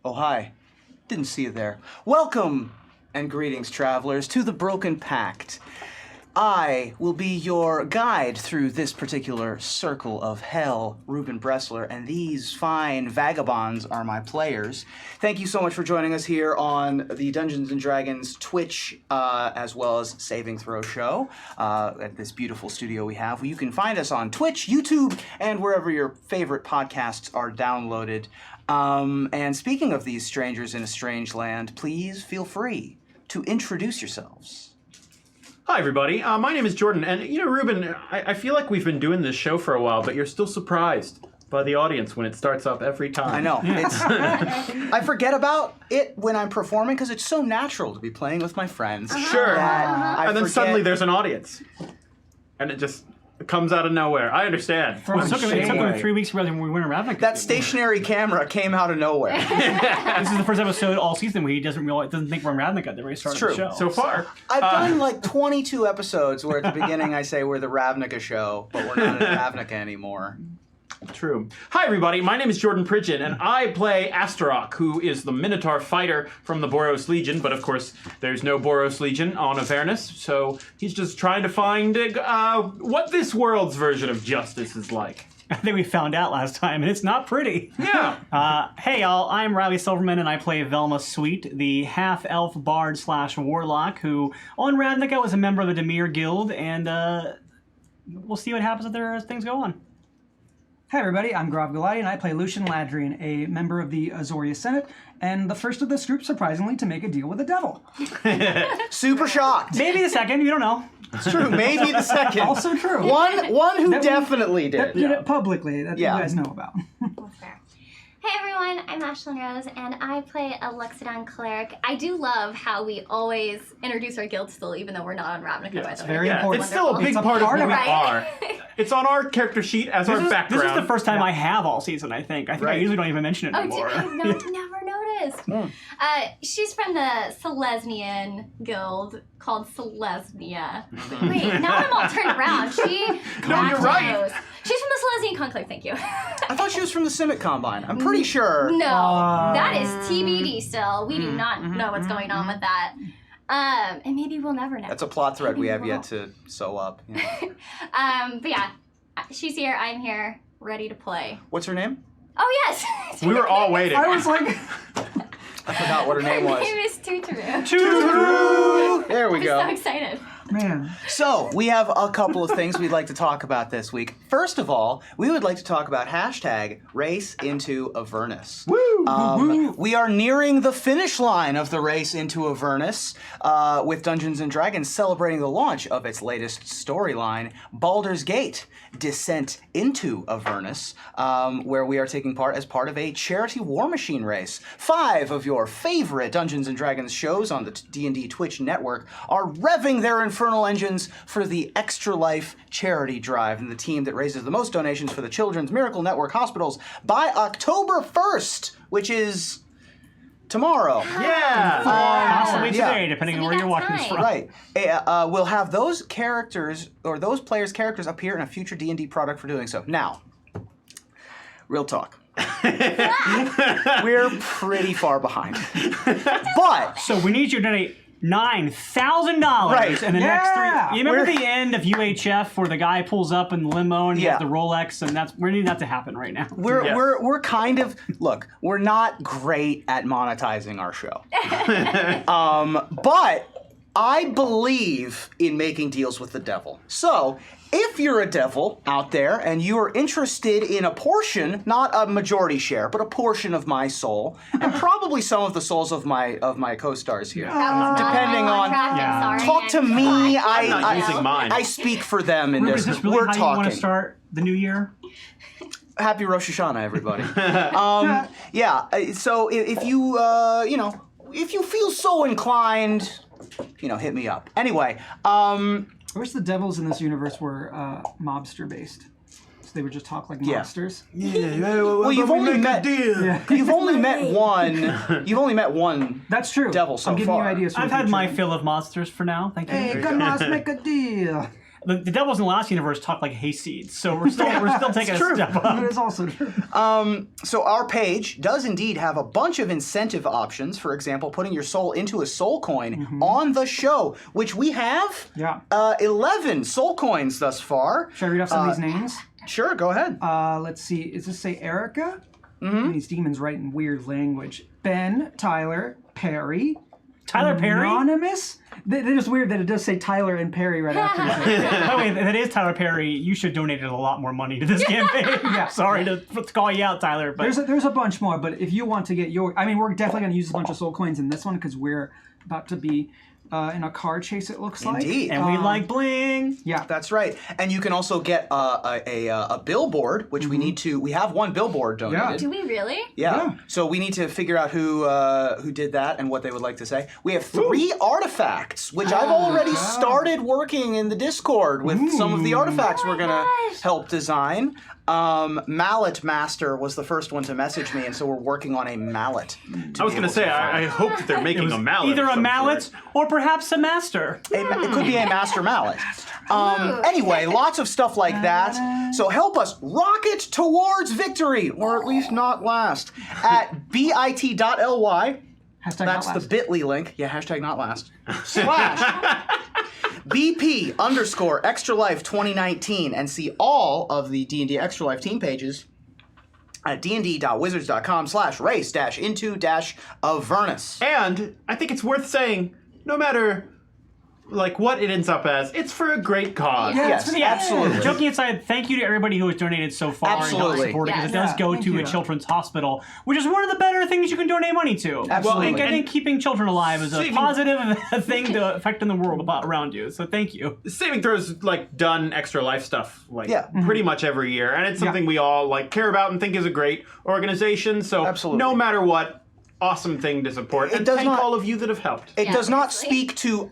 Oh, hi. Didn't see you there. Welcome and greetings, travelers, to the Broken Pact. I will be your guide through this particular circle of hell, Ruben Bressler, and these fine vagabonds are my players. Thank you so much for joining us here on the Dungeons & Dragons Twitch, as well as Saving Throw show at this beautiful studio we have. You can find us on Twitch, YouTube, and wherever your favorite podcasts are downloaded. And speaking of these strangers in a strange land, please feel free to introduce yourselves. Hi, everybody. My name is Jordan, and Ruben, I feel like we've been doing this show for a while, but you're still surprised by the audience when it starts up every time. I know. It's, I forget about it when I'm performing because it's so natural to be playing with my friends. Sure. And then suddenly there's an audience, and it just comes out of nowhere. I understand. It took him 3 weeks when we went around. That stationary camera came out of nowhere. This is the first episode all season where he doesn't think we're in Ravnica at the very start of the show. So far. I've done like 22 episodes where at the beginning I say we're the Ravnica show, but we're not in Ravnica anymore. True. Hi, everybody. My name is Jordan Pridgeon, and I play Astaroth, who is the Minotaur fighter from the Boros Legion. But of course, there's no Boros Legion on Avernus, so he's just trying to find what this world's version of justice is like. I think we found out last time, and it's not pretty. Yeah. Hey, y'all. I'm Riley Silverman, and I play Velma Sweet, the half-elf bard / warlock, who on Ravnica was a member of the Demir Guild, and we'll see what happens as things go on. Hi everybody, I'm Grav Galati and I play Lucian Ladrian, a member of the Azoria Senate, and the first of this group, surprisingly, to make a deal with the devil. Super shocked. Maybe the second, you don't know. It's true, maybe the second. Also true. One who definitely did. That did it publicly, that you guys know about. That's fair. Hey everyone, I'm Ashlyn Rose, and I play a Luxodon cleric. I do love how we always introduce our guild still, even though we're not on Ravnica, by the way. Very important. It's still a big part of who we are. It's on our character sheet as our background. This is the first time I have all season, I think. I usually don't even mention it anymore. I've never noticed. She's from the Selesnian guild called Selesnia. Wait, now I'm all turned around. No, you're right. She's from the Selesnian Conclave, thank you. I thought she was from the Simic Combine. I'm pretty sure. No, that is TBD still. We do not know what's going on with that. And maybe we'll never know. That's a plot thread we have yet to sew up. But yeah, she's here, I'm here, ready to play. What's her name? Oh yes! We were all waiting. I was like... I forgot what her name was. Her name is Tuturu. Tuturu! There we go. I'm so excited. Man. So, we have a couple of things we'd like to talk about this week. First of all, we would like to talk about hashtag Race into Avernus. Woo! We are nearing the finish line of the Race into Avernus, with Dungeons & Dragons celebrating the launch of its latest storyline, Baldur's Gate, Descent into Avernus, where we are taking part as part of a charity war machine race. 5 of your favorite Dungeons & Dragons shows on the D&D Twitch network are revving their infernal engines for the Extra Life charity drive, and the team that raises the most donations for the Children's Miracle Network hospitals by October 1st, which is tomorrow. Yeah! Possibly today, depending on where you're watching this from. Right. We'll have those characters, or those players' characters, appear in a future D&D product for doing so. Now, real talk. We're pretty far behind. But... So we need you to donate $9,000 in the next 3. You remember the end of UHF where the guy pulls up in the limo and he has the Rolex, and we're needing that to happen right now. We're kind of, look, we're not great at monetizing our show. But I believe in making deals with the devil. So, if you're a devil out there and you are interested in a portion, not a majority share, but a portion of my soul, and probably some of the souls of my co-stars here, depending on, talk to me. I'm not using mine. I speak for them in this. Is this really We're how talking. you want to start the new year? Happy Rosh Hashanah, everybody. So if you if you feel so inclined, hit me up. Anyway, I wish the devils in this universe were mobster-based. So they would just talk like mobsters. Well, you've only met you've only met one. You've only met one. That's true. Devil so I'm giving far. you ideas. For I've the had future. my fill of monsters for now. Thank you. Hey, come on, let's make a deal. The devils in the last universe talk like hayseeds, so we're still taking a step up. That is also true. So our page does indeed have a bunch of incentive options. For example, putting your soul into a soul coin on the show, which we have 11 soul coins thus far. Should I read off some of these names? Sure, go ahead. Let's see. Does this say Erica? These demons write in weird language. Ben, Tyler, Perry. Tyler Perry? Anonymous? They're just weird that it does say Tyler and Perry right after that. By the way, that is Tyler Perry. You should donate a lot more money to this campaign. Sorry to call you out, Tyler. But There's a bunch more, but if you want to get your... I mean, we're definitely going to use a bunch of soul coins in this one because we're about to be in a car chase, it looks like. Indeed. and we like bling. Yeah. That's right. And you can also get a billboard, which we need to... We have one billboard donated. Do we really? Yeah. So we need to figure out who did that and what they would like to say. We have 3 artifacts, which I've already started working in the Discord with some of the artifacts we're going to help design. Mallet Master was the first one to message me, and so we're working on a mallet. I was going to say, I hope that they're making a mallet. Either of a some mallet sort. or perhaps a master. It could be a master mallet. Anyway, lots of stuff like that. So help us rocket towards victory, or at least not last, at bit.ly. Hashtag That's not the last. bit.ly link. Yeah, hashtag not last. / BP_Extra Life 2019 and see all of the D&D Extra Life team pages at dnd.wizards.com/race-into-Avernus. And I think it's worth saying, no matter like what it ends up as, it's for a great cause. Yes, absolutely. Joking aside, thank you to everybody who has donated so far Absolutely. and helped support it, because it does Yes. go Thank to you. a children's hospital, which is one of the better things you can donate money to. Absolutely. Well, I think keeping children alive is a Saving- positive thing to affect in the world around you, so thank you. Saving Throw's like done Extra Life stuff like Yeah. pretty much every year, and it's something we all like care about and think is a great organization. So Absolutely. no matter what, awesome thing to support. It And does thank not- all of you that have helped. It does not seriously. speak to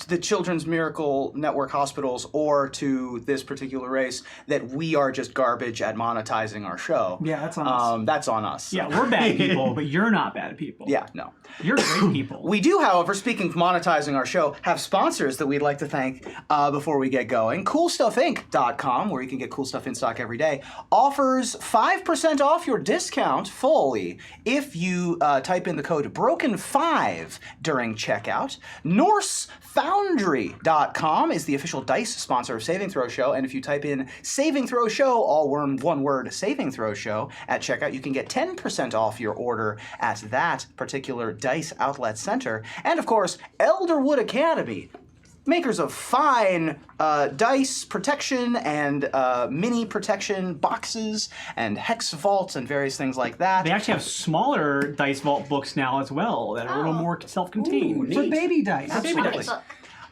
the Children's Miracle Network hospitals or to this particular race that we are just garbage at monetizing our show. Yeah, that's on us. That's on us. Yeah, we're bad people, but you're not bad people. Yeah, no. You're great people. We do, however, speaking of monetizing our show, have sponsors that we'd like to thank before we get going. CoolStuffInc.com, where you can get cool stuff in stock every day, offers 5% off your discount fully if you type in the code BROKEN5 during checkout. NorseFoundry.com is the official dice sponsor of Saving Throw Show, and if you type in Saving Throw Show, all one word, Saving Throw Show, at checkout, you can get 10% off your order at that particular dice outlet center. And of course, Elderwood Academy, makers of fine dice protection and mini protection boxes and hex vaults and various things like that. They actually have smaller Dice Vault books now as well that are a little more self-contained. For baby dice. Absolutely. Book.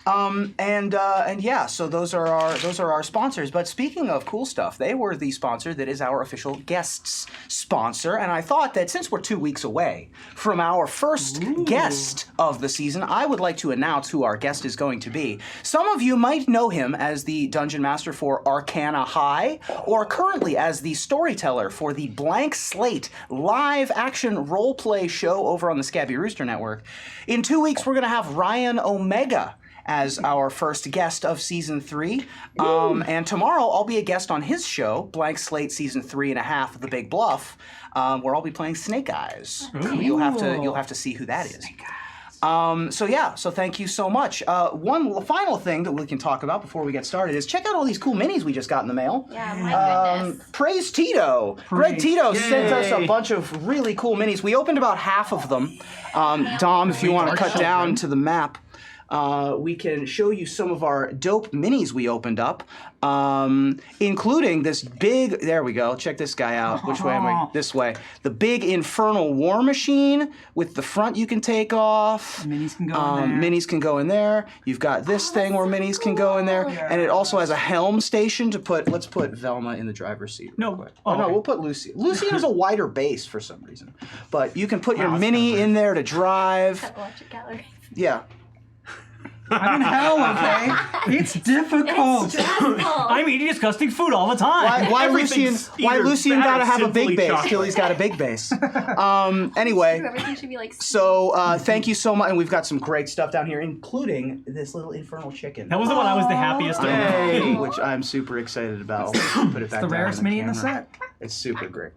And yeah, so those are our sponsors. But speaking of cool stuff, they were the sponsor that is our official guests sponsor. And I thought that since we're 2 weeks away from our first guest of the season, I would like to announce who our guest is going to be. Some of you might know him as the Dungeon Master for Arcana High, or currently as the storyteller for the Blank Slate live action roleplay show over on the Scabby Rooster Network. In 2 weeks, we're going to have Ryan Omega as our first guest of Season 3. And tomorrow I'll be a guest on his show, Blank Slate Season 3.5, The Big Bluff, where I'll be playing Snake Eyes. You'll have to see who that is. So thank you so much. One final thing that we can talk about before we get started is check out all these cool minis we just got in the mail. Yeah, my goodness. Praise Tito. Greg Tito sent us a bunch of really cool minis. We opened about half of them. Dom, if you want to cut down to the map, we can show you some of our dope minis we opened up, including this big, there we go, check this guy out. Which way am I? This way. The big Infernal War Machine with the front you can take off. Minis can go in there. Minis can go in there. You've got this thing where minis can go in there. And it also has a helm station to put, let's put Velma in the driver's seat. No. real quick. Oh, no, okay. we'll put Lucy. Lucy has a wider base for some reason. But you can put your mini in there to drive. Watch a gallery. Yeah. I'm in hell, okay? It's difficult. I'm eating disgusting food all the time. Why Lucian? Everything's Why either Lucian bad gotta or have a big simply base chocolate. till he's got a big base? Anyway, Everything should be like. so thank you so much, and we've got some great stuff down here, including this little infernal chicken. That was the one I was the happiest of. Yay, which I'm super excited about. Put it back The down rarest on mini in the camera. set. It's super great.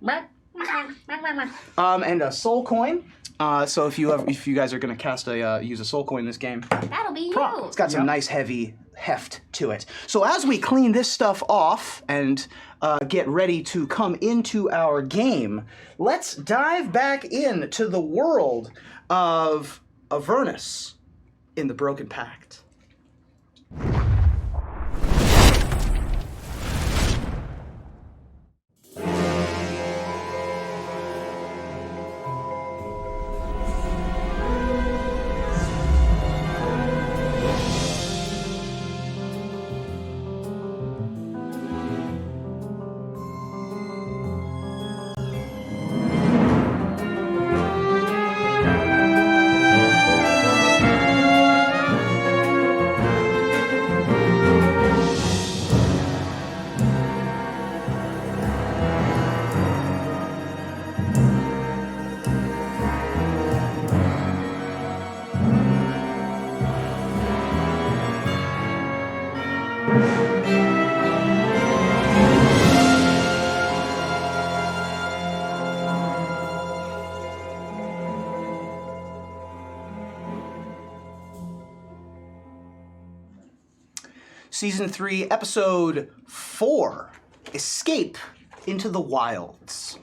And a soul coin. So if you guys are gonna cast use a soul coin in this game, That'll be you. it's got some nice heavy heft to it. So as we clean this stuff off and get ready to come into our game, let's dive back into the world of Avernus in the Broken Pact. Season 3, Episode 4, Escape into the Wilds.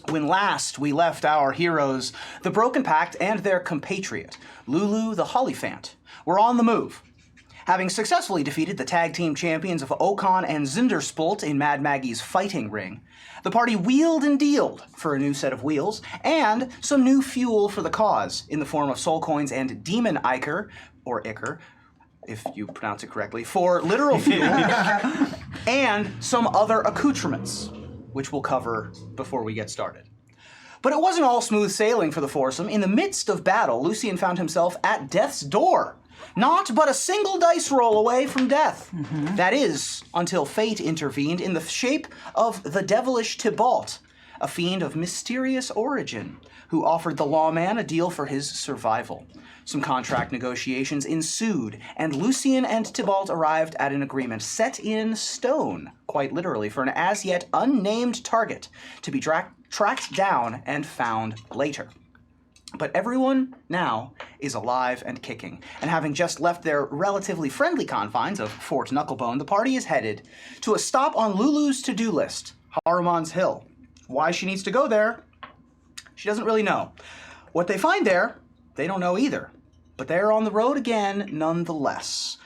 When last we left our heroes, the Broken Pact and their compatriot, Lulu the Hollyphant, were on the move. Having successfully defeated the tag team champions of Okon and Zinderspult in Mad Maggie's fighting ring, the party wheeled and dealed for a new set of wheels and some new fuel for the cause in the form of soul coins and demon ichor, or ichor, if you pronounce it correctly, for literal fuel, and some other accoutrements, which we'll cover before we get started. But it wasn't all smooth sailing for the foursome. In the midst of battle, Lucian found himself at death's door, not but a single dice roll away from death. That is, until fate intervened in the shape of the devilish Tybalt, a fiend of mysterious origin, who offered the lawman a deal for his survival. Some contract negotiations ensued, and Lucian and Tybalt arrived at an agreement set in stone, quite literally, for an as-yet unnamed target to be tracked down and found later. But everyone now is alive and kicking, and having just left their relatively friendly confines of Fort Knucklebone, the party is headed to a stop on Lulu's to-do list, Haruman's Hill. Why she needs to go there, she doesn't really know. What they find there, they don't know either. But they're on the road again nonetheless.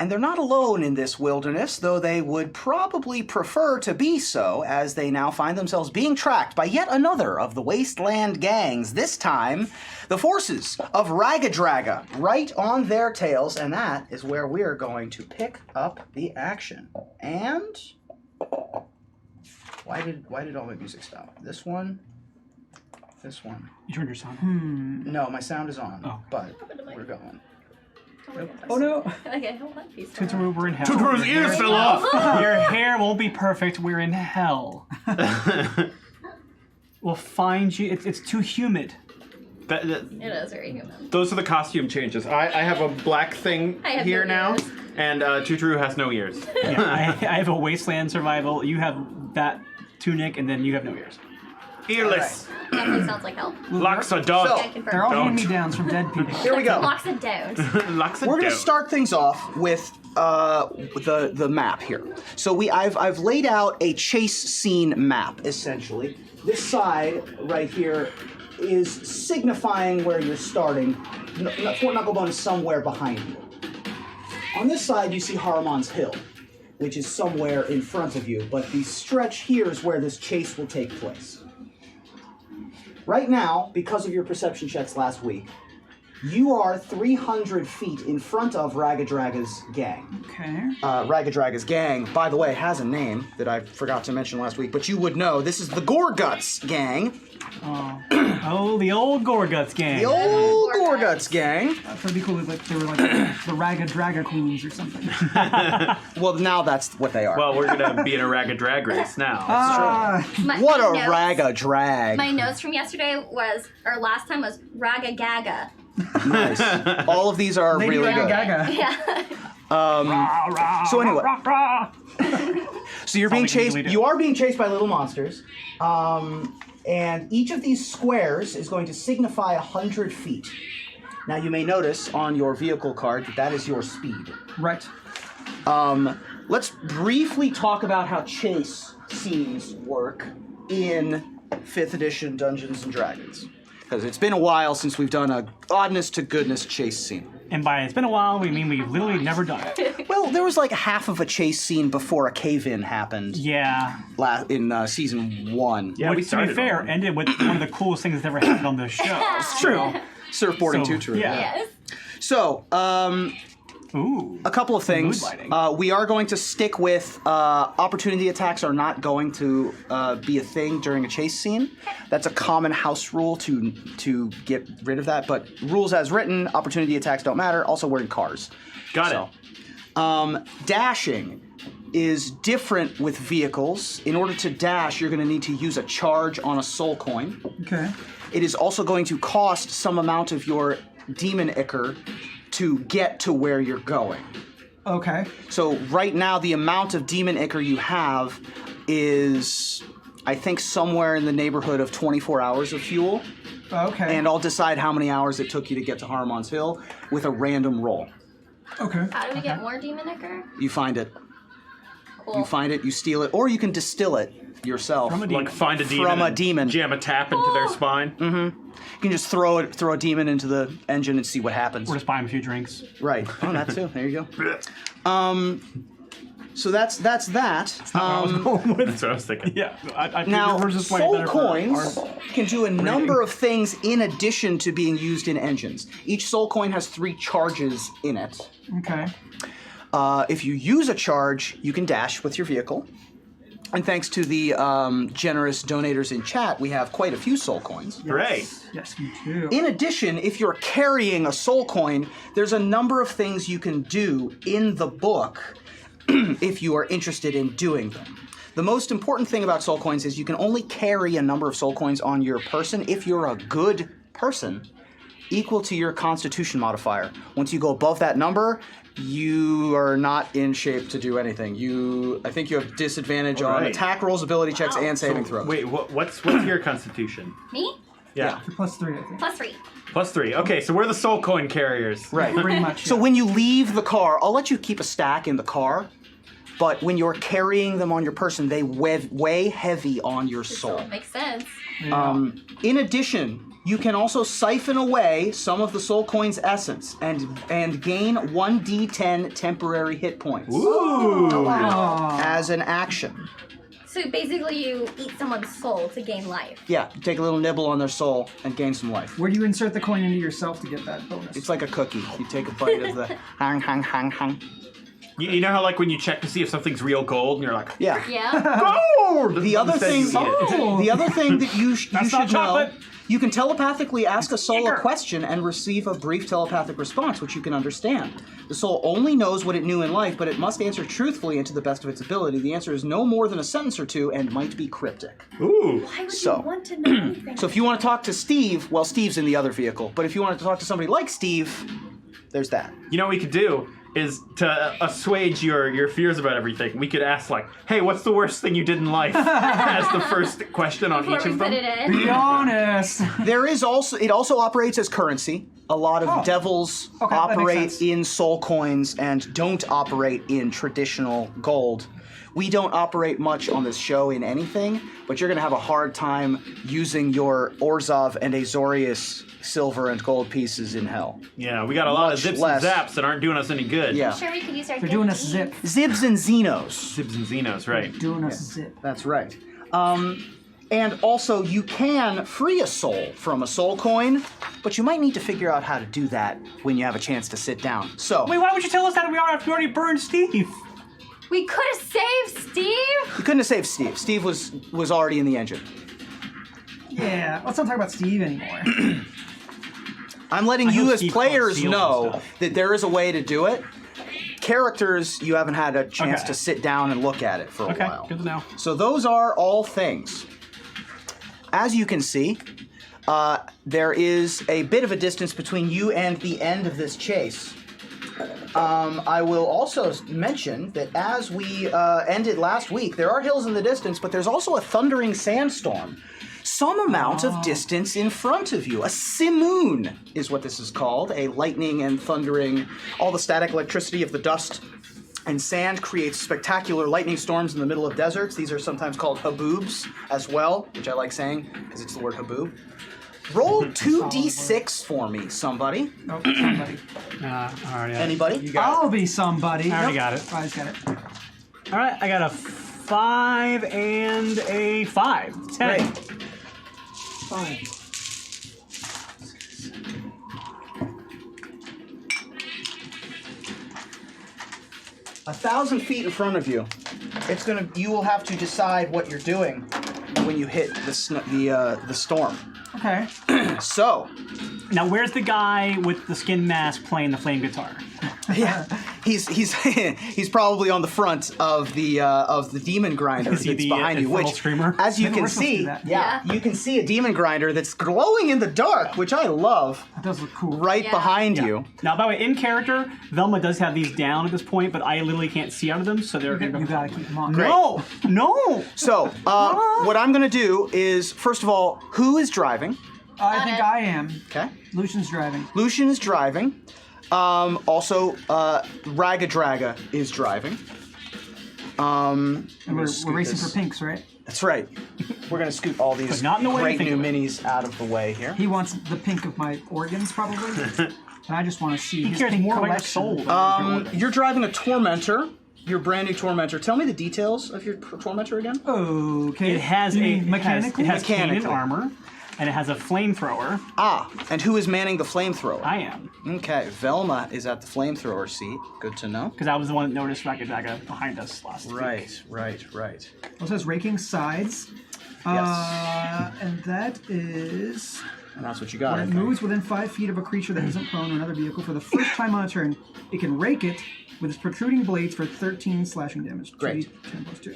And they're not alone in this wilderness, though they would probably prefer to be so, as they now find themselves being tracked by yet another of the wasteland gangs, this time the forces of Raggadragga, right on their tails, and that is where we're going to pick up the action. And why did all my music stop? This one. You turned your sound on. No, my sound is on, but we're going. Oh no. Okay, hold on, please. Tootaroo, we're in hell. Tootaroo's ears fell off! Your hair won't be perfect. We're in hell. We'll find you. It's too humid. That- It is very human. those are the costume changes. I have a black thing I have here no now, ears. and Tootaroo has no ears. Yeah, I have a wasteland survival. You have that tunic, and then you have no ears. Earless. Definitely sounds like hell. Locks a dog. So- I confirm. They're all Don't. hand-me-downs from dead people. Here we go. Locks it down. Locks a We're going to dog. start things off with the map here. So I've laid out a chase scene map, essentially. This side right here is signifying where you're starting. Fort Knucklebone is somewhere behind you. On this side, you see Haruman's Hill, which is somewhere in front of you, but the stretch here is where this chase will take place. Right now, because of your perception checks last week, You are 300 feet in front of Raggadragga's gang. Okay. Raggadragga's gang, by the way, has a name that I forgot to mention last week, but you would know. This is the Goreguts Gang. Oh, the old Goreguts Gang. The old Goreguts Gang. That'd be cool if they were like the Raggadragga queens or something. Well, now that's what they are. Well, we're gonna be in a Raggadragga race now. What my a notes- Raggadragga. My notes from yesterday last time was Raggadragga. Nice. All of these are Lady really good. Raggadragga. Yeah. So anyway, Rah, rah. so you're being we can chased. delete it. You are being chased by little monsters, and each of these squares is going to signify 100 feet. Now you may notice on your vehicle card that is your speed. Right. Let's briefly talk about how chase scenes work in 5th edition Dungeons and Dragons, because it's been a while since we've done a oddness to goodness chase scene. And by it's been a while, we mean we've literally never done it. Well, there was like half of a chase scene before a cave-in happened Yeah. in season 1. Yeah, we Which, to started be fair, on- ended with one of the coolest things that's ever happened on this show. It's true. Surfboarding So, tutoring. yeah. Yes. So, Ooh. a couple of things. Mood lighting. We are going to stick with opportunity attacks are not going to be a thing during a chase scene. That's a common house rule to get rid of that. But rules as written, opportunity attacks don't matter. Also, we're in cars. Got it. Dashing is different with vehicles. In order to dash, you're going to need to use a charge on a soul coin. Okay. It is also going to cost some amount of your demon ichor to get to where you're going. Okay. So right now, the amount of demon ichor you have is, I think, somewhere in the neighborhood of 24 hours of fuel. Okay. And I'll decide how many hours it took you to get to Haruman's Hill with a random roll. Okay. How do we get more demon ichor? You find it. Cool. You find it, you steal it, or you can distill it yourself. From a demon. Like find a demon. From a and demon. Jam a tap into their spine. You can just throw a demon into the engine and see what happens. Or just buy him a few drinks. Right. Oh, that too. There you go. So that's that. That's what I was thinking. Yeah. I Now, we're just playing soul better for coins our- can do a number of things in addition to being used in engines. Each soul coin has 3 charges in it. Okay. If you use a charge, you can dash with your vehicle. And thanks to the generous donators in chat, we have quite a few soul coins. Hooray. Yes, we do. In addition, if you're carrying a soul coin, there's a number of things you can do in the book if you are interested in doing them. The most important thing about soul coins is you can only carry a number of soul coins on your person if you're a good person, equal to your constitution modifier. Once you go above that number, you are not in shape to do anything. I think you have disadvantage on Alright. attack rolls, ability checks, and saving throws. Wait, what's your constitution? Me? Yeah. +3, I think. +3. +3. Okay, so we're the soul coin carriers. Right. Pretty much. So yeah. when you leave the car, I'll let you keep a stack in the car, but when you're carrying them on your person, they weigh heavy on your soul. Makes sense. In addition, you can also siphon away some of the soul coin's essence and gain 1d10 temporary hit points Ooh. as an action. So basically, you eat someone's soul to gain life. Yeah, you take a little nibble on their soul and gain some life. Where do you insert the coin into yourself to get that bonus? It's like a cookie. You take a bite of the hang, hang, hang, hang. You know how like when you check to see if something's real gold and you're like, Yeah. Yeah. gold! The other Instead you thing, eat it. the other thing that you should not know, chocolate. you can telepathically ask a soul a question and receive a brief telepathic response, which you can understand. The soul only knows what it knew in life, but it must answer truthfully and to the best of its ability. The answer is no more than a sentence or two and might be cryptic. Ooh. Why would So- you want to know anything? So if you want to talk to Steve, well, Steve's in the other vehicle. But if you want to talk to somebody like Steve, there's that. You know what we could do is to assuage your fears about everything. We could ask like, hey, what's the worst thing you did in life? As the first question on Before each we of put them. it in. Be honest. It also operates as currency. A lot of Oh. devils Okay, that makes operate sense. in soul coins and don't operate in traditional gold. We don't operate much on this show in anything, but you're going to have a hard time using your Orzhov and Azorius silver and gold pieces in hell. Yeah, we got a lot of Much zips less. and zaps that aren't doing us any good. Yeah. I'm sure we could use our They're good doing us deeds. zip. Zibs and Xenos. Zips and Xenos, right. Doing us zip. That's right. And also, you can free a soul from a soul coin, but you might need to figure out how to do that when you have a chance to sit down. So, Wait, why would you tell us that we already burned Steve? We could have saved Steve. you couldn't have saved Steve. Steve was already in the engine. Yeah, let's not talk about Steve anymore. I'm letting I know you as Steve players collects seals and know stuff. that there is a way to do it. Characters, you haven't had a chance Okay. to sit down and look at it for a Okay, while. good to know. So those are all things. As you can see, there is a bit of a distance between you and the end of this chase. I will also mention that as we ended last week, there are hills in the distance, but there's also a thundering sandstorm. Some amount of distance in front of you. A simoon is what this is called. A lightning and thundering, all the static electricity of the dust and sand creates spectacular lightning storms in the middle of deserts. These are sometimes called haboobs as well, which I like saying because it's the word haboob. Roll 2d6 for me, somebody. Oh, somebody. All right. Anybody? I'll be somebody. I already got it. Oh, I just got it. All right, I got a 5 and a 5. 10. Great. Fine. A 1,000 feet in front of you. You will have to decide what you're doing when you hit the storm. Okay. So, Now, where's the guy with the skin mask playing the flame guitar? yeah, he's probably on the front of the demon grinder Is he that's the, behind you. infernal Which, screamer? as you Maybe can we're supposed to see, do that. yeah, Yeah. you can see a demon grinder that's glowing in the dark, which I love. That does look cool. Right Yeah. behind Yeah. you. Now, by the way, in character, Velma does have these down at this point, but I literally can't see out of them, so they're You gotta keep them on. Great. No! So, what I'm gonna do is, first of all, who is driving? I think I am. Okay. Lucian's driving. Lucian is driving. Also, Raggadragga is driving. And we're scoot racing this. for pinks, right? That's right. We're gonna scoot all these But not in the way you great think new of it. minis out of the way here. He wants the pink of my organs, probably. And I just want to see He his cares pink more about your collection. soul than your organs. You're driving a Tormentor. Your brand new Tormentor. Tell me the details of your Tormentor again. Okay. It has You a mean mechanically. It has cane and Mechanically. armor, and it has a flamethrower. Ah, and who is manning the flamethrower? I am, Okay, Velma is at the flamethrower seat. Good to know. because I was the one that noticed Raggadragga behind us last week. Right. Also says raking sides. And that is And that's what you got. when I it think. moves within 5 feet of a creature that isn't prone or another vehicle for the first time on a turn, it can rake it with its protruding blades for 13 slashing damage. Great. 10 plus 2.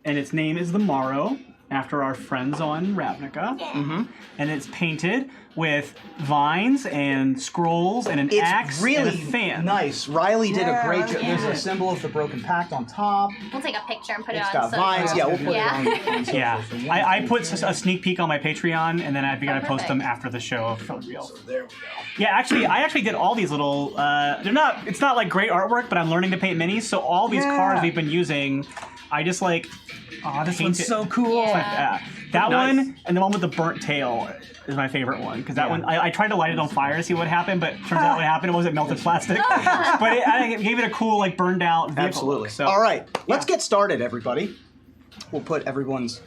And its name is the Morrow, after our friends on Ravnica. Mm-hmm. And it's painted with vines and scrolls and an It's axe really and a fan. nice. Riley did a Yeah, great I job. like There's a it. symbol of the Broken Pact on top. We'll take a picture and put It's it on got social. vines. Yeah, we'll put Yeah. it on social. Yeah, So I put a sneak peek on my Patreon, and then I figured I'd post perfect. them after the show for real. There we go. Yeah, I actually did all these little. It's not like great artwork, but I'm learning to paint minis. So all these Yeah. cards we've been using, I just like Aw, this Paint one's it. so cool. Yeah. that Nice. one and the one with the burnt tail is my favorite one because that one I tried to light it on fire to see what happened, but turns out what happened it wasn't melted plastic, but I gave it a cool like burned out vehicle Absolutely. look, so. All right, let's get started, everybody. We'll put everyone's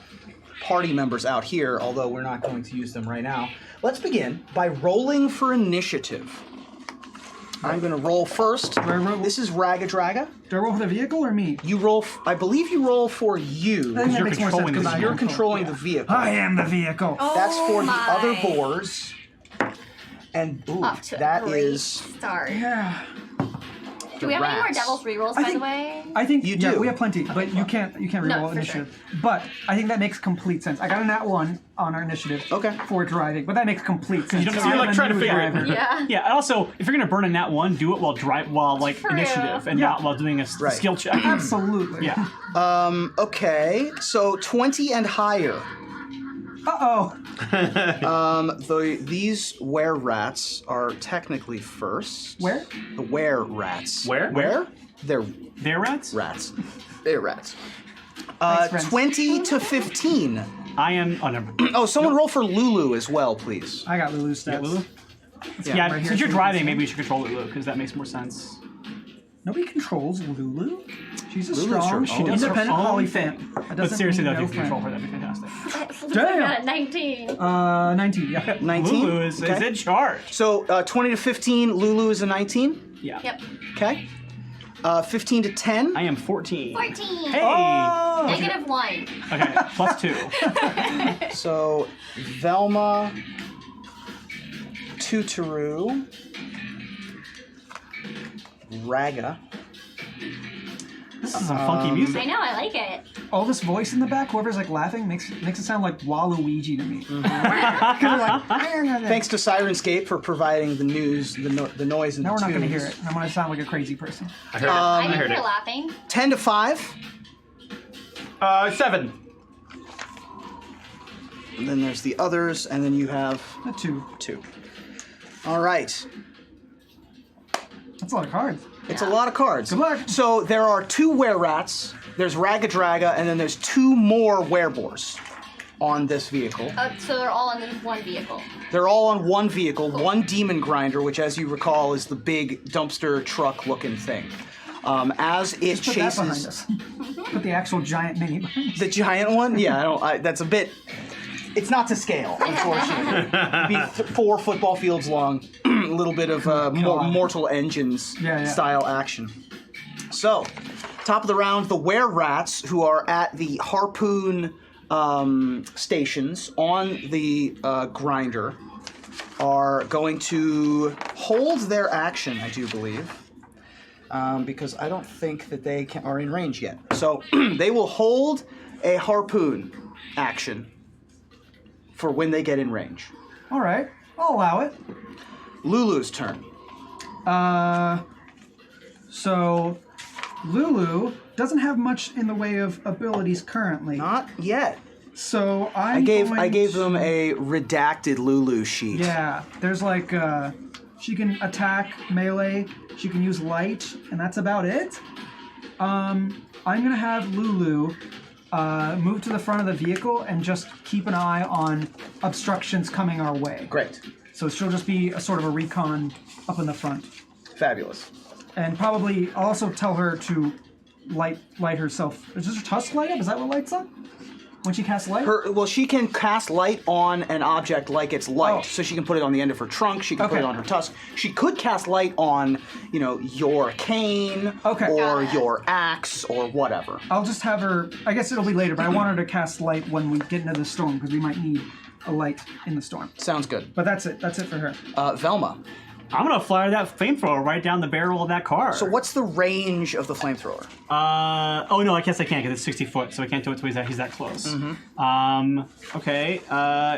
party members out here, although we're not going to use them right now. Let's begin by rolling for initiative. I'm going to roll first. This is Raggadragga. Do I roll for the vehicle or me? You roll. I believe you roll for you. I think that you're makes more sense controlling the because You're I'm controlling the vehicle. I am the vehicle. That's for the my. other boars. And ooh, Off to a that great is start. Yeah. Do we have any more rats. Devil's Rerolls, by the way? I think You yeah, do. we have plenty, but you can't reroll No, for initiative. But I think that makes complete sense. I got a nat 1 on our initiative Okay. for driving, but that makes complete sense. don't- So you're, I'm like, a trying to new figure it. driver. Yeah. Yeah, and also if you're gonna burn a nat one, do it while like True. initiative and Yeah. not while doing a Right. skill check. Absolutely. Yeah. okay. So 20 and higher. Uh-oh. These were rats are technically first. Where? The were rats. Where? Where? They're There, rats. rats. They're rats. Thanks, friends. 20 to 15. I am. Oh, never. Oh, someone roll for Lulu as well, please. I got Lulu's stats. Lulu. Yeah, Yeah, right here since you're so we can driving, see maybe it. you should control Lulu because that makes more sense. Nobody controls Lulu. She's a Lulu's strong, her own. independent Her own polyfan. That But doesn't seriously, mean though, no if you control her, friend. that'd be fantastic. Damn. Got a 19. 19, yeah. 19. Lulu is Okay. in charge. So 20 to 15, Lulu is a 19. Yeah. Yep. Okay. 15 to 10. I am 14. 14. Hey! Oh! -1. Okay, plus 2. So Velma, Tutaru, Ragga. This is some funky music. I know, I like it. All this voice in the back, whoever's like laughing, makes it sound like Waluigi to me. Thanks to Sirenscape for providing the news, the noise, and Now we're the not going to hear tunes. it. I'm going to sound like a crazy person. I heard it. I I think heard you're it. laughing. 10 to 5. 7. And then there's the others, and then you have A 2. 2. All right. That's a lot of cards. It's a lot of cards. Good luck. So there are 2 were-rats, there's Raggadragga, and then there's 2 more were-boars on this vehicle. So they're all in this one vehicle. They're all on one vehicle, one demon grinder, which, as you recall, is the big dumpster truck-looking thing. As it Put that behind chases us. Put the actual giant mini behind us. the giant one, yeah, that's a bit. It's not to scale, unfortunately. It'd be 4 football fields long, a little bit of Mortal Engines Yeah. style action. So, top of the round, the were-rats, who are at the harpoon stations on the grinder, are going to hold their action, I do believe, because I don't think that they are in range yet. So they will hold a harpoon action for when they get in range. All right. I'll allow it. Lulu's turn. So Lulu doesn't have much in the way of abilities currently. Not yet. So I gave them a redacted Lulu sheet. Yeah, there's like she can attack melee, she can use light, and that's about it. I'm gonna have Lulu move to the front of the vehicle and just keep an eye on obstructions coming our way. Great. So she'll just be a sort of a recon up in the front, Fabulous. and probably I'll also tell her to light herself. Is her tusk light up? Is that what lights up when she casts light? She can cast light on an object like it's light. Oh. So she can put it on the end of her trunk, she can put Okay. it on her tusk. She could cast light on, your cane Okay. or Got it. your axe or whatever. I'll just have her. I guess it'll be later, but I want her to cast light when we get into the storm because we might need a light in the storm. Sounds good. But that's it. That's it for her. Velma. I'm gonna fire that flamethrower right down the barrel of that car. So what's the range of the flamethrower? Oh no, I guess I can't because it's 60 foot, so I can't do it till he's that close. Okay.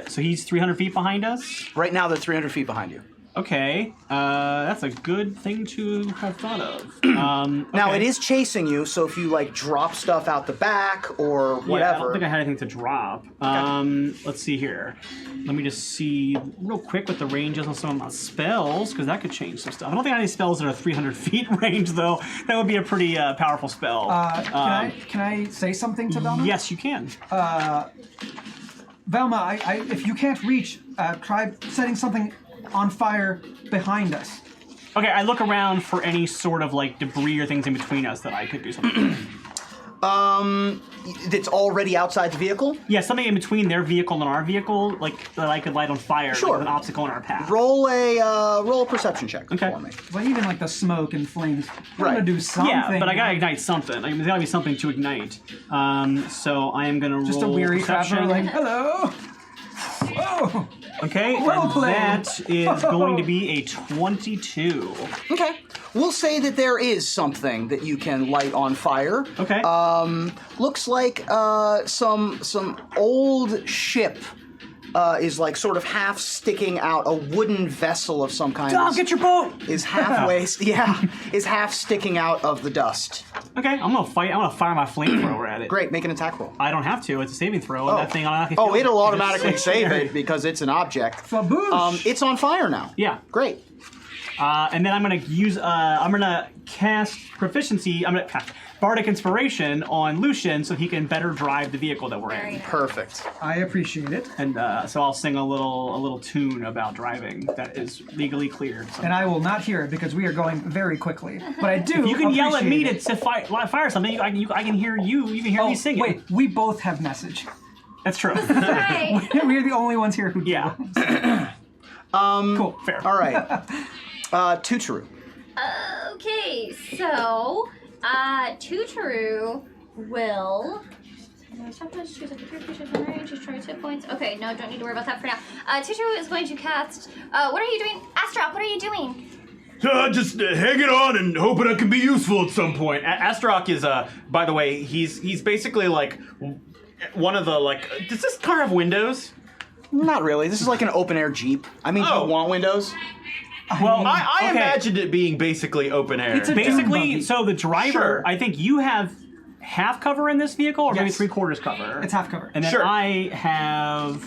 So he's 300 feet behind us. Right now they're 300 feet behind you. Okay. That's a good thing to have thought of. Now okay. it is chasing you, so if you drop stuff out the back or Yeah, I whatever. don't think I had anything to drop. Let's see here. Let me just see real quick what the range is on some of my spells, because that could change some stuff. I don't think I have any spells that are 300 feet range, though. That would be a pretty powerful spell. Can I say something to Velma? Yes, you can. Velma, if you can't reach, try setting something on fire behind us. Okay, I look around for any sort of debris or things in between us that I could do something. That's already outside the vehicle? Yeah, something in between their vehicle and our vehicle, that I could light on fire. Sure. An obstacle in our path. Roll a perception check Okay. for me. But even the smoke and flames, we're Right. gonna do something. Yeah, but I gotta ignite something. There's gotta be something to ignite. So I am gonna Just a roll weary perception. trapper, hello. Whoa. Okay, Well and played. that is going to be a 22. Okay. We'll say that there is something that you can light on fire. Okay. Looks like some old ship is sort of half sticking out. A wooden vessel of some kind Dom, get your boat! is halfway. Is half sticking out of the dust. Okay, I'm gonna fire my flamethrower at it. Great. Make an attack roll. I don't have to. It's a saving throw, and that thing automatically. Oh, kills it. it'll It's automatically just save stationary. it because it's an object. Faboosh. It's on fire now. Yeah. Great. And then I'm gonna use. I'm gonna cast proficiency. I'm gonna bardic inspiration on Lucian so he can better drive the vehicle that we're Very in. nice. Perfect. I appreciate it. And so I'll sing a little tune about driving that is legally cleared. So. And I will not hear it because we are going very quickly. But I do. You can yell at me appreciate to fire something. I can hear you. You can hear me singing. Wait, we both have message. That's true. Right. We're the only ones here who do. Yeah. Cool. Fair. All right. Tutoru. Okay, so Tutoru will. Sometimes choose a creature from range. Just try 2 points. Okay, no, don't need to worry about that for now. Tutoru is going to cast. What are you doing, Astrop? What are you doing? Just hanging on and hoping I can be useful at some point. Astrok is, by the way, he's basically like one of the Does this car have windows? Not really. This is like an open air Jeep. I mean, do Oh. you want windows? Well, I okay. imagined it being basically open air. It's a Basically, buggy. so the driver, Sure. I think you have half cover in this vehicle, or maybe Yes. 3/4 cover. It's half covered. And then Sure. I have.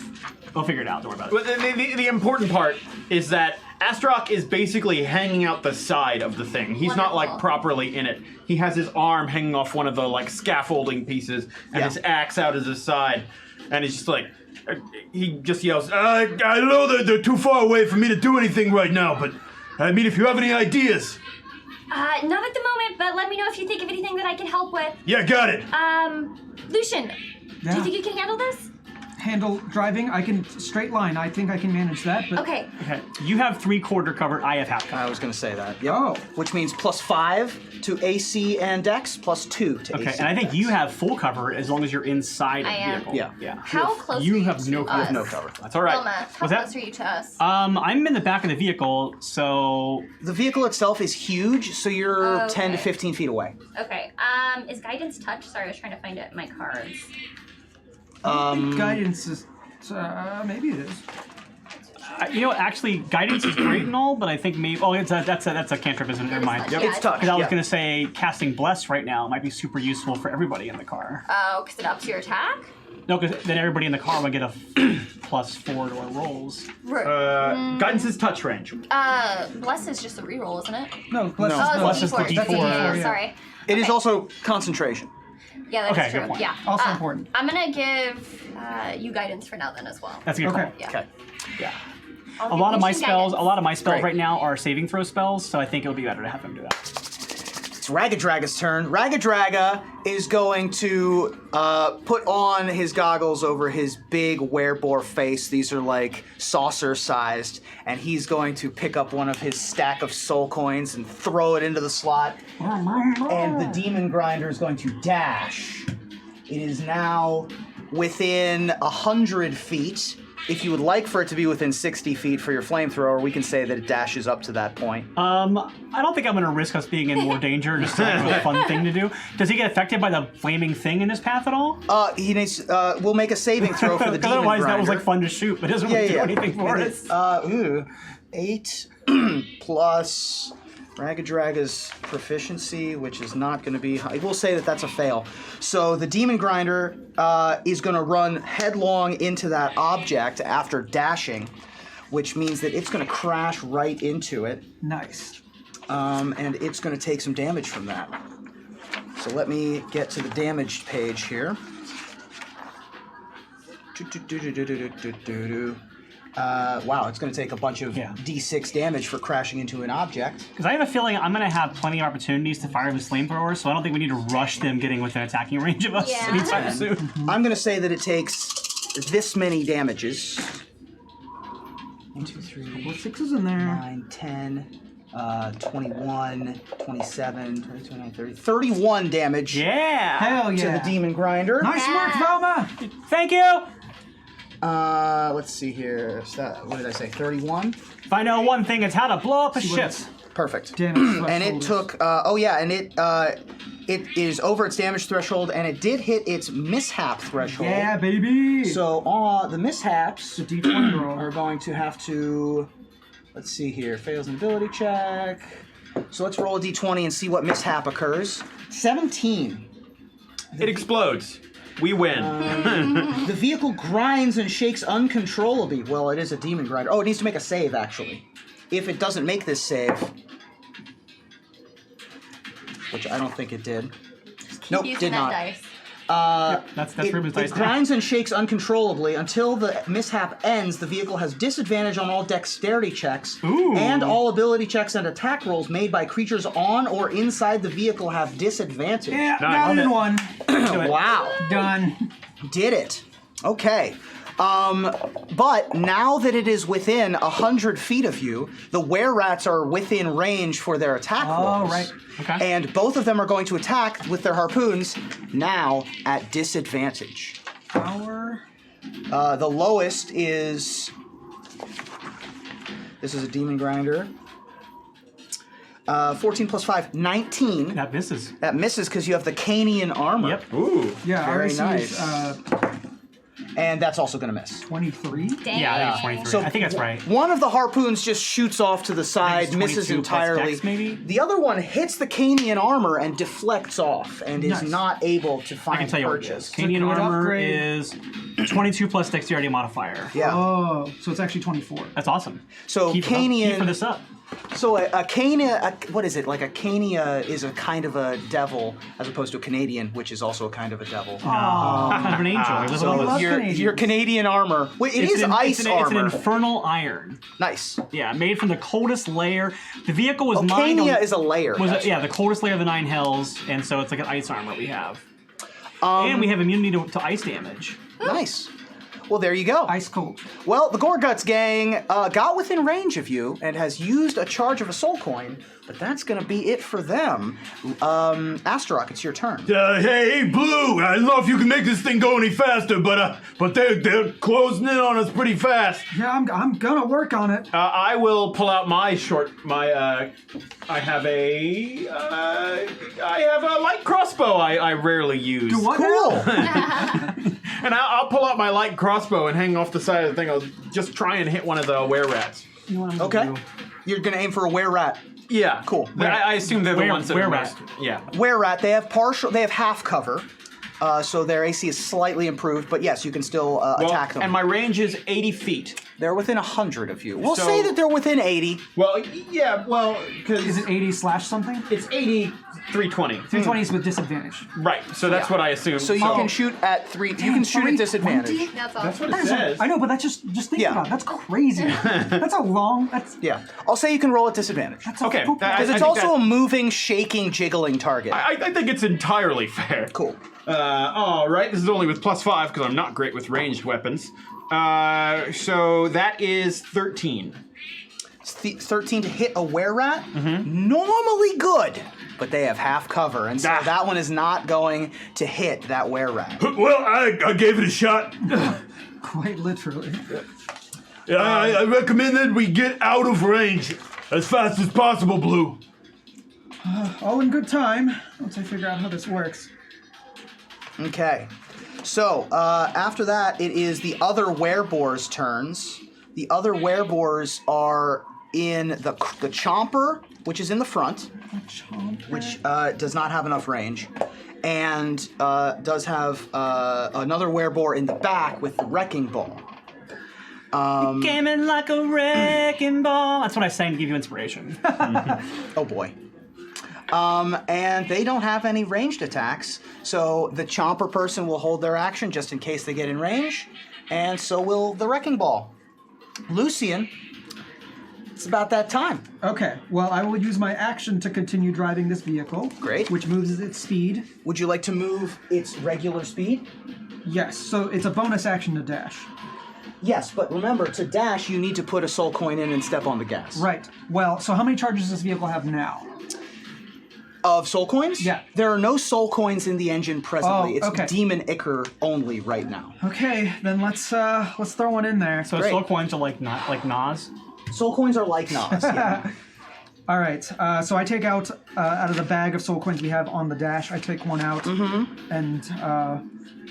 We'll figure it out. Don't worry about it. But the important part is that Astrok is basically hanging out the side of the thing. He's not like Wonderful. properly in it. He has his arm hanging off one of the like scaffolding pieces and Yeah. his axe out as his side, and he's just like. He just yells, I know that they're too far away for me to do anything right now, but I mean, if you have any ideas. Not at the moment, but let me know if you think of anything that I can help with. Yeah, got it. Lucian, do Yeah. you think you can handle this? Handle driving, I can straight line. I think I can manage that. But Okay. Okay. You have 3/4 cover. I have half cover. I was going to say that. Yep. Oh. Which means +5 to AC and Dex, +2 to AC. Okay, and I think Dex. you have full cover as long as you're inside of I the am. vehicle. Yeah. Yeah. How close you are you have to no cover. us? no cover. That's all right. Wilma, how What's that? close are you to us? I'm in the back of the vehicle, so The vehicle itself is huge, so you're Okay. 10 to 15 feet away. Okay. Is guidance touch? Sorry, I was trying to find it in my cards. guidance is. Maybe it is. actually, guidance is great and all, but I think maybe that's a cantrip, isn't it? Never mind. Yep. It's touch. Because I was yeah. gonna say casting bless right now might be super useful for everybody in the car. Oh, because it ups your attack? No, because then everybody in the car would get a +4 to our rolls. Guidance is touch range. Bless is just a reroll, isn't it? No, bless No. Oh, Bless it's is the a D4. D4. Yeah, Yeah. sorry. It is Okay. also concentration. Yeah, that's Okay, true. good point. Yeah. Also important. I'm gonna give you guidance for now then as well. That's a good Okay. call. Yeah. Okay. Yeah. I'll A give lot of my Lucian spells, guidance. right Great. now are saving throw spells, so I think it would be better to have him do that. It's Raggadragga's turn. Raggadragga is going to put on his goggles over his big werebore face. These are like saucer-sized, and he's going to pick up one of his stack of soul coins and throw it into the slot. And the demon grinder is going to dash. It is now within 100 feet. If you would like for it to be within 60 feet for your flamethrower, we can say that it dashes up to that point. I don't think I'm going to risk us being in more danger. Just a real fun thing to do. Does he get affected by the flaming thing in his path at all? He needs. We'll make a saving throw for the demon Otherwise, grinder. that was like fun to shoot, but it doesn't really do anything for It us. is, 8 plus Raggadragga's proficiency, which is not going to be high. We'll say that that's a fail. So the demon grinder is going to run headlong into that object after dashing, which means that it's going to crash right into it, Nice. and it's going to take some damage from that. So let me get to the damage page here. Wow, it's going to take a bunch of D6 damage for crashing into an object. Because I have a feeling I'm going to have plenty of opportunities to fire this flamethrower, so I don't think we need to rush them getting within attacking range of us Yeah. anytime soon. I'm going to say that it takes this many damages. 1, 2, 3, Well, 6 is in there. 9, 10, 21, 27, 22, 29, 30. 31 damage Yeah! Hell to yeah. the demon grinder. Nice work, Velma. Thank you! Let's see here. What did I say? 31? If I know one thing, it's how to blow up a ship. Perfect. Damage And it took, it is over its damage threshold, and it did hit its mishap threshold. Yeah, baby. So, the mishaps It's a D20 roll. are going to have to, let's see here, fails an ability check. So let's roll a d20 and see what mishap occurs. 17. It explodes. We win. The vehicle grinds and shakes uncontrollably. Well, it is a demon grinder. Oh, it needs to make a save, actually. If it doesn't make this save, which I don't think it did. Nope, using did that not. dice. That's Ruben's dice. It grinds and shakes uncontrollably until the mishap ends. The vehicle has disadvantage on all dexterity checks, Ooh. and all ability checks and attack rolls made by creatures on or inside the vehicle have disadvantage. Yeah, Nice. got it in one. Wow, Done. did it. Okay. But now that it is within 100 feet of you, the were-rats are within range for their attack Oh, rolls. right. Okay. And both of them are going to attack with their harpoons, now at disadvantage. Power. The lowest is... This is a demon grinder. 14 plus 5, 19. That misses. That misses because you have the Canian armor. Yep. Ooh. Yeah, Very RC nice. is And that's also going to miss. 23. Dang. Yeah, I think it's 23. So I think that's right. One of the harpoons just shoots off to the side, it's misses 22 plus entirely. dex, maybe? The other one hits the Canian armor and deflects off and is Nice. not able to find I can tell you what it purchase. is. Canadian good armor upgrade. is 22 plus dexterity modifier. Yeah. Oh, so it's actually 24. That's awesome. So Keep Canian. for this up. So a Cania, what is it? Like a Cania is a kind of a devil, as opposed to a Canadian, which is also a kind of a devil. Kind of an angel. He lives So on those- love your Canadians. Canadian armor. Wait, it is ice it's armor. It's an infernal iron. Nice. Yeah, made from the coldest layer. The vehicle was mined Cania on, is a layer. was That's yeah, the coldest layer of the 9 hells, and so it's like an ice armor we have. And we have immunity to ice damage. nice. Well, there you go. Ice cold. Well, the Goreguts Gang got within range of you and has used a charge of a soul coin, but that's going to be it for them. Astaroth, it's your turn. Hey, Blue, I don't know if you can make this thing go any faster, but they're closing in on us pretty fast. Yeah, I'm gonna work on it. I will pull out my I have a light crossbow. I rarely use. Do what Cool. now? And I'll pull out my light crossbow and hang off the side of the thing. I'll just try and hit one of the were-rats. You know what I'm gonna Okay. do? You're going to aim for a were-rat. Yeah. Cool. I assume they're the Were- ones that are were-rat. most. Yeah. Were-rat, they have half cover, so their AC is slightly improved, but yes, you can still attack them. And my range is 80 feet. They're within 100 of you. We'll So- say that they're within 80. Well, yeah, well, because Is it 80 slash something? it's 80, 320. 320 is with disadvantage. Right, so that's what I assume. So you can shoot at 3. You can shoot at disadvantage. That's awesome. That's what it That is says. I know, but that's just think Yeah. about it. That's crazy. That's a long. That's Yeah. I'll say you can roll at disadvantage. that's a Okay, poop- that- Because I it's think also a that- moving, shaking, jiggling target. I think it's entirely fair. Cool. All right, this is only with +5 because I'm not great with ranged weapons. So that is 13. 13 to hit a were-rat? Normally good, but they have half cover, and so Ah. that one is not going to hit that were-rat. Well, I gave it a shot. quite literally. I recommend that we get out of range as fast as possible, Blue. All in good time. Once I figure out how this works. Okay. So, after that, it is the other wereboars' turns. The other wereboars are in the chomper, which is in the front, which does not have enough range, and does have another wereboar in the back with the wrecking ball. Came in like a wrecking ball. That's what I sang to give you inspiration. Oh boy. And they don't have any ranged attacks, so the chomper person will hold their action just in case they get in range, and so will the wrecking ball. Lucian, it's about that time. Okay, well, I will use my action to continue driving this vehicle. Great. Which moves at its speed. Would you like to move its regular speed? Yes, so it's a bonus action to dash. Yes, but remember, to dash, you need to put a soul coin in and step on the gas. Right. Well, so how many charges does this vehicle have now? Of soul coins? Yeah. There are no soul coins in the engine presently. Oh, it's okay. Demon Ichor only right now. Okay, then let's throw one in there. So Great. soul coins are like not like Nas. Soul coins are like Nas, yeah. All right, so I take out of the bag of soul coins we have on the dash, I take one out and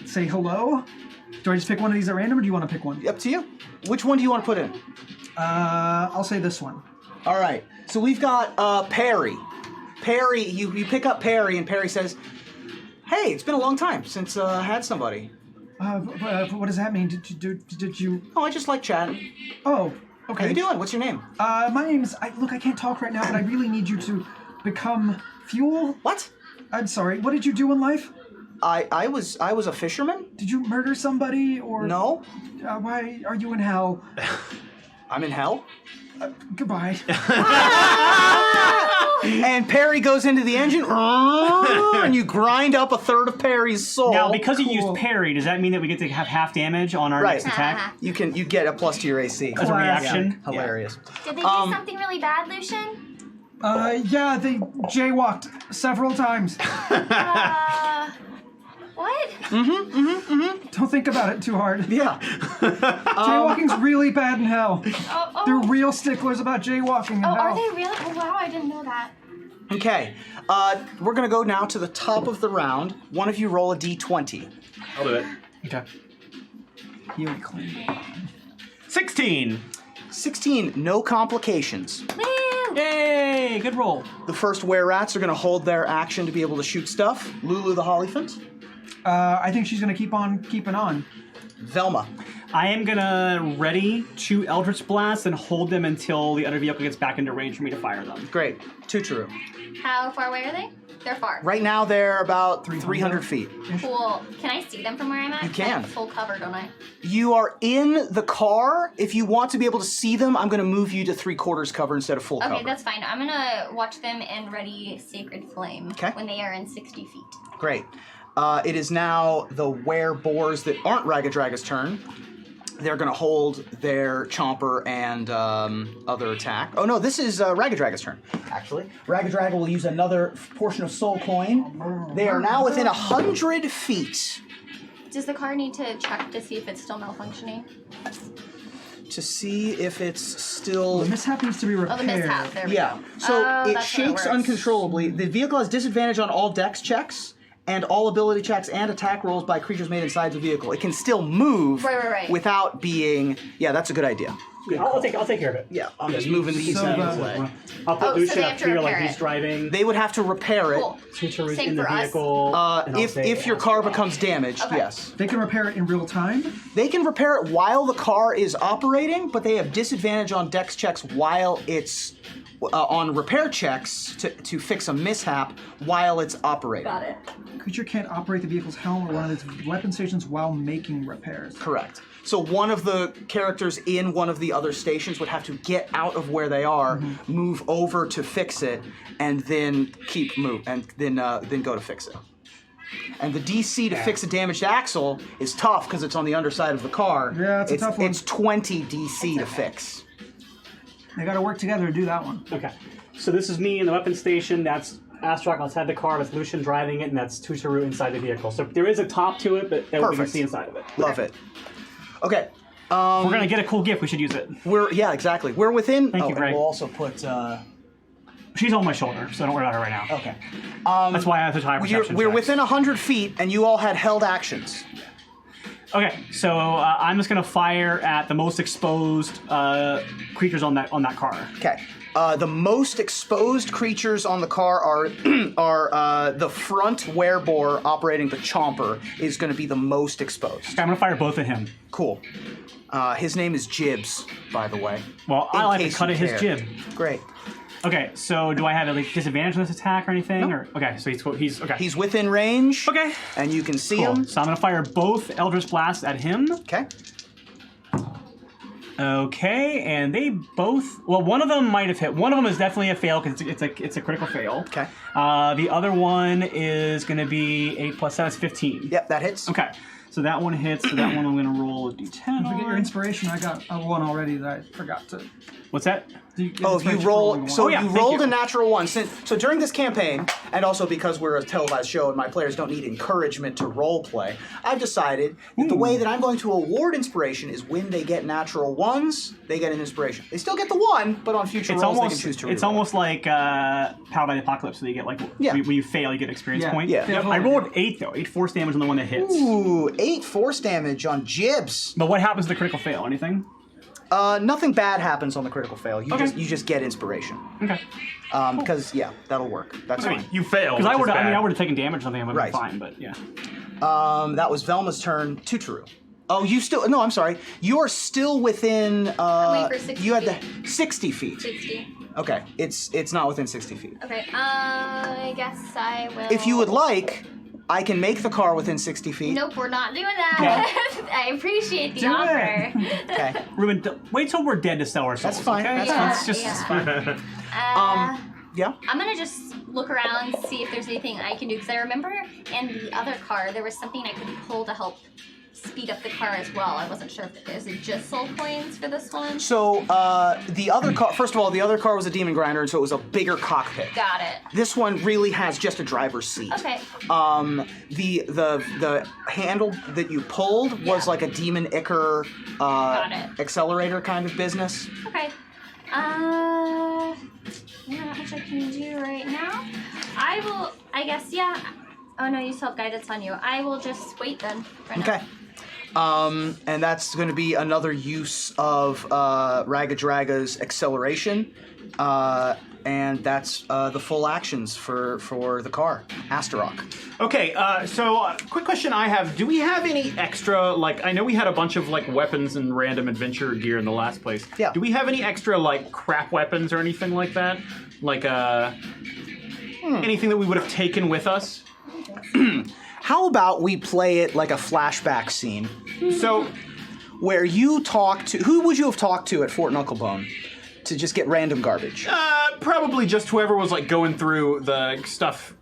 say hello. Do I just pick one of these at random, or do you want to pick one? Up to you. Which one do you want to put in? I'll say this one. All right. So we've got Perry. Perry, you pick up Perry, and Perry says, "Hey, it's been a long time since I had somebody. What does that mean? Did you? Oh, I just like chatting. Oh, okay. How you doing? What's your name? My name's. Look, I can't talk right now, but I really need you to become fuel. What? I'm sorry. What did you do in life? I was a fisherman. Did you murder somebody or? No, Why are you in hell? I'm in hell. Goodbye. And Perry goes into the engine, and you grind up a third of Perry's soul. Now, because you Cool. used parry, does that mean that we get to have half damage on our Right. next attack? you get a plus to your AC. As a reaction? Hilarious. Did they do something really bad, Lucian? Yeah, they jaywalked several times. What? Don't think about it too hard. Yeah. Jaywalking's really bad in hell. Oh, They're real sticklers about jaywalking in hell. are they really? Oh, wow, I didn't know that. Okay. We're gonna go now to the top of the round. One of you roll a d20. I'll do it. Okay. You clean. 16. 16. No complications. Woo! Yay! Good roll. The first were-rats are gonna hold their action to be able to shoot stuff. Lulu the Hollyphant. I think she's gonna keep on keeping on. Velma. I am gonna ready 2 Eldritch Blasts and hold them until the other vehicle gets back into range for me to fire them. Great. Tutoru. How far away are they? They're far. Right now they're about 300 feet. Cool. Can I see them from where I'm at? You can. I have full cover, don't I? You are in the car. If you want to be able to see them, I'm gonna move you to 3/4 cover instead of full cover. Okay, that's fine. I'm gonna watch them and ready Sacred Flame Okay. when they are in 60 feet. Great. It is now the were-boars that aren't Raggadragga's turn. They're going to hold their chomper and other attack. Oh no, this is Raggadragga's turn, actually. Raggadragga will use another portion of soul coin. They are now within 100 feet Does the car need to check to see if it's still malfunctioning? to see if it's still... The mishap needs to be Oh, repaired. the mishap. There we Yeah, go. so Oh, it that's how it shakes works. uncontrollably. The vehicle has disadvantage on all dex checks and all ability checks and attack rolls by creatures made inside the vehicle. It can still move Right. without being... Yeah, that's a good idea. I'll take care of it. Yeah, I'm just moving these So out of the- the way. I'll put Oh, so Lucian they up have to here like repair he's it. driving. They would have to repair it. Cool. Tutoru's Same in the for us? vehicle. and I'll say If your it car has to becomes damaged, Okay. yes. They can repair it in real time. They can repair it while the car is operating, but they have disadvantage on dex checks while it's... on repair checks to fix a mishap while it's operating. Got it. Creature can't operate the vehicle's helm or one of its weapon stations while making repairs. Correct. So one of the characters in one of the other stations would have to get out of where they are, move over to fix it, and then then go to fix it. And the DC to fix a damaged axle is tough because it's on the underside of the car. Yeah, it's a tough one. It's 20 DC to fix. They got to work together to do that one. Okay. So this is me in the weapon station. That's Astrak outside the car. That's Lucian driving it, and that's Tutoru inside the vehicle. So there is a top to it, but that we can Perfect. see inside of it. Love it. Okay. We're gonna get a cool gift. We should use it. Exactly. We're within. Thank you, and Greg. we'll also put. She's on my shoulder, so don't worry about her right now. Okay. That's why I have to tie perception We're checks. within 100 feet, and you all had held actions. Okay, so I'm just gonna fire at the most exposed creatures on that car. Okay. The most exposed creatures on the car are the front were-boar operating the chomper is going to be the most exposed. Okay, I'm gonna fire both at him. Cool. His name is Jibs, by the way. Well, I In like to case cut you at his care. jib. Great. Okay, so do I have like disadvantage on this attack or anything? Or okay, so he's okay. He's within range. Okay. And you can see Cool. him. So I'm gonna fire both Eldritch Blasts at him. Okay. Okay, and they both. Well, one of them might have hit. One of them is definitely a fail because it's a critical fail. Okay. The other one is going to be 8 plus 7 is 15. Yep, that hits. Okay, so that one hits. So that one I'm going to roll a d10. Don't forget your on. inspiration. I got one already that I forgot to. What's that? You inspiration for roll. rolling So one. yeah, you thank rolled you. a natural one. So during this campaign, and also because we're a televised show and my players don't need encouragement to role play, I've decided that the way that I'm going to award inspiration is when they get natural ones, they get an inspiration. They still get the one, but on future rolls they can choose to reroll. It's almost like Powered by the Apocalypse. So you get like Yeah. when you fail, you get experience Yeah. point. Yeah. Yep, I rolled 8 though. 8 force damage on the one that hits. Ooh, 8 force damage on Jibs. But what happens to the critical fail? Anything? Nothing bad happens on the critical fail. You Okay. you just get inspiration. Okay. Because yeah, that'll work. That's fine. You fail. Because I which is bad. would have taken damage or something. I would have Right. been fine. But yeah. That was Velma's turn. Tutoru. Oh, you still? No, I'm sorry. You are still within. waiting for 60 you had the feet. 60 feet. 60. Okay, it's not within 60 feet. Okay, I guess I will. If you would like, I can make the car within 60 feet. Nope, we're not doing that. I appreciate the Do offer. Okay. Ruben, wait till we're dead to sell our souls. That's fine. Okay? That's It's fine. just yeah. fine. Yeah. I'm gonna just look around, see if there's anything I can do, because I remember in the other car there was something I could pull to help speed up the car as well. I wasn't sure if is it just soul coins for this one. So the other car, first of all, the other car was a demon grinder, and so it was a bigger cockpit. Got it. This one really has just a driver's seat. Okay. The handle that you pulled was Yeah. like a demon ichor Got it. accelerator kind of business. Okay. Not much I can do right now. I will. I guess yeah. Oh no, you still have guidance on you. I will just wait then. For now. Okay. And that's going to be another use of Raggadragga's acceleration. And that's the full actions for the car, Astarock. Okay, so quick question I have. Do we have any extra, like, I know we had a bunch of, like, weapons and random adventure gear in the last place. Yeah. Do we have any extra, like, crap weapons or anything like that? Like, anything that we would have taken with us? How about we play it like a flashback scene So, where you talk to... Who would you have talked to at Fort Knucklebone to just get random garbage? probably just whoever was, like, going through the stuff.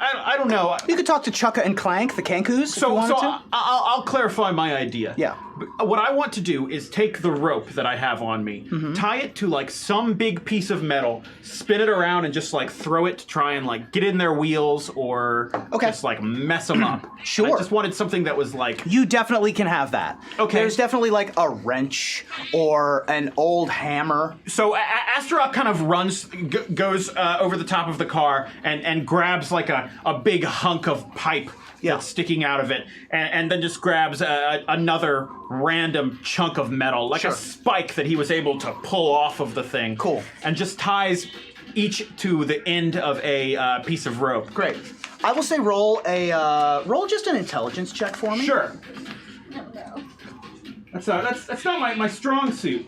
I don't know. You could talk to Chukka and Clank, the Kankus, if you So wanted to. I'll clarify my idea. Yeah. What I want to do is take the rope that I have on me, Mm-hmm. tie it to like some big piece of metal, spin it around, and just like throw it to try and like get in their wheels or Okay. just like mess them up. Sure. I just wanted something that was like You definitely can have that. Okay. There's definitely like a wrench or an old hammer. So Astaroth kind of runs, goes over the top of the car and grabs like a big hunk of pipe that's sticking out of it, and then just grabs another random chunk of metal, like Sure. a spike that he was able to pull off of the thing. Cool. And just ties each to the end of a piece of rope. Great. I will say roll just an intelligence check for me. Sure. No, no. That's not my strong suit.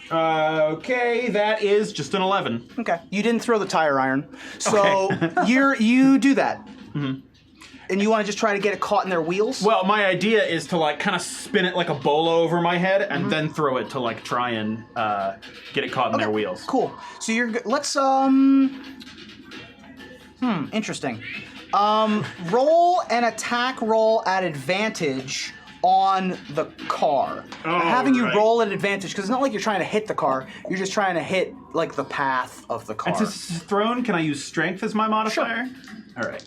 Okay, that is just an 11. Okay. You didn't throw the tire iron. So you do that. Mm-hmm. And you want to just try to get it caught in their wheels? Well, my idea is to like kind of spin it like a bolo over my head and then throw it to like try and get it caught in their wheels. Cool. So let's interesting. Roll an attack roll at advantage on the car. I'm having you right. roll at advantage because it's not like you're trying to hit the car. You're just trying to hit like the path of the car. And since it's thrown, can I use strength as my modifier? All right.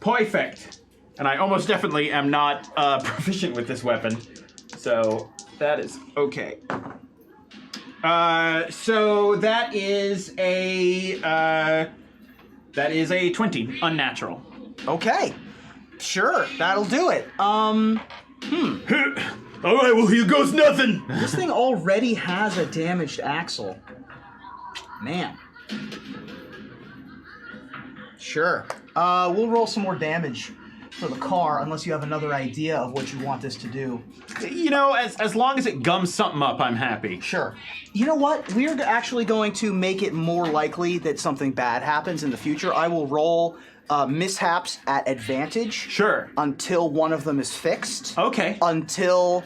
Perfect. And I almost definitely am not proficient with this weapon, so that is okay. So that is a 20, unnatural. Okay. Sure, that'll do it. All right, well, here goes nothing. This thing already has a damaged axle. Man. Sure. We'll roll some more damage for the car, unless you have another idea of what you want this to do. You know, as long as it gums something up, I'm happy. Sure. You know what? We're actually going to make it more likely that something bad happens in the future. I will roll mishaps at advantage. Sure. Until one of them is fixed. Okay. Until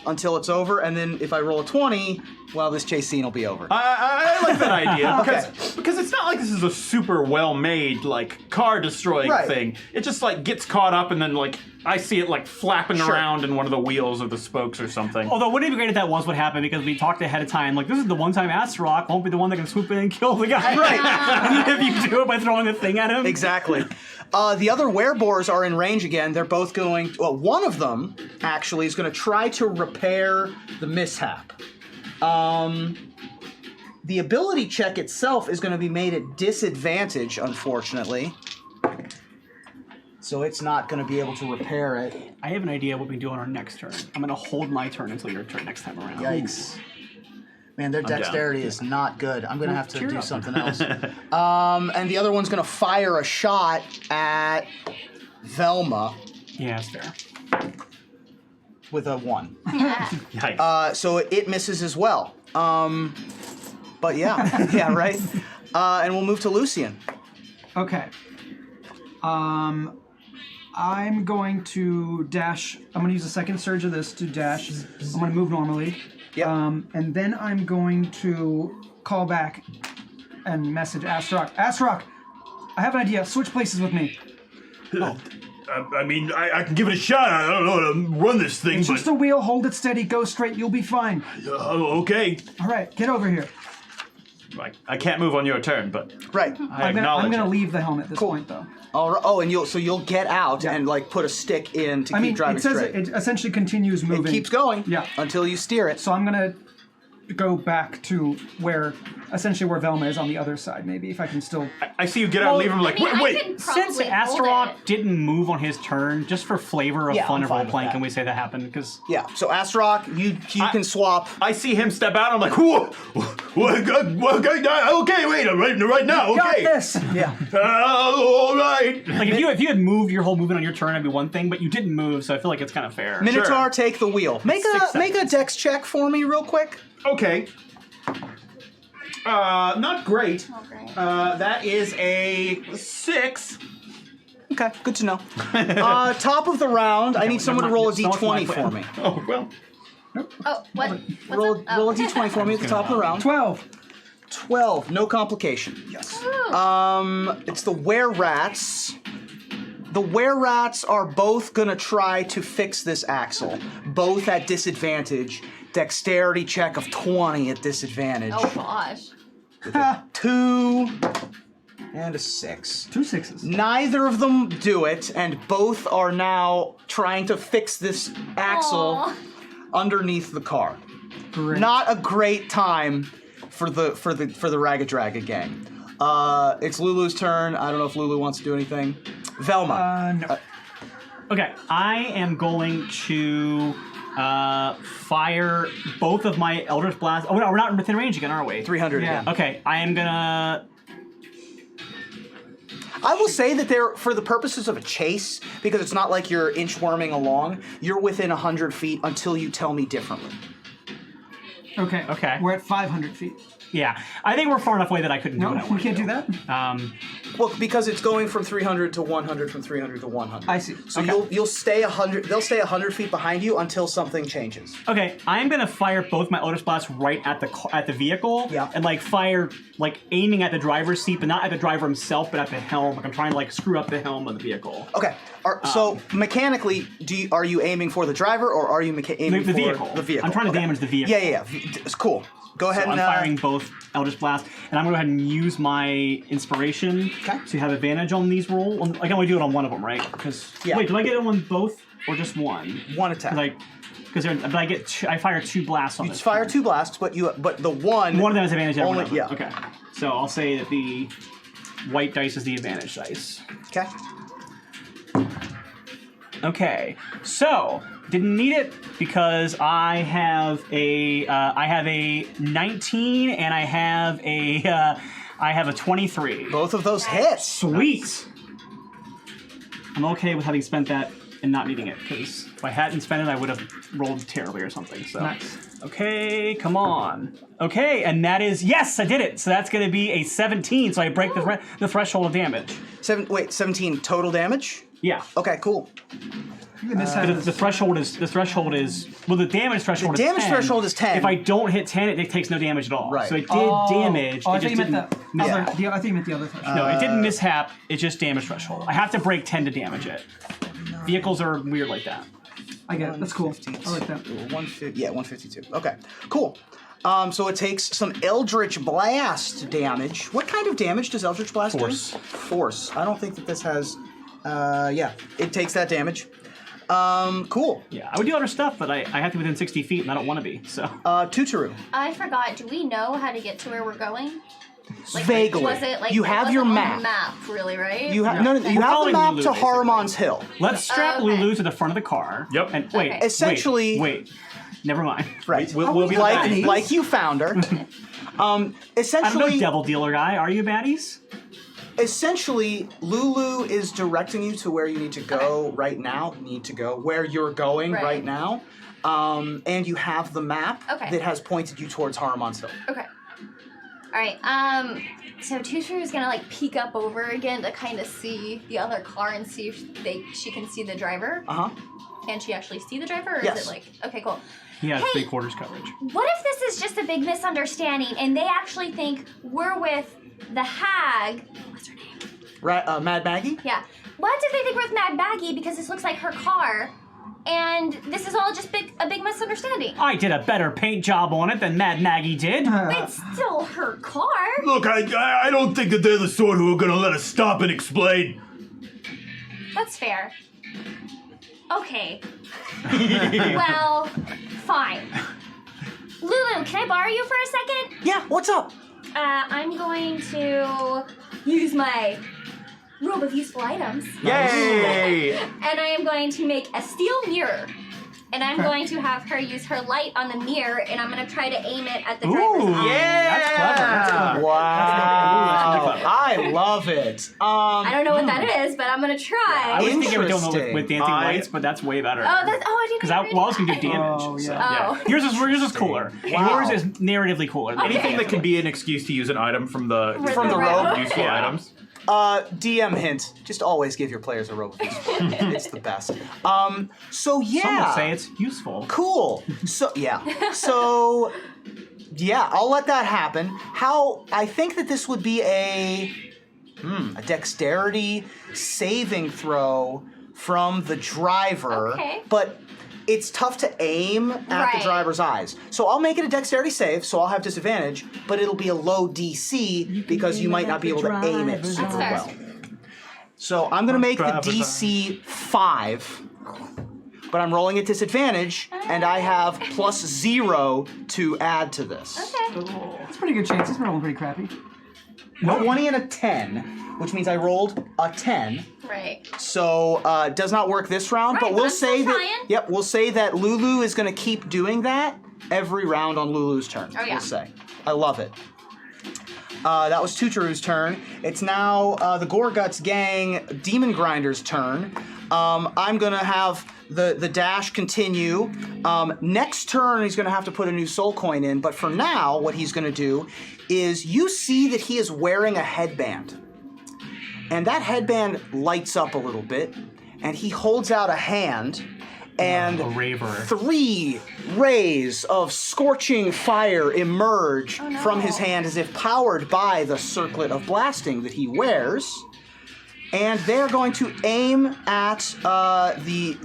it's over, and then if I roll a 20, well, this chase scene will be over. I like that idea Okay. because it's not like this is a super well-made like car destroying Right. thing. It just like gets caught up and then like I see it like flapping Sure. around in one of the wheels or the spokes or something. Although, wouldn't it be great if that was what happened, because we talked ahead of time, like, this is the one time Astarock won't be the one that can swoop in and kill the guy. Right. And then if you do it by throwing the thing at him. Exactly. The other werebores are in range again. They're both going... Well, one of them, actually, is going to try to repair the mishap. The ability check itself is going to be made at disadvantage, unfortunately. So it's not going to be able to repair it. I have an idea what we do on our next turn. I'm going to hold my turn until your turn next time around. Yikes. Man, their down. dexterity is not good. I'm going to have to cheer do up. something else. And the other one's going to fire a shot at Velma. Yeah, that's fair. with a 1. Yikes. So it misses as well. But yeah, yeah, right. And we'll move to Lucian. Okay. I'm going to dash. I'm going to use a second surge of this to dash. I'm going to move normally. Yep. And then I'm going to call back and message Astaroth. Astaroth, I have an idea. Switch places with me. I mean, I can give it a shot. I don't know how to run this thing, It's but just a wheel. Hold it steady. Go straight. You'll be fine. Okay. All right. Get over here. I can't move on your turn, but Right. I acknowledge I'm gonna it. leave the helmet at this point, though. All right. Oh, and you'll get out and like put a stick in to keep driving it says straight. it essentially continues moving. It keeps going. Yeah. Until you steer it. So I'm gonna go back to essentially where Velma is on the other side. Maybe if I can still. I see you get out and leave him like, wait. Since Astaroth didn't move on his turn, just for flavor of Yeah, fun I'm of fine role with playing, that. can we say that happened? Because Yeah. So Astaroth, you can swap. I see him step out. I'm like, whoa. Okay, wait, right now, Got okay. this. Yeah. All right. like if you had moved your whole movement on your turn, it'd be one thing, but you didn't move, so I feel like it's kind of fair. Minotaur, take the wheel. Make 6 a seconds. dex check for me, real quick. Okay. Not great. Oh, great. That is a 6. Okay, good to know. Top of the round, I need someone to roll a It's not my d20 for plan. me. Oh, well. Oh, what? What's Roll, up? Oh. roll a d20 for me at the top of the round. 12. 12, no complication. Yes. Ooh. It's the were-rats. The were-rats are both gonna try to fix this axle. Both at disadvantage. Dexterity check of 20 at disadvantage. Oh gosh. 2 and a 6. 2 6s. Neither of them do it, and both are now trying to fix this axle Aw. underneath the car. Great. Not a great time for the Raggadragga gang. It's Lulu's turn. I don't know if Lulu wants to do anything. Velma. No. Okay, I am going to fire both of my Eldritch Blasts. Oh, no, we're not within range again, are we? 300 Yeah. again. Okay, I am gonna. I will say that they're, for the purposes of a chase, because it's not like you're inchworming along, you're within 100 feet until you tell me differently. Okay. Okay. We're at 500 feet. Yeah, I think we're far enough away that I couldn't No, do what I we want can't to do that. Well, because it's going from 300 to 100, from 300 to 100. I see. So Okay. you'll stay 100. They'll stay 100 feet behind you until something changes. Okay, I am gonna fire both my Eldritch Blasts right at the vehicle, Yeah. and like fire like aiming at the driver's seat, but not at the driver himself, but at the helm. Like I'm trying to like screw up the helm of the vehicle. Okay. So mechanically, are you aiming for the driver or are you aiming The for vehicle. the vehicle? I'm trying to Okay. damage the vehicle. Yeah. It's cool. Go ahead So and I'm firing both Eldritch Blast, and I'm gonna go ahead and use my inspiration Okay. to have advantage on these rolls. I can only do it on one of them, right? Because Yeah. wait, do I get it on both or just one? one attack. Because I fire 2 blasts on You this. fire 2 blasts, but the one. One of them has advantage. Over Only- another. yeah. Okay. So I'll say that the white dice is the advantage dice. Okay. Okay, so didn't need it because I have a 19 and I have a 23. Both of those hits. Sweet. I'm okay with having spent that and not needing it because if I hadn't spent it, I would have rolled terribly or something. So Nice. okay, come on. Okay, and that is yes, I did it. So that's going to be a 17. So I break the threshold of damage. 17 total damage. Yeah. Okay, cool. Even this has The threshold is the damage threshold The is damage 10. threshold is 10. If I don't hit 10, it takes no damage at all. Right. So it did damage. Oh, I it thought just you meant didn't. the Yeah. other. I thought you meant the other threshold. No, it didn't mishap. It's just damage threshold. I have to break 10 to damage it. Vehicles are weird like that. I get it. That's cool. I like that. 150. Yeah, 152. Okay, cool. So it takes some Eldritch Blast damage. What kind of damage does Eldritch Blast Force. do? Force. I don't think that this has. Yeah, it takes that damage. Cool. Yeah, I would do other stuff, but I have to be within 60 feet, and I don't want to be. So Tutaru. I forgot. Do we know how to get to where we're going? Like, Vaguely. Was it like You it have wasn't your on map. the map, really, right? You have Yeah. no. You We're have the following map Lulu, to basically. Haruman's Hill. let's strap Okay. Lulu to the front of the car. Yep. And wait. Okay. Essentially- Wait. Never mind. Right. We'll be the baddies. like you found her. I'm no Essentially, devil dealer guy. Are you baddies? essentially, Lulu is directing you to where you need to go right now. Where you're going right now. And you have the map that has pointed you towards Haruman's Hill. Okay. All right. So Tushu is gonna like peek up over again to kind of see the other car and see if she can see the driver. Can she actually see the driver, or is it like okay, cool? He has 3/4 coverage. What if this is just a big misunderstanding and they actually think we're with the hag? What's her name? Right, Mad Maggie? Yeah. What if they think we're with Mad Maggie because this looks like her car? And this is all just a big misunderstanding. I did a better paint job on it than Mad Maggie did. It's still her car. Look, I don't think that they're the sort who are gonna let us stop and explain. That's fair. Okay. Well, fine. Lulu, can I borrow you for a second? Yeah, what's up? I'm going to use my robe of useful items. Yay! And I am going to make a steel mirror. And I'm going to have her use her light on the mirror, and I'm going to try to aim it at the driver's eye. That's clever. That's clever. Wow. That's I love it. I don't know what that is, but I'm going to try. I was thinking we were doing Interesting. with dancing lights, but that's way better. I didn't Because even I was going to do damage. Oh, so, yeah. Yours is cooler. Wow. Yours is narratively cooler. Okay. Anything that can be an excuse to use an item from the robe. useful Yeah. items. DM hint, just always give your players a robe of useful. It's the best. So yeah. Some would say it's useful. Cool. So I'll let that happen. I think that this would be a dexterity saving throw from the driver. Okay. But it's tough to aim at the driver's eyes. So I'll make it a dexterity save, so I'll have disadvantage, but it'll be a low DC because you might not be able to aim it super fair. well. So I'm going to make the DC 5, but I'm rolling at disadvantage, and I have +0 to add to this. Okay. It's pretty good chance. It's rolling pretty crappy. 20 and a 10, which means I rolled a 10. Right. So it does not work this round, Right, but but we'll I'm still say that. trying. Yep, we'll say that Lulu is going to keep doing that every round on Lulu's turn. Oh, yeah. We'll say. I love it. That was Tuturu's turn. It's now the Goreguts Gang Demon Grinder's turn. I'm going to have the dash continue. Next turn, he's going to have to put a new soul coin in, but for now, what he's going to do is you see that he is wearing a headband. And that headband lights up a little bit, and he holds out a hand, and A raver. 3 rays of scorching fire emerge from his hand as if powered by the circlet of blasting that he wears. And they're going to aim at the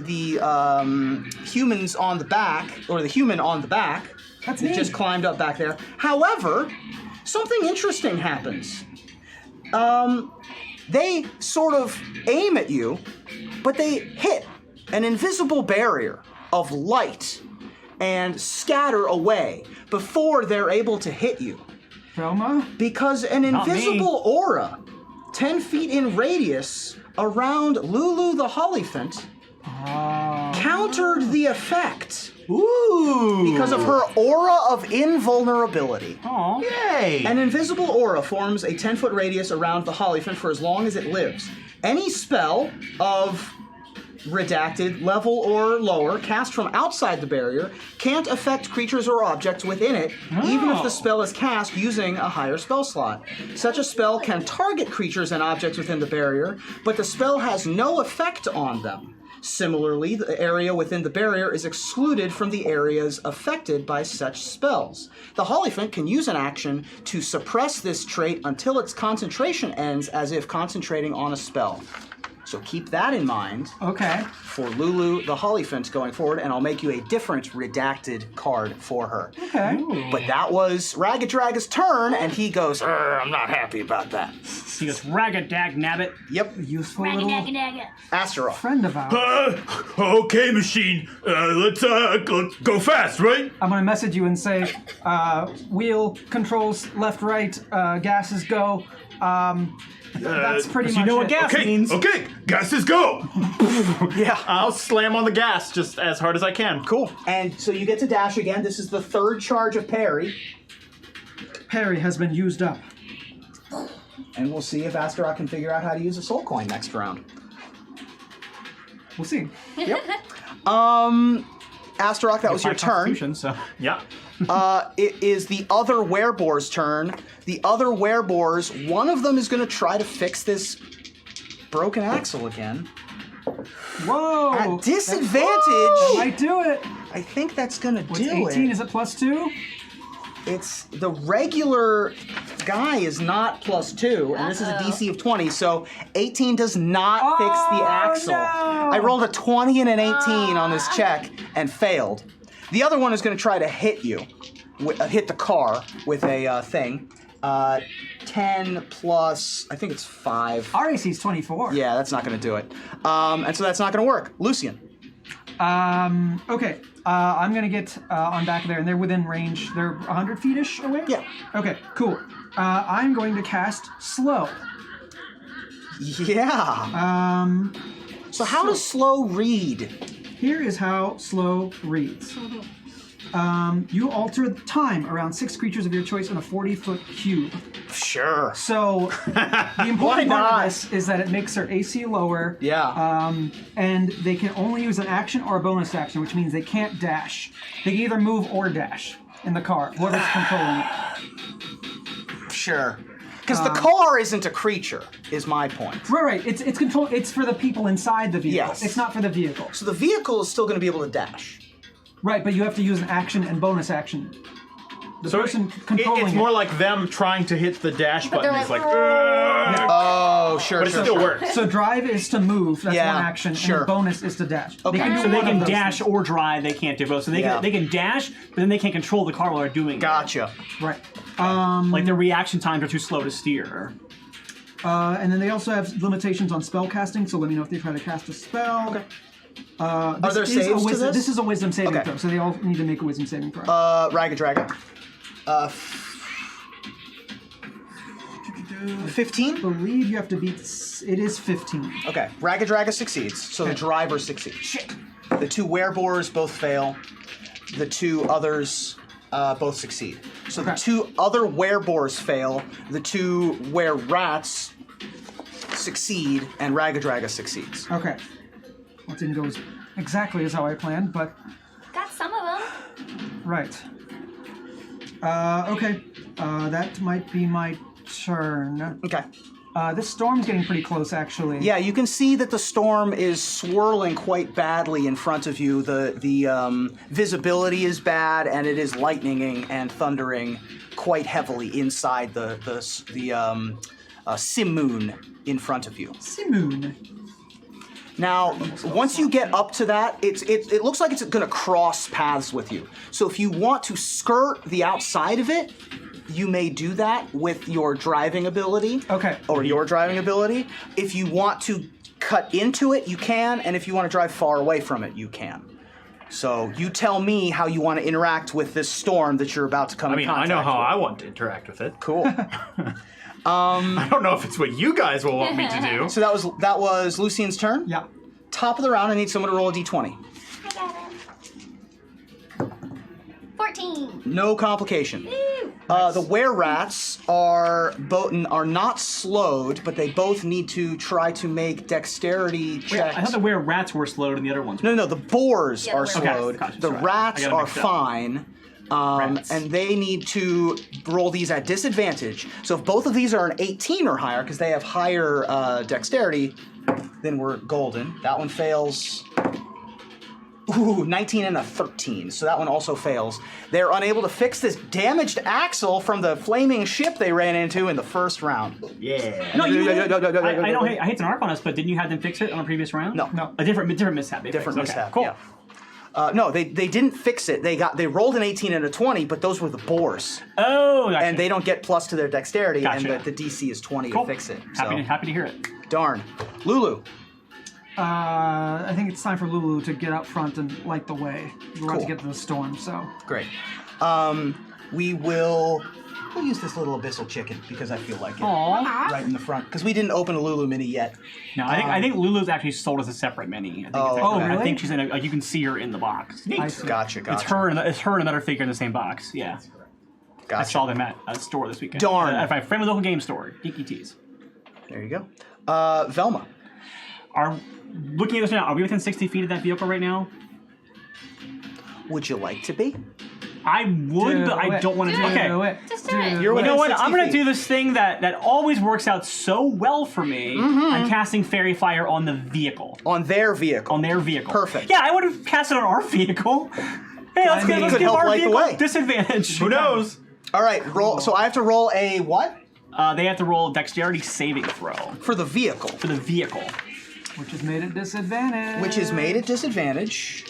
humans on the back, or the human on the back. That's that me. just climbed up back there. However, something interesting happens. They sort of aim at you, but they hit an invisible barrier of light and scatter away before they're able to hit you. Velma? Because an Not me. invisible aura, 10 feet in radius, around Lulu the Hollyphant, countered the effect Ooh! because of her aura of invulnerability. Aw. Yay! An invisible aura forms a 10-foot radius around the Hollyphant for as long as it lives. Any spell of redacted, level or lower, cast from outside the barrier, can't affect creatures or objects within it, even if the spell is cast using a higher spell slot. Such a spell can target creatures and objects within the barrier, but the spell has no effect on them. Similarly, the area within the barrier is excluded from the areas affected by such spells. The Hollyphant can use an action to suppress this trait until its concentration ends, as if concentrating on a spell. So keep that in mind Okay. for Lulu the Hollyphant going forward, and I'll make you a different redacted card for her. Okay. But that was Raggadragga's turn, and he goes, I'm not happy about that. He goes, Raggadag nabbit. Yep, Useful little Astaroth. friend of ours. Okay, machine. Let's go fast, right? I'm gonna message you and say, wheel controls left, right, gases go. That's pretty much you know what it. gas Okay, means. okay, gases go. Yeah. I'll slam on the gas just as hard as I can. Cool. And so you get to dash again. This is the third charge of parry. Parry has been used up. And we'll see if Astaroth can figure out how to use a soul coin next round. We'll see. Astaroth, that was your turn. Constitution, so. Yeah. It is the other wereboar's turn. The other wereboars, one of them is going to try to fix this broken axle again. Whoa! At disadvantage. That might do it. I think that's going to What's do 18? it. Is it +2? It's the regular guy is not +2, and this is a DC of 20, so 18 does not fix the axle. No. I rolled a 20 and an 18 on this check and failed. The other one is going to try to hit you, hit the car with a thing. 10 plus, I think it's 5. Our AC is 24. Yeah, that's not going to do it. And so that's not going to work. Lucian. Okay. I'm gonna get on back there, and they're within range. They're 100 feet-ish away? Yeah. Okay, cool. I'm going to cast Slow. Yeah. So how does slow read? Here is how Slow reads. You alter time around 6 creatures of your choice in a 40-foot cube. Sure. So the important Why part not? of this is that it makes their AC lower. Yeah. And they can only use an action or a bonus action, which means they can't dash. They can either move or dash in the car, whoever's controlling it. Sure. Because the car isn't a creature, is my point. Right. It's control. It's for the people inside the vehicle. Yes. It's not for the vehicle. So the vehicle is still going to be able to dash. Right, but you have to use an action and bonus action. The So person controlling it's more like them trying to hit the dash button. they're It's like, like, Oh, sure, but it still works. So drive is to move. That's Yeah, one action. sure. And bonus is to dash. Okay. They can do So they one of can those dash things. or drive. They can't do both. So they Yeah. they can dash, but then they can't control the car while they're doing it. Gotcha. Right. Like their reaction times are too slow to steer. And then they also have limitations on spell casting. So let me know if they try to cast a spell. Okay. Are there saves to this? This is a wisdom saving Okay. throw, so they all need to make a wisdom saving throw. Raggadragga. 15? I believe you have to beat. It is 15. Okay. Raggadragga succeeds, so the driver succeeds. Shit. The two wereboars both fail. The two others both succeed. So the Okay. two other wereboars fail. The two were-rats succeed, and Raggadragga succeeds. Okay. Well, it didn't go exactly as how I planned, but Got some of them. right. Okay. That might be my turn. Okay. This storm's getting pretty close, actually. Yeah, you can see that the storm is swirling quite badly in front of you. The visibility is bad, and it is lightninging and thundering quite heavily inside the simoon in front of you. Simoon. Now, once you get up to that, it looks like it's going to cross paths with you. So if you want to skirt the outside of it, you may do that with your driving ability. Okay. Or your driving ability. If you want to cut into it, you can, and if you want to drive far away from it, you can. So you tell me how you want to interact with this storm that you're about to come I in mean, contact I know how with. I want to interact with it. Cool. I don't know if it's what you guys will want me to do. So that was Lucian's turn. Yeah. Top of the round, I need someone to roll a d20. I got it. 14. No complication. Woo. The were-rats are not slowed, but they both need to try to make dexterity checks. I thought the were rats were slowed and the other ones. No, the boars Yeah, the are were-rats. Okay, slowed. gotcha, The sorry. rats I got it are mixed up. fine. Rats. And they need to roll these at disadvantage. So if both of these are an 18 or higher, because they have higher dexterity, then we're golden. That one fails. Ooh, 19 and a 13. So that one also fails. They're unable to fix this damaged axle from the flaming ship they ran into in the first round. Yeah. No, you. Go, go, go, go, I go, don't go. hate. I hate to narc on us, but didn't you have them fix it on a previous round? No. A different mishap. They Different fixed. mishap. Okay, cool. Yeah. No, they didn't fix it. They rolled an 18 and a 20, but those were the boars, Oh, gotcha. and they don't get plus to their dexterity, Gotcha. and the DC is 20 cool. to fix it. Happy to hear it. Darn. Lulu. I think it's time for Lulu to get up front and light the way. We're about Cool. to get to the storm, so. Great. We'll use this little abyssal chicken because I feel like it. Aw. Right in the front, because we didn't open a Lulu mini yet. No, I think Lulu's actually sold as a separate mini. I think it's Oh, actually- okay. I think she's in a. You can see her in the box. I see. Gotcha. It's her and another figure in the same box. Yeah. I Gotcha. saw them at a store this weekend. Darn. At my friendly local game store, Geeky Tees. There you go. Velma. Looking at this now, are we within 60 feet of that vehicle right now? Would you like to be? I would, but I don't want to. Okay. Just do it. You're You within know what? 60 I'm going to feet. do this thing that always works out so well for me. I'm casting Fairy Fire on the vehicle. On their vehicle. On their vehicle. Perfect. Yeah, I would have cast it on our vehicle. Hey, let's mean, give could help our light the vehicle way. disadvantage. Who knows? All right, roll. So I have to roll a what? They have to roll a dexterity saving throw For the vehicle. for the vehicle. Which is made at disadvantage. Which is made at disadvantage.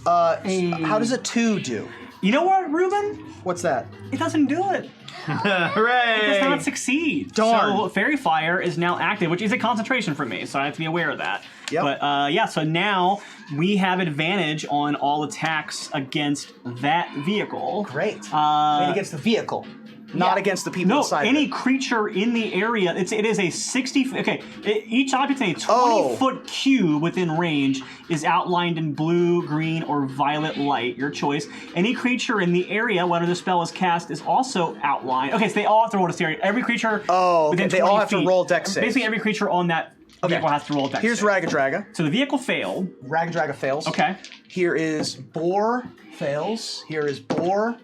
How does a 2 do? You know what, Ruben? What's that? It doesn't do it. It does Hooray! not succeed. Darn. So Fairy Fire is now active, which is a concentration for me, so I have to be aware of that. Yep. But yeah, so now we have advantage on all attacks against that vehicle. Great. Made against the vehicle, not against the people No, inside. any of it. creature in the area. It is a 60. Okay, each object in a 20-foot cube within range is outlined in blue, green, or violet light. Your choice. Any creature in the area, whether the spell is cast, is also outlined. Okay, so they all have to roll to area. Every creature. Oh, okay, within they all 20 have to feet, roll dex saves. Basically, every creature on that vehicle has to roll a dex. Here's save. Raggadragga. So the vehicle failed. Raggadragga fails. Okay. Here is Boar fails. Here is Boar.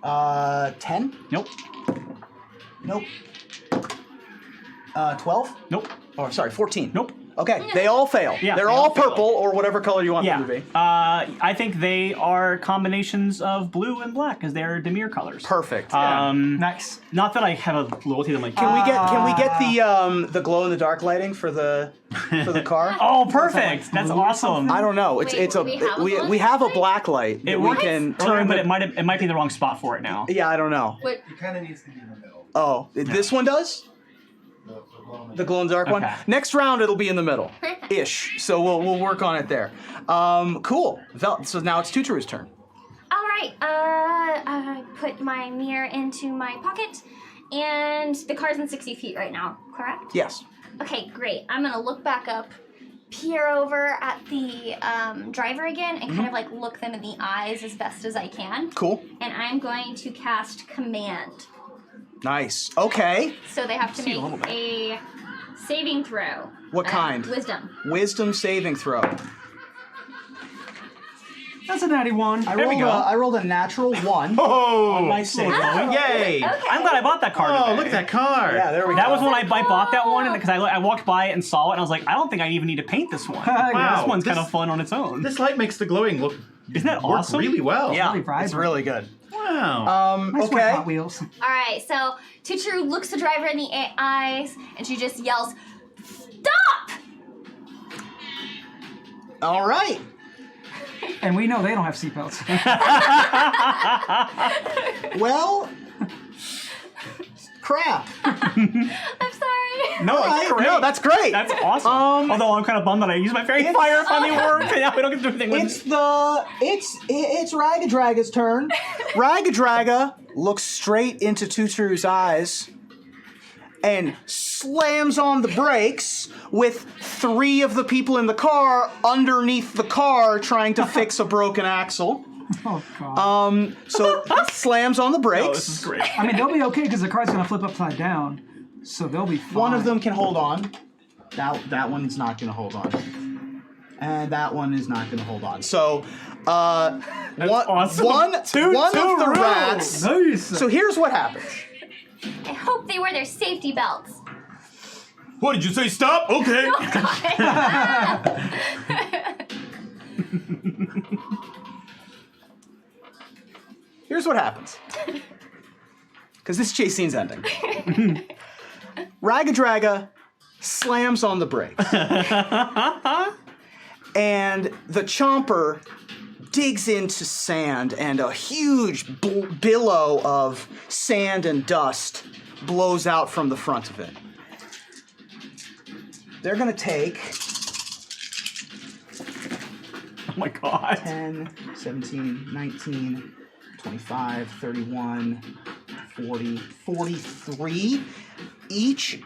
10? Nope. Nope. 12? Nope. Oh, sorry, 14. Nope. Okay, they all fail. Yeah, They're they all all fail. purple or whatever color you want Yeah. them to be. I think they are combinations of blue and black because they're Demir colors. Perfect. Nice. Not that I have a loyalty to them like. Can we get the glow in the dark lighting for the car? Oh, perfect! That's awesome. I don't know. Wait, It's a we have a glow in we the have a dark black light. It that we works can turn, but the- it might be the wrong spot for it now. Yeah, I don't know. Wait, It kind of needs to be in the middle. Oh, this one does? The glow in the dark one. Okay. Next round it'll be in the middle, ish. So we'll work on it there. Cool. So now it's Tuturu's turn. all right. I put my mirror into my pocket, and the car's in 60 feet right now. Correct? Yes. Okay, great. I'm gonna look back up, peer over at the driver again, and kind of like look them in the eyes as best as I can. Cool. And I'm going to cast Command. Nice. Okay. So they have to See a little make a saving throw. What kind? Wisdom. Wisdom saving throw. That's a natty one. I There we rolled go. I rolled a natural 1. Oh! My save. Yay! Okay. I'm glad I bought that card. Oh, today. look at that card! Yeah, there we That go. was when I bought that one because I walked by it and saw it and I was like, I don't think I even need to paint this one. Wow. This one's kind This- of fun on its own. This light makes the glowing look Isn't that work awesome? really well. Yeah, Really it's vibrant. really good. Wow. Nice work, Okay. Hot Wheels. All right, so Tuchuru looks the driver in the eyes, and she just yells, "Stop!" All right. And we know they don't have seatbelts. Well, crap. I'm sorry. No, All it's right. great. No, that's great. That's awesome. Although I'm kind of bummed that I used my fairy fire if finally worked, and now we don't get to do anything with it. It's Raggadragga's turn. Raggadragga looks straight into Tuturu's eyes and slams on the brakes with 3 of the people in the car underneath the car trying to fix a broken axle. Oh, God. So slams on the brakes. Oh, this is great. I mean, they'll be okay because the car's going to flip upside down. So they'll be fine. One of them can hold on. That one's not going to hold on. And that one is not going to hold on. So, one awesome. one of the Tutu-roo. rats. Nice. So here's what happens. I hope they wear their safety belts. What did you say? Stop? Okay. Here's what happens. Because this chase scene's ending. Raggadragga slams on the brakes. And the chomper digs into sand, and a huge billow of sand and dust blows out from the front of it. They're going to take Oh my god. 10, 17, 19, 25, 31, 40, 43. Each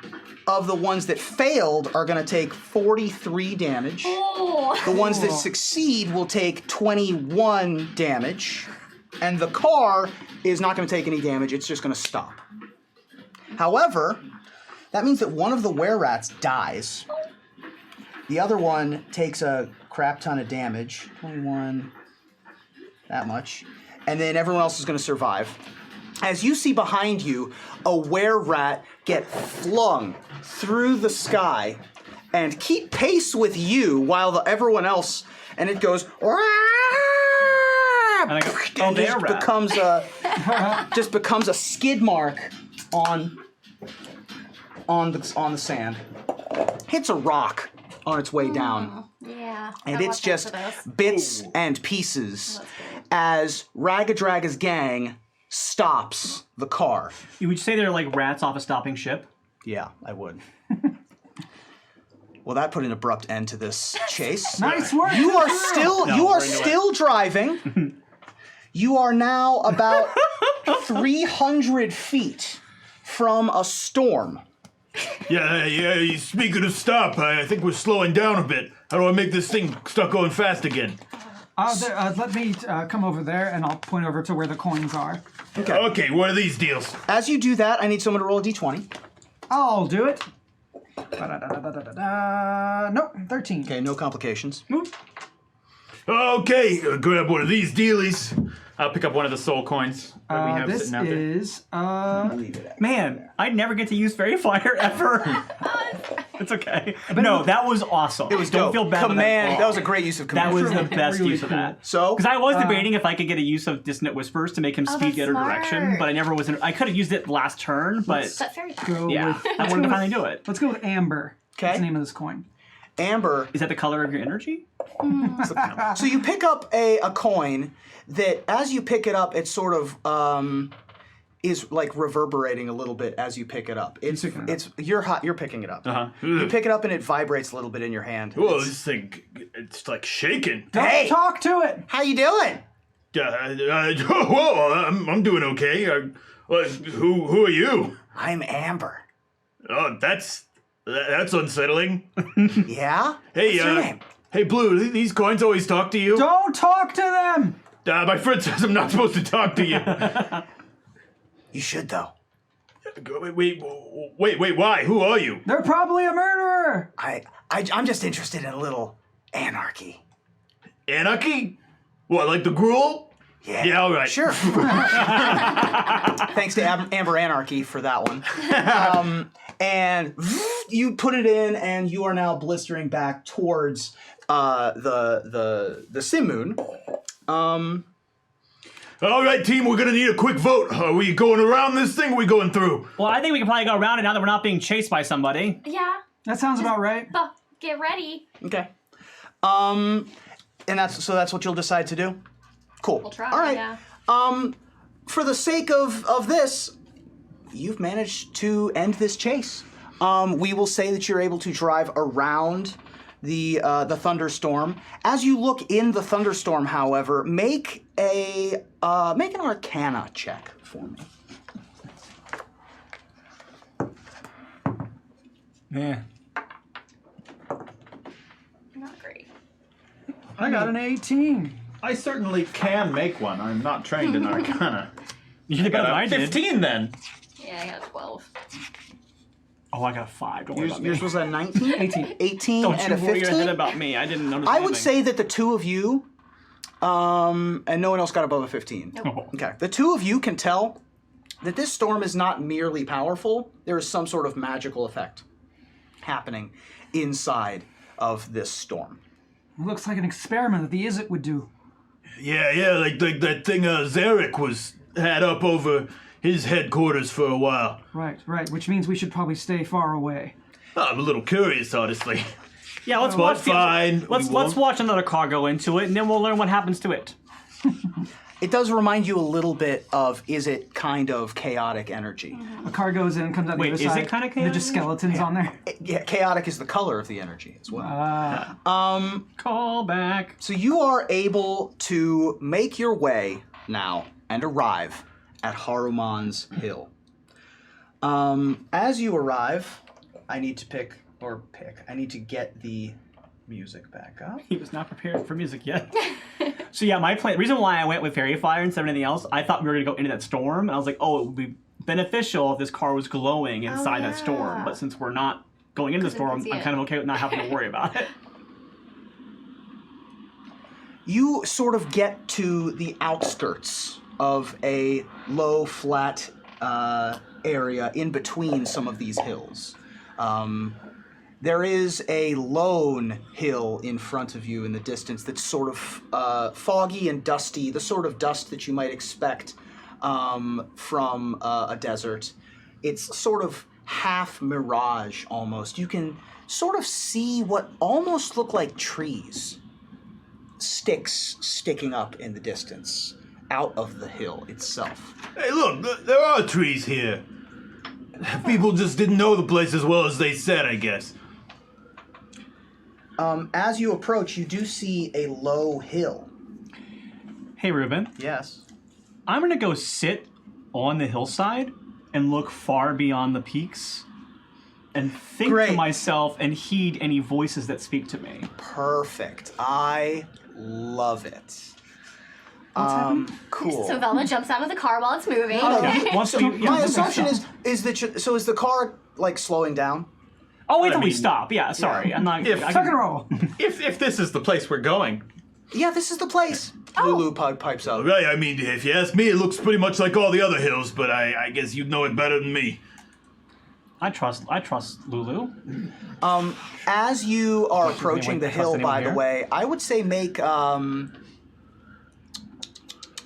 of the ones that failed are going to take 43 damage. Oh. The ones that succeed will take 21 damage. And the car is not going to take any damage, it's just going to stop. However, that means that one of the were-rats dies. The other one takes a crap ton of damage. 21, that much. And then everyone else is going to survive. As you see behind you, a were-rat get flung through the sky and keep pace with you while everyone else, and it goes, And I go, oh, and just becomes a skid mark on the sand. Hits a rock on its way down. Yeah. And it's just bits and pieces as Raggadragga's gang stops the car. You would say they're like rats off a stopping ship? Yeah, I would. Well, that put an abrupt end to this chase. Nice work. You are we're into still driving. You are now about 300 feet from a storm. Yeah, speaking of stop, I think we're slowing down a bit. How do I make this thing start going fast again? Let me come over there, and I'll point over to where the coins are. Okay, what are these deals? As you do that, I need someone to roll a d20. I'll do it. Nope, 13. Okay, no complications. Okay, grab one of these dealies. I'll pick up one of the soul coins that we have This sitting out there. is Man, I'd never get to use Fairy Fire ever. It's okay. No, that was awesome. It was Don't dope. feel bad. Command. That was a great use of That command. was the best Really use of that. So, Because I was debating if I could get a use of Dissonant Whispers to make him speed that's the other direction, smart. but I never was. I could have used it last turn, but But very go yeah, with, I wanted to finally do it. let's go with Amber. Okay. That's the name of this coin. Amber. Is that the color of your energy? So you pick up a coin that, as you pick it up, it sort of is like reverberating a little bit as you pick it up. You're picking it up. You pick it up and it vibrates a little bit in your hand. Whoa, this thing, it's like shaking. Don't Hey! talk to it. How you doing? Whoa, I'm doing okay. Who are you? I'm Amber. Oh, that's unsettling. Yeah? Hey, What's your name? Hey, Blue, these coins always talk to you? Don't talk to them. My friend says I'm not supposed to talk to you. You should though. Wait, why? Who are you? They're probably a murderer. I'm just interested in a little anarchy. Anarchy? What, like the gruel? Yeah, all right. Sure. Thanks to Amber Anarchy for that one. And you put it in, and you are now blistering back towards the Simoon. All right, team, we're gonna need a quick vote. Are we going around this thing or are we going through? Well, I think we can probably go around it now that we're not being chased by somebody. Yeah. That sounds about right. Get ready. Okay. And that's what you'll decide to do? Cool. We'll try. All right. Yeah. For the sake of this, you've managed to end this chase. We will say that you're able to drive around the thunderstorm. As you look in the thunderstorm, however, make an Arcana check for me. Yeah. Not great. I got an 18. I certainly can make one. I'm not trained in Arcana. You did better than I did. 15 then. Yeah, I got 12. Oh, I got a 5. Don't worry about me. Yours was a 19? 18. 18 Don't and a you worry your head 15? about me. I didn't notice I anything. would say that the two of you, and no one else got above a 15. Oh. Okay. The two of you can tell that this storm is not merely powerful. There is some sort of magical effect happening inside of this storm. It looks like an experiment that the Izzet would do. Yeah, like that thing Zarek had up over his headquarters for a while. Right, which means we should probably stay far away. I'm a little curious, honestly. Yeah, let's But watch. fine. Let's we won't. watch another car go into it, and then we'll learn what happens to it. It does remind you a little bit of, is it kind of chaotic energy? A car goes in, comes out the Wait, other is side. it kinda and There's just chaotic? skeletons on there. Yeah, chaotic is the color of the energy as well. Call back. So you are able to make your way now and arrive at Haruman's Hill. As you arrive, I need to I need to get the music back up. He was not prepared for music yet. So yeah, my plan. Reason why I went with Fairy Fire instead of anything else, I thought we were gonna go into that storm, and I was like, oh, it would be beneficial if this car was glowing inside that storm. But since we're not going into the storm, I'm kind of okay with not having to worry about it. You sort of get to the outskirts of a low, flat area in between some of these hills. There is a lone hill in front of you in the distance that's sort of foggy and dusty, the sort of dust that you might expect from a desert. It's sort of half mirage almost. You can sort of see what almost look like trees. Sticks sticking up in the distance out of the hill itself. Hey, look, there are trees here. People just didn't know the place as well as they said, I guess. As you approach, you do see a low hill. Hey, Ruben. Yes. I'm gonna go sit on the hillside and look far beyond the peaks and think to myself and heed any voices that speak to me. Perfect. I love it. Cool. So Velma jumps out of the car while it's moving. My assumption is that is the car like slowing down? Oh, wait till we stop. Yeah, sorry. I'm not. If- Tuck and roll. If this is the place we're going, Yeah, this is the place. Lulu pipes up. Right, I mean, if you ask me, it looks pretty much like all the other hills, but I guess you'd know it better than me. I trust Lulu. As you are Trust approaching anyone- the trust hill, anyone by the here? way, I would say make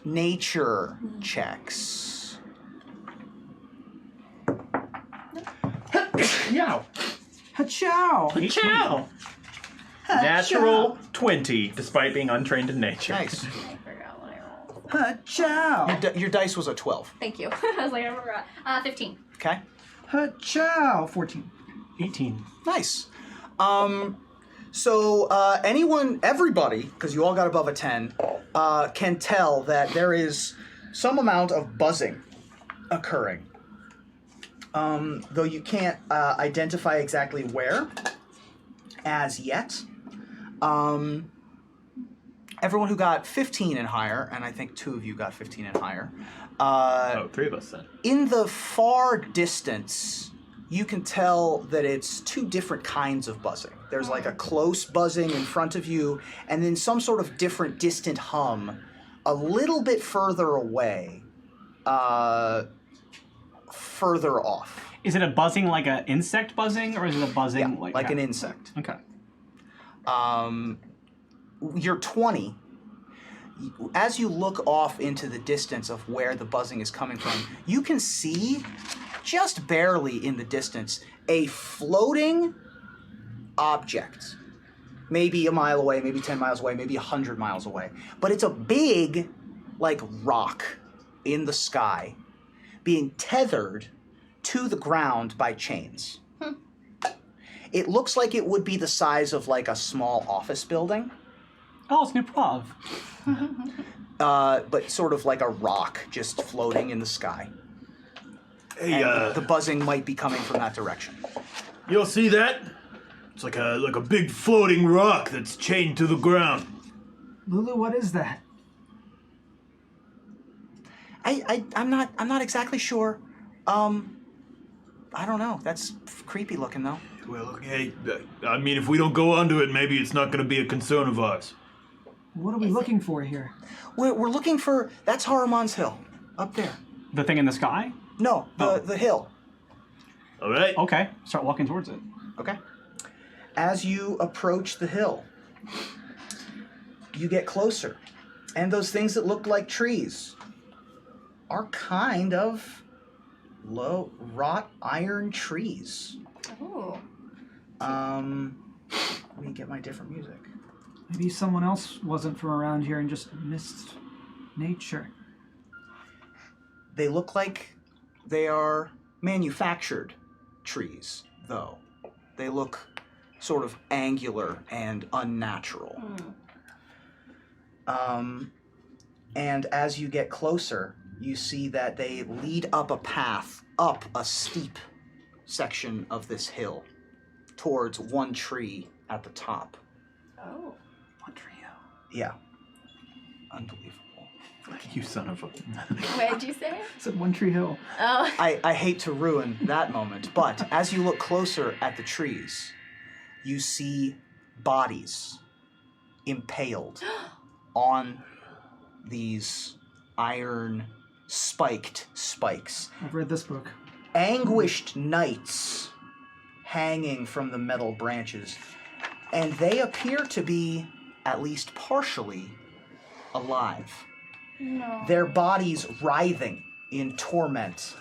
nature checks. yeah. Ha-chow. Ciao. Natural 20, despite being untrained in nature. Nice. I forgot what I rolled. Ha-chow. Your dice was a 12. Thank you. I was like, I forgot. 15. Okay. Ha-chow. 14. 18. Nice. So everybody, because you all got above a 10, can tell that there is some amount of buzzing occurring. Though you can't identify exactly where as yet. Everyone who got 15 and higher, and I think 2 of you got 15 and higher, 3 of us then. in the far distance, you can tell that it's 2 different kinds of buzzing. There's like a close buzzing in front of you, and then some sort of different distant hum a little bit further away, further off. Is it a buzzing like an insect buzzing, or is it a buzzing like an insect. Okay. You're 20. As you look off into the distance of where the buzzing is coming from, you can see, just barely in the distance, a floating object. Maybe a mile away, maybe 10 miles away, maybe 100 miles away. But it's a big, like, rock in the sky being tethered to the ground by chains. It looks like it would be the size of, like, a small office building. Oh, it's an improv. But sort of like a rock just floating in the sky. Hey, And the buzzing might be coming from that direction. you'll see that? It's like a big floating rock that's chained to the ground. Lulu, what is that? I'm not exactly sure. I don't know. That's creepy looking though. Well, hey, I mean, if we don't go onto it, maybe it's not going to be a concern of ours. What are we looking for here? We're looking for, that's Haruman's hill up there. The thing in the sky? No, the hill. All right. Okay. Start walking towards it. Okay. As you approach the hill, you get closer, and those things that look like trees are kind of low wrought iron trees. Ooh. Let me get my different music. Maybe someone else wasn't from around here and just missed nature. They look like they are manufactured trees, though. They look sort of angular and unnatural. And as you get closer, you see that they lead up a path, up a steep section of this hill. towards one tree at the top. Oh. One trio. Yeah. Unbelievable. You son of a. What did you say? It's at One Tree Hill. Oh. I hate to ruin that moment, but as you look closer at the trees, you see bodies impaled on these iron spiked spikes. I've read this book. Anguished knights hanging from the metal branches, and they appear to be at least partially alive. No. Their bodies writhing in torment.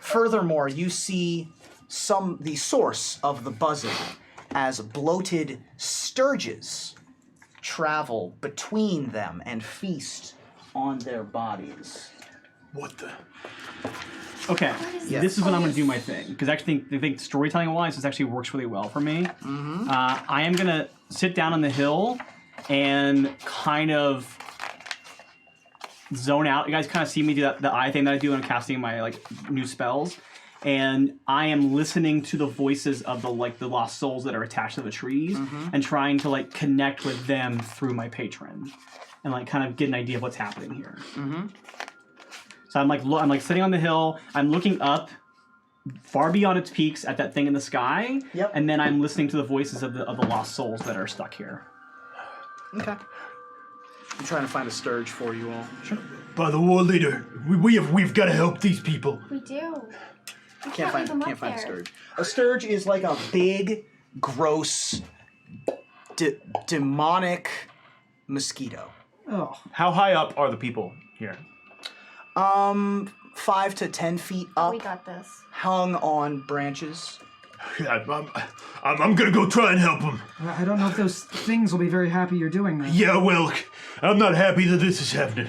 Furthermore, you see the source of the buzzing as bloated sturges travel between them and feast on their bodies. What the? Okay, is this is when I'm going to do my thing, because I actually think storytelling-wise, this actually works really well for me. Mm-hmm. I am going to sit down on the hill and kind of zone out. You guys kind of see me do the eye thing that I do when I'm casting my new spells, and I am listening to the voices of the lost souls that are attached to the trees, and trying to connect with them through my patron, and kind of get an idea of what's happening here. Mm-hmm. So I'm sitting on the hill. I'm looking up far beyond its peaks at that thing in the sky. Yep. And then I'm listening to the voices of the lost souls that are stuck here. Okay. I'm trying to find a sturge for you all. Sure. By the war leader, we've got to help these people. We do. We Can't find leave them a up there. sturge. A sturge is like a big, gross, demonic mosquito. Oh, How high up are the people here? 5 to 10 feet up, We got this. hung on branches. I'm gonna go try and help them. I don't know if those things will be very happy you're doing that. Yeah, well, I'm not happy that this is happening.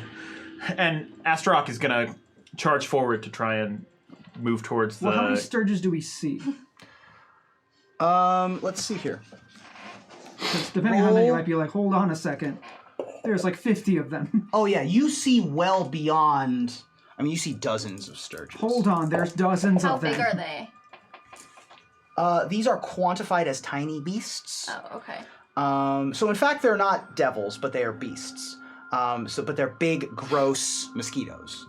And Astaroth is gonna charge forward to try and move towards the. Well, how many sturges do we see? Let's see here. 'Cause depending on how many, you might be like, hold on a second. There's 50 of them. Oh yeah, you see well beyond. I mean, you see dozens of sturges. Hold on, there's dozens How of them. big are they? These are quantified as tiny beasts. Oh, okay. So in fact, they're not devils, but they are beasts. But they're big, gross mosquitoes.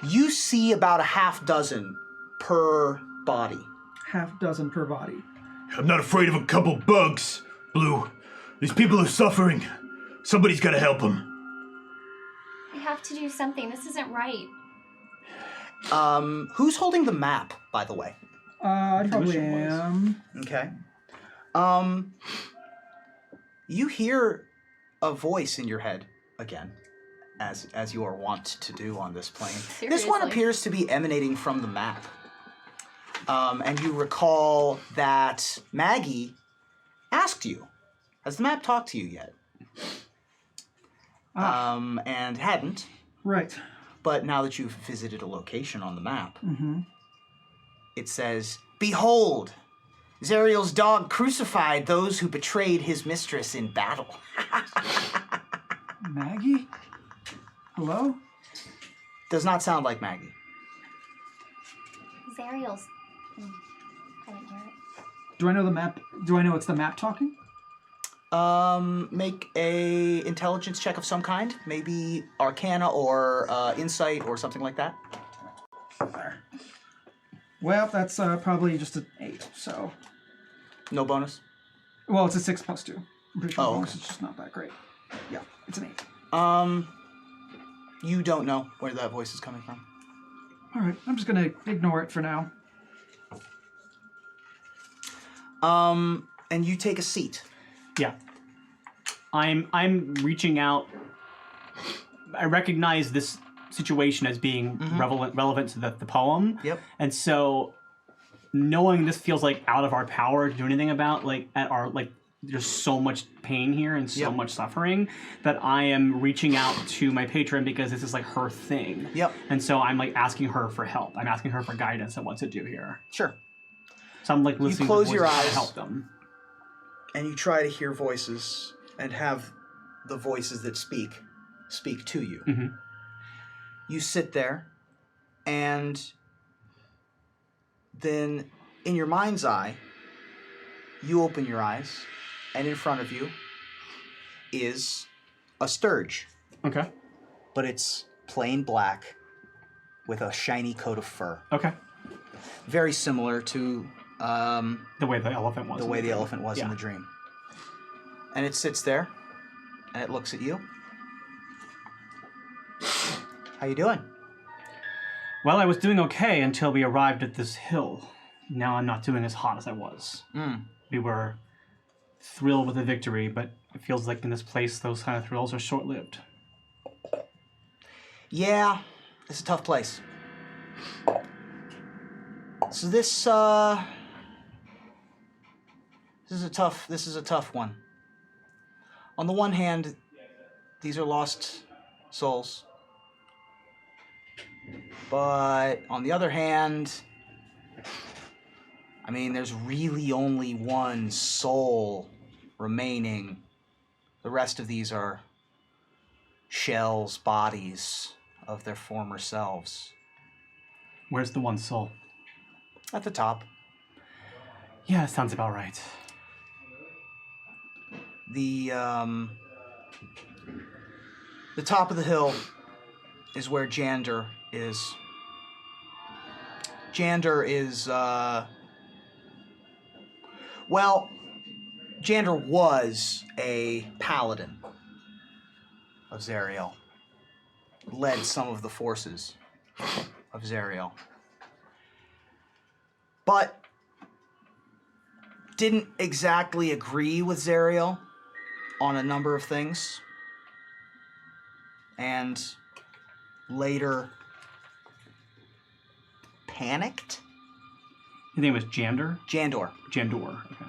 You see about a half dozen per body. Half dozen per body. I'm not afraid of a couple bugs, Blue. These people are suffering. Somebody's got to help them. We have to do something. This isn't right. Who's holding the map, by the way? I probably wish it was. am. Okay. You hear a voice in your head again, as you are wont to do on this plane. This one Seriously. appears to be emanating from the map. And you recall that Maggie asked you, has the map talked to you yet? And hadn't. Right. But now that you've visited a location on the map, it says, "Behold, Zariel's dog crucified those who betrayed his mistress in battle." Maggie? Hello? Does not sound like Maggie. Zariel's. I didn't hear it. Do I know the map? Do I know it's the map talking? Make a intelligence check of some kind. Maybe Arcana or Insight or something like that. There. Well, that's probably just an 8, so... No bonus? Well, it's a 6 plus 2. I'm pretty sure Oh, the bonus okay. is just not that great. Yeah, it's an 8. You don't know where that voice is coming from. Alright, I'm just gonna ignore it for now. And you take a seat. Yeah. I'm reaching out. I recognize this situation as being relevant to the poem. Yep. And so knowing this feels out of our power to do anything about, there's so much pain here and so Yep. much suffering that I am reaching out to my patron because this is her thing. Yep. And so I'm asking her for help. I'm asking her for guidance on what to do here. Sure. So I'm listening close to your voices to eyes. help them. And you try to hear voices and have the voices that speak to you. Mhm. You sit there, and then in your mind's eye, you open your eyes, and in front of you is a sturge, Okay. but it's plain black with a shiny coat of fur. Okay. Very similar to The way the elephant was. the way the elephant was in the dream. And it sits there, and it looks at you. How you doing? Well, I was doing okay until we arrived at this hill. Now I'm not doing as hot as I was. We were thrilled with the victory, but it feels like in this place, those kind of thrills are short-lived. Yeah, it's a tough place. So this is a tough one. On the one hand, these are lost souls. But on the other hand, I mean, there's really only one soul remaining. The rest of these are shells, bodies of their former selves. Where's the one soul? At the top. Yeah, sounds about right. The top of the hill is where Jander is. Jander is, well, Jander was a paladin of Zariel. Led some of the forces of Zariel. But didn't exactly agree with Zariel on a number of things. And later panicked? His name was Jander? Jandor. Jandor, okay.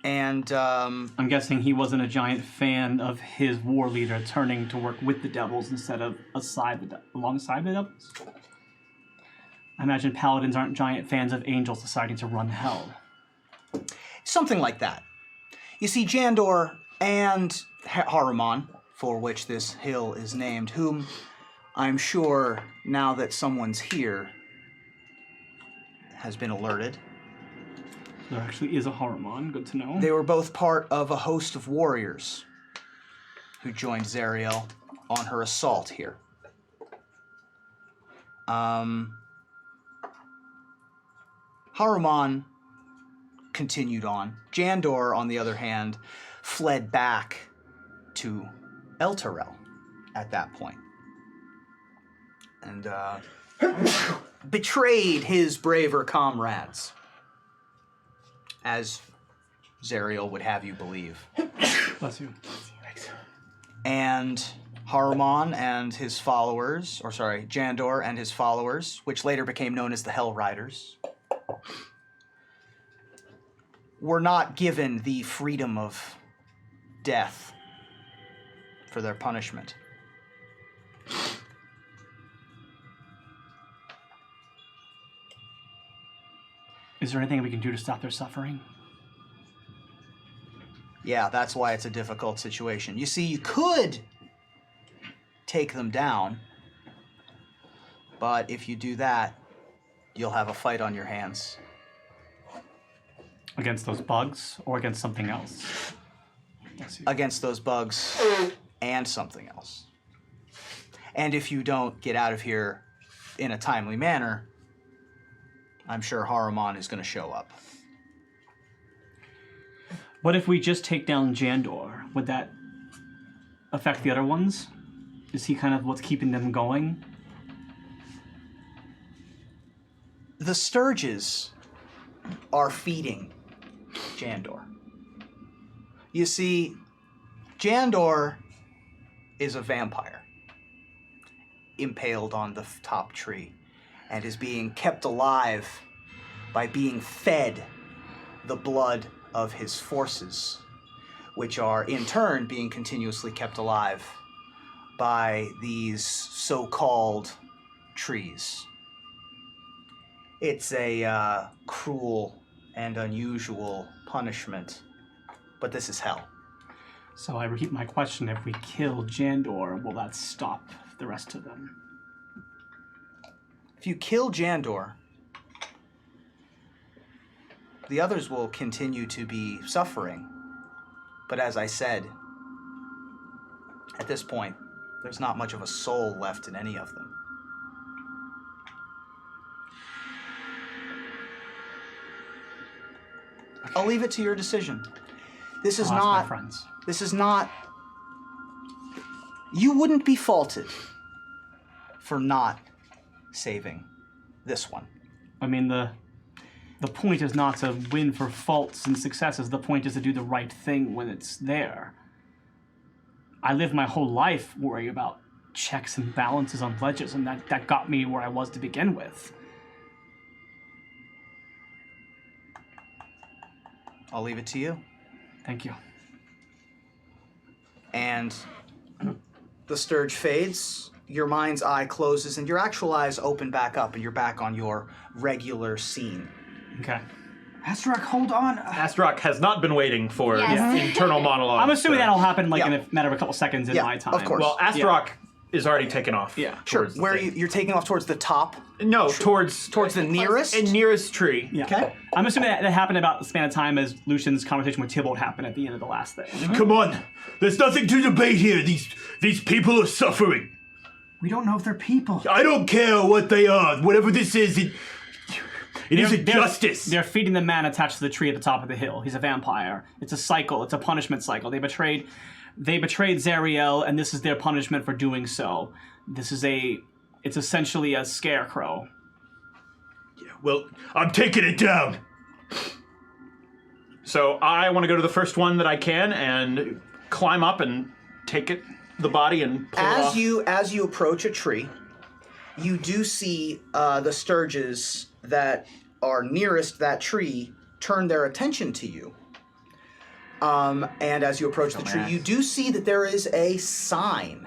And I'm guessing he wasn't a giant fan of his war leader turning to work with the devils instead of alongside the devils. I imagine paladins aren't giant fans of angels deciding to run hell. something like that. You see, Jandor and Haruman, for which this hill is named, whom I'm sure, now that someone's here, has been alerted. There actually is a Haruman, good to know. They were both part of a host of warriors who joined Zariel on her assault here. Haruman continued on. Jandor, on the other hand, fled back to Elturel at that point. And betrayed his braver comrades, as Zariel would have you believe. Bless you. And Haruman and his followers, Jandor and his followers, which later became known as the Hell Riders, were not given the freedom of death for their punishment. Is there anything we can do to stop their suffering? Yeah, that's why it's a difficult situation. You see, you could take them down, but if you do that, you'll have a fight on your hands. Against those bugs or against something else? Bless you. Against those bugs and something else. And if you don't get out of here in a timely manner, I'm sure Haruman is going to show up. What if we just take down Jandor? Would that affect the other ones? Is he kind of what's keeping them going? The Sturges are feeding Jandor. You see, Jandor is a vampire, impaled on the top tree, and is being kept alive by being fed the blood of his forces, which are in turn being continuously kept alive by these so-called trees. It's a cruel and unusual punishment, but this is hell. So I repeat my question, if we kill Jandor, will that stop the rest of them? If you kill Jandor, the others will continue to be suffering. But as I said, at this point, there's not much of a soul left in any of them. I'll leave it to your decision. This is I'll ask not... my friends. This is not... You wouldn't be faulted for not saving this one. I mean, the point is not to win for faults and successes. The point is to do the right thing when it's there. I lived my whole life worrying about checks and balances on ledges, and that got me where I was to begin with. I'll leave it to you. Thank you. And the Sturge fades, your mind's eye closes, and your actual eyes open back up, and you're back on your regular scene. Okay. Astrak, hold on. Astaroth has not been waiting for Yes. this internal monologue. I'm assuming that'll happen like Yeah. in a matter of a couple seconds in Yeah, my time. of course. Well, Astaroth is already taken off. Yeah. Sure. towards the Where thing. you're taking off towards the top, No, towards the nearest. nearest tree. Yeah. Okay. I'm assuming that happened about the span of time as Lucian's conversation with Tybalt happened at the end of the last thing. Come on. There's nothing to debate here. These people are suffering. We don't know if they're people. I don't care what they are. Whatever this is, it is a They're- justice. They're feeding the man attached to the tree at the top of the hill. He's a vampire. It's a cycle. It's a punishment cycle. They betrayed Zariel, and this is their punishment for doing so. It's essentially a scarecrow. Well, I'm taking it down. So I want to go to the first one that I can and climb up and take the body and pull it off. As you approach a tree, you do see the Sturges that are nearest that tree turn their attention to you. And as you approach the tree, you do see that there is a sign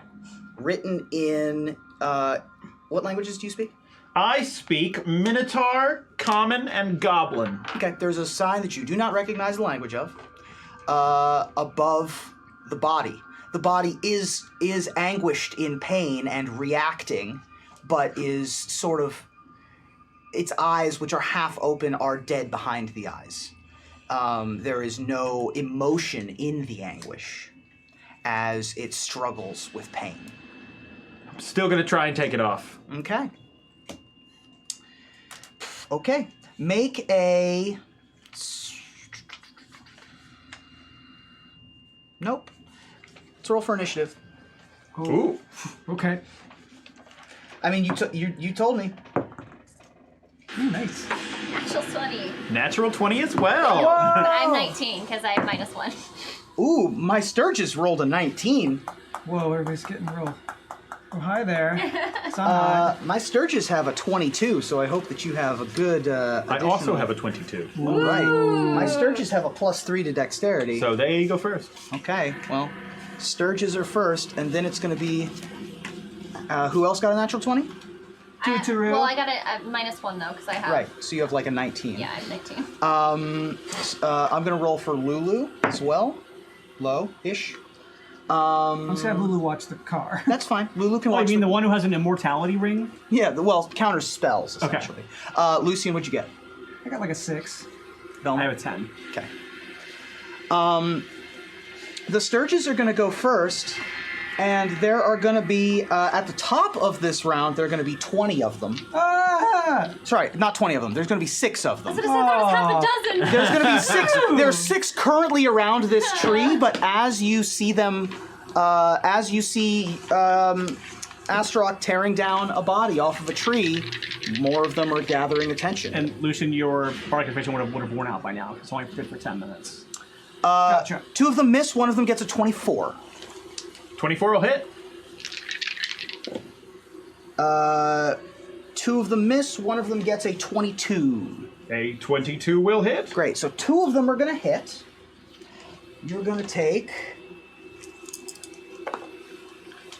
written in... what languages do you speak? I speak Minotaur, Common, and Goblin. Okay, there's a sign that you do not recognize the language of above the body. The body is anguished in pain and reacting, but is sort of... Its eyes, which are half open, are dead behind the eyes. There is no emotion in the anguish as it struggles with pain. I'm still going to try and take it off. Okay. Okay. Make a... Nope. Let's roll for initiative. Ooh. Okay. I mean, you told me. Ooh, nice. Natural 20. Natural 20 as well. But I'm 19 because I have -1. Ooh, my Sturgis rolled a 19. Whoa, everybody's getting real. Oh, hi there. Sun My Sturgis have a 22, so I hope that you have a good I also have a 22. Right. My Sturgis have a +3 to dexterity. So they go first. Okay, well, Sturges are first, and then it's going to be... who else got a natural 20? Tutoru. Well, I got a -1 though because I have. Right, so you have like a 19. Yeah, I have 19. I'm going to roll for Lulu as well. Low-ish. I'm just gonna have Lulu watch the car. That's fine. Lulu can Oh, I watch mean the one who has an immortality ring? Yeah, counters spells, Okay. essentially. Lucian, what'd you get? I got like a 6. Velma? I have a 10. Okay. The Sturges are going to go first, and there are going to be, at the top of this round, there are going to be 20 of them. Ah! Sorry, not 20 of them. There's going to be 6 of them. I was gonna say that was half a dozen. There's going to be 6. There's 6 currently around this tree, but as you see them, Astaroth tearing down a body off of a tree, more of them are gathering attention. And Lucian, your bardic inspiration would have worn out by now. It's only good for 10 minutes. Gotcha. 2 of them miss, 1 of them gets a 24. 24 will hit. 2 of them miss, 1 of them gets a 22. A 22 will hit. Great, so 2 of them are going to hit. You're going to take...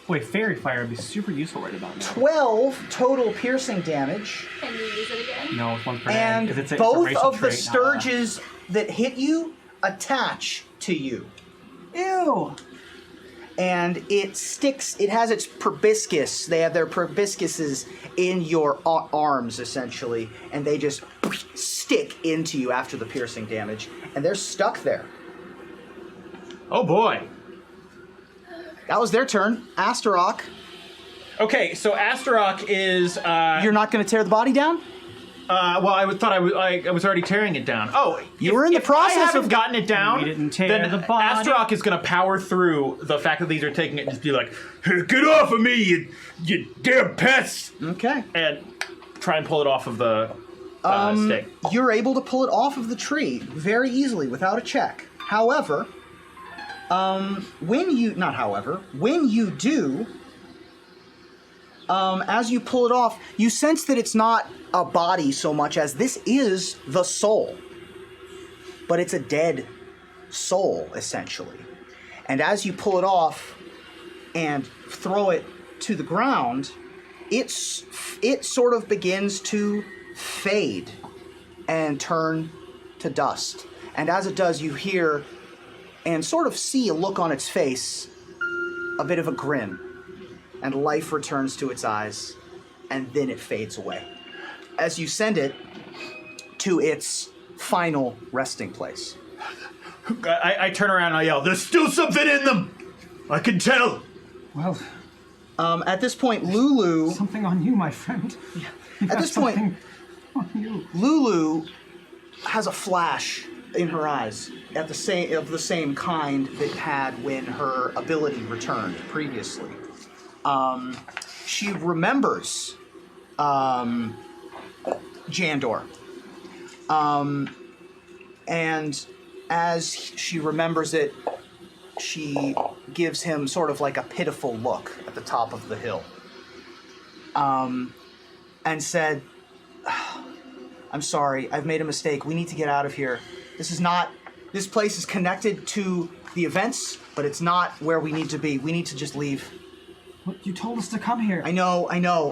Boy, Fairy Fire would be super useful right about now. 12 total piercing damage. Can you use it again? No, it's one per day. And 'cause it's a both racial of the trait, not a- Sturges that hit you attach to you. Ew. and it has its proboscis. They have their proboscises in your arms, essentially, and they just stick into you after the piercing damage, and they're stuck there. Oh boy. That was their turn. Astaroth, Okay, so Astaroth is. you're not going to tear the body down? Well, I thought I was already tearing it down. Oh, You were in the process I haven't of- gotten it down. We didn't tear then the body. Astaroth is going to power through the fact that these are taking it and just be like, Hey, get off of me, you damn pests! Okay. and try and pull it off of the stake. You're able to pull it off of the tree very easily without a check. However, when you do, as you pull it off, you sense that it's not a body so much as this is the soul. But it's a dead soul, essentially. And as you pull it off and throw it to the ground, it sort of begins to fade and turn to dust. And as it does, you hear and sort of see a look on its face, a bit of a grin, and life returns to its eyes, and then it fades away as you send it to its final resting place. I turn around and I yell, There's still something in them! I can tell! Well, At this point, Lulu, something on you, my friend. at this point, Something on you. Lulu has a flash in her eyes of the same kind that it had when her ability returned previously. She remembers Jandor. And as she remembers it, she gives him sort of like a pitiful look at the top of the hill. And said, I'm sorry, I've made a mistake. We need to get out of here. This place is connected to the events, but it's not where we need to be. We need to just leave. Look, you told us to come here. I know.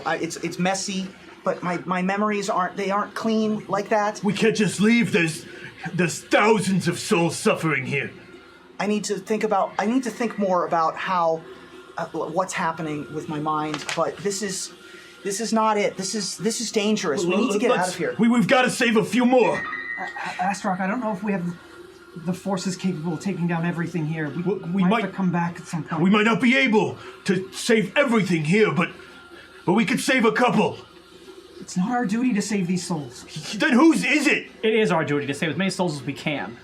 It's messy, but my memories aren't clean like that. We can't just leave. There's thousands of souls suffering here. I need to think more about how what's happening with my mind. But this is not it. This is dangerous. We need to get out of here. We've got to save a few more. Astaroth, I don't know if we have the forces capable of taking down everything here. We might have to come back at some point. We might not be able to save everything here, but we could save a couple. It's not our duty to save these souls. Then whose is it? It is our duty to save as many souls as we can.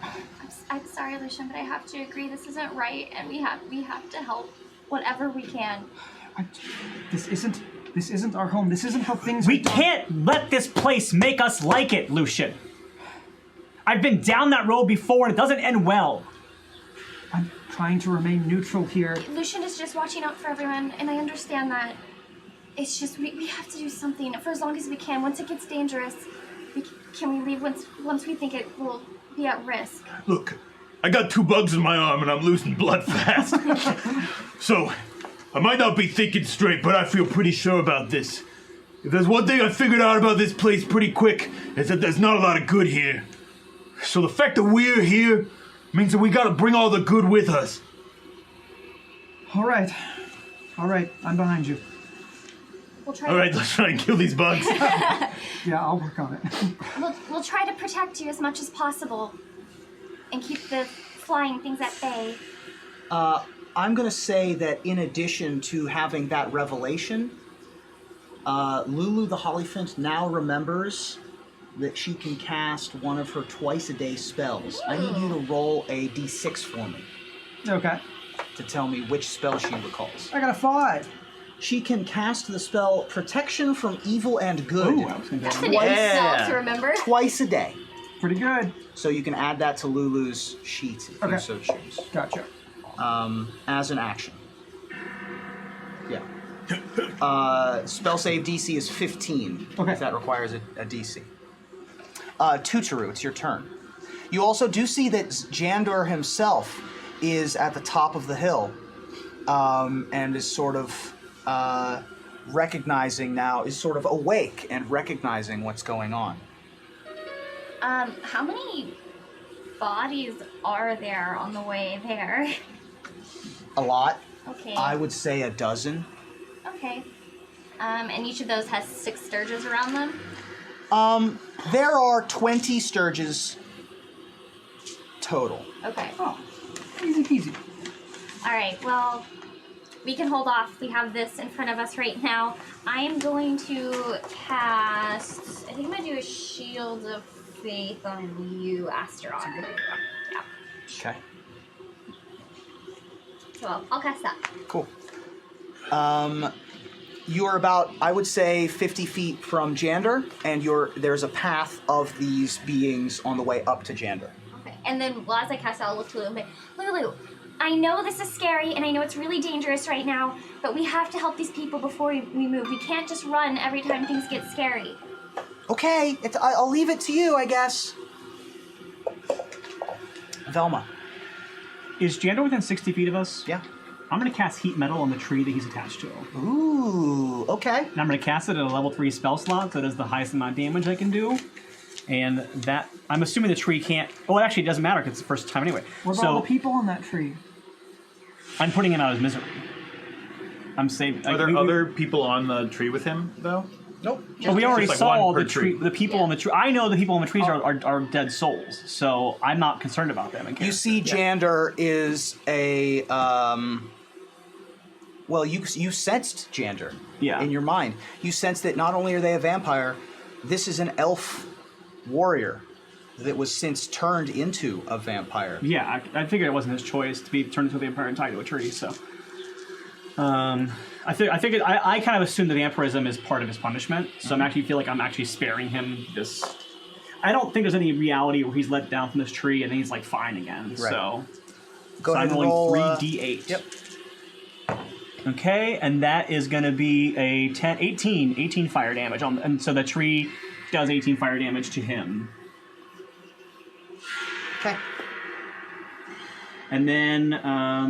I'm sorry, Lucian, but I have to agree this isn't right, and we have to help whatever we can. This isn't our home. This isn't how things We are done. can't let this place make us like it, Lucian. I've been down that road before and it doesn't end well. I'm trying to remain neutral here. Lucian is just watching out for everyone, and I understand that. It's just we have to do something for as long as we can. Once it gets dangerous, can we leave once we think it will be at risk? Look, I got 2 bugs in my arm and I'm losing blood fast. So, I might not be thinking straight, but I feel pretty sure about this. If there's one thing I figured out about this place pretty quick, it's that there's not a lot of good here. So the fact that we're here means that we gotta bring all the good with us. All right, I'm behind you. We'll try. All right, let's try and kill these bugs. Yeah, I'll work on it. We'll try to protect you as much as possible, and keep the flying things at bay. I'm going to say that in addition to having that revelation, Lulu the Hollyphant now remembers that she can cast one of her twice-a-day spells. I need you to roll a d6 for me Okay. to tell me which spell she recalls. I got a 5. She can cast the spell Protection from Evil and Good Ooh, I was gonna That's a nice spell to remember. twice a day. Pretty good. So you can add that to Lulu's sheet if Okay. you so choose. Gotcha. As an action. Yeah. Spell save DC is 15. Okay. If that requires a DC. Tutoru, it's your turn. You also do see that Jandor himself is at the top of the hill, and is sort of recognizing now, is sort of awake and recognizing what's going on. How many bodies are there on the way there? A lot. Okay. I would say a dozen. Okay. And each of those has 6 Sturges around them? There are 20 Sturges total. Okay. Oh, easy peasy. Alright, well, we can hold off. We have this in front of us right now. I am going to cast... I think I'm going to do a Shield of Faith on you, Astaroth. Yeah. Okay. So I'll cast that. Cool. You are about, I would say, 50 feet from Jander, and there's a path of these beings on the way up to Jander. Okay. And then, well, as I cast it, I'll look to Lulu and say, Lulu, I know this is scary, and I know it's really dangerous right now, but we have to help these people before we move. We can't just run every time things get scary. Okay, I'll leave it to you, I guess. Velma. Is Jander within 60 feet of us? Yeah. I'm going to cast Heat Metal on the tree that he's attached to. Ooh, okay. And I'm going to cast it at a level 3 spell slot, so it does the highest amount of damage I can do. And that, I'm assuming the tree can't... Oh, actually, it doesn't matter because it's the first time anyway. What about So the people on that tree? I'm putting him out of his misery. I'm saving... Are there other people on the tree with him, though? Nope. Well, we already like saw one per the tree. tree. The people on the tree. I know the people on the trees are dead souls, so I'm not concerned about them. You see Jander is a... Well, you sensed Jander in your mind. You sense that not only are they a vampire, this is an elf warrior that was since turned into a vampire. Yeah, I figured it wasn't his choice to be turned into a vampire and tied to a tree, so... I figured I kind of assumed that vampirism is part of his punishment, so I actually feel like I'm actually sparing him this... I don't think there's any reality where he's let down from this tree and then he's, like, fine again, Right. so... Go ahead I'm and roll... rolling 3d8. Yep. Okay, and that is going to be a 18 fire damage. And so the tree does 18 fire damage to him. Okay. And then, I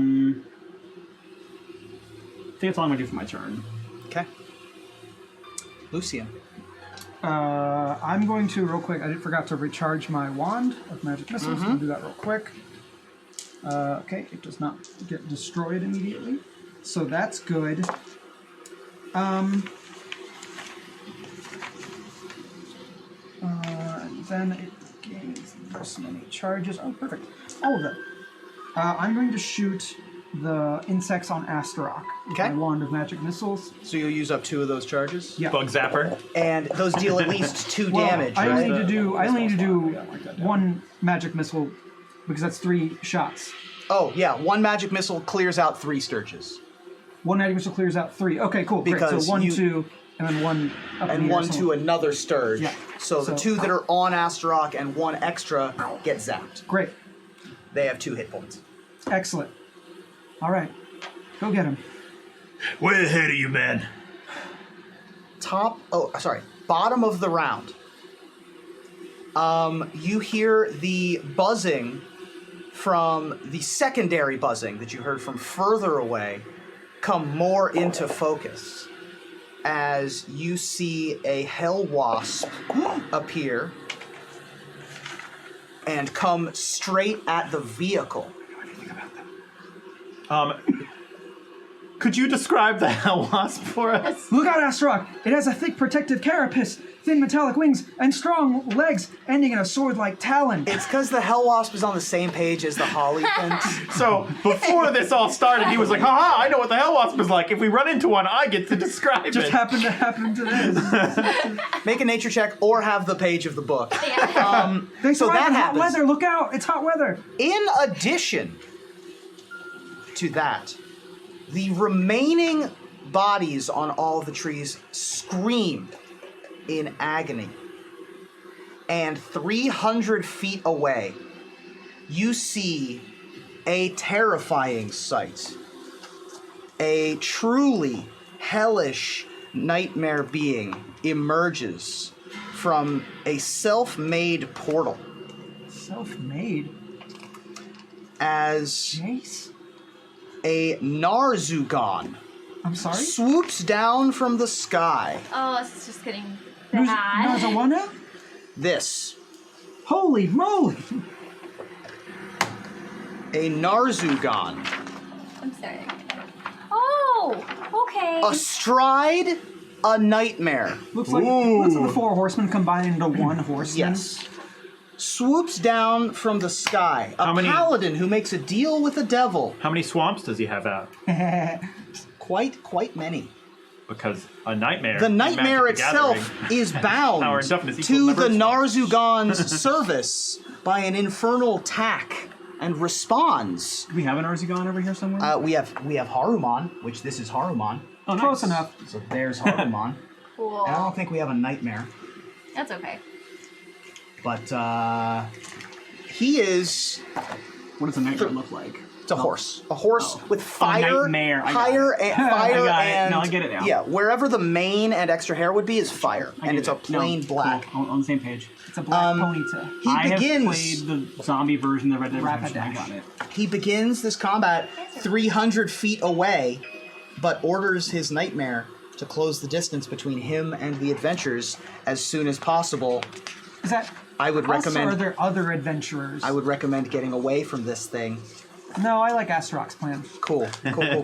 think that's all I'm going to do for my turn. Okay. Lucian. I'm going to, real quick, I forgot to recharge my wand of magic missiles. I'm going to do that real quick. Okay, it does not get destroyed immediately. So that's good. And then it gains this many charges. Oh, perfect. All of them. I'm going to shoot the insects on Astaroth with Okay. my wand of magic missiles. So you'll use up 2 of those charges? Yeah. Bug zapper. And those deal at least 2 Well, damage, I only right? need to do one magic missile because that's 3 shots. Oh, yeah. 1 magic missile clears out 3 Sturges. 1 magic missile clears out 3. Okay, cool. Great. Because So 1, you- 2, and then 1 up in And the air 1 to somewhere. another Sturge. Yeah. So the So- 2 that are on Astaroth and 1 extra get zapped. Great. They have 2 hit points. Excellent. All right. Go get him. Way ahead of you, man. Bottom of the round. You hear the buzzing from the secondary buzzing that you heard from further away come more into focus as you see a hell wasp appear and come straight at the vehicle. Could you describe the hell wasp for us? Look out, Astaroth! It has a thick protective carapace, thin metallic wings, and strong legs ending in a sword-like talon. It's because the hell wasp is on the same page as the hollyphant. So, before this all started, he was like, haha, I know what the hell wasp is like. If we run into one, I get to describe Just it. happened to happen to this. Make a nature check or have the page of the book. Yeah. They So thrive that in hot happens. weather. Look out! It's hot weather. In addition to that, the remaining bodies on all the trees scream in agony. And 300 feet away, you see a terrifying sight. A truly hellish nightmare being emerges from a self-made portal Self-made. as Jace? a Narzugon I'm sorry? swoops down from the sky. Oh, it's just getting There's bad. a what now? This, Holy moly! a Narzugon, I'm sorry. Oh, okay. Astride a nightmare. Looks like the 4 horsemen combined into one horseman. Yes. Swoops down from the sky. A How many- paladin who makes a deal with the devil. How many swamps does he have out? Quite many. Because a nightmare. The in nightmare Magic the itself Gathering is Power bound and toughness equal to the numbers. Narzugon's service by an infernal tack and responds. Do we have an Arzugon over here somewhere? We have Haruman, which this is Haruman. oh, nice. Close enough. So there's Haruman. Cool. And I don't think we have a nightmare, That's okay. but he is. What does a nightmare look like? It's a horse. A horse Oh. with fire, nightmare. I got fire, it. and fire, I got it. and No, I get it now. yeah, wherever the mane and extra hair would be is fire, I and get it's a it. No, plain black. Cool. On the same page. It's a black ponytail. He I begins. have played the zombie version of Red Dead Redemption. I Raggadragga. got it. He begins this combat 300 feet away, but orders his nightmare to close the distance between him and the adventurers as soon as possible. Is that I would us, or are recommend. there other adventurers? I would recommend getting away from this thing. No, I like Astarock's plan. Cool. Cool.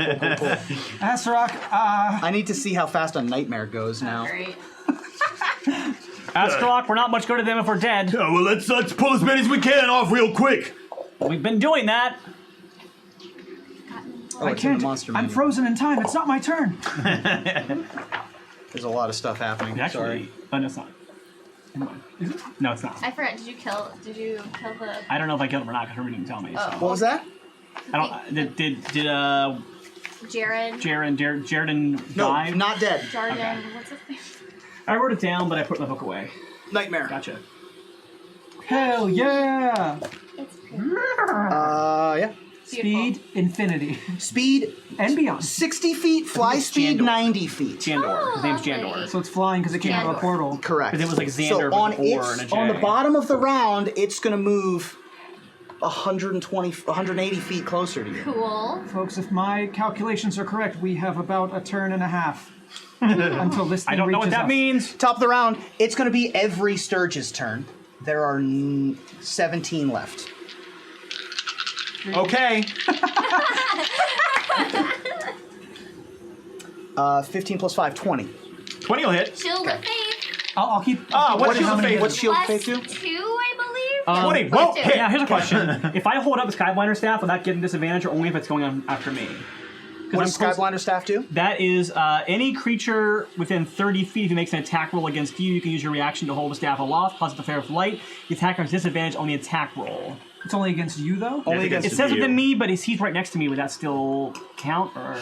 Astarock, I need to see how fast a nightmare goes now. Great. Astrolock, we're not much good at them if we're dead. Oh, well, let's pull as many as we can off real quick. We've been doing that. Oh, I it's in the can't. monster I'm manual. frozen in time. It's not my turn. There's a lot of stuff happening. Actually, Sorry. oh, no, it's not. Never mind. No, it's not. I forgot. Did you kill the? I don't know if I killed him or not because Herman didn't tell me. So. Oh. What was that? I don't. Did Jared. Jared No, die? not dead. Jordan. Okay. What's his name? I wrote it down, but I put my book away. Nightmare. Gotcha. Hell yeah! It's Yeah. Speed, infinity, Speed and beyond. 60 feet, fly it's speed Jandor. 90 feet. Jandor. His name's lovely. Jandor. So it's flying because it came out of a Jandor. portal. Correct. Because it was like Xander so on with an oar and a on the J. bottom of the round, it's going to move 180 feet closer to you. Cool. Folks, if my calculations are correct, we have about a turn and a half until this thing I don't know what reaches that us. means. Top of the round, it's going to be every Sturge's turn. There are 17 left. Okay. 15 plus 5, 20. 20 will hit. Shield of Faith. I'll keep. What's Shield of Faith? What's Shield of Plus Faith do? 2, I believe. 20 plus won't two. hit. Yeah, here's a question. If I hold up the Skyblinder staff without getting disadvantage, or only if it's going on after me? What does Skyblinder Staff do? That is any creature within 30 feet, if it makes an attack roll against you, you can use your reaction to hold the staff aloft, cause it to flare with light. The attacker has disadvantage on the attack roll. It's only against you, though? Only against It says you. within me, but he's right next to me. Would that still count? Or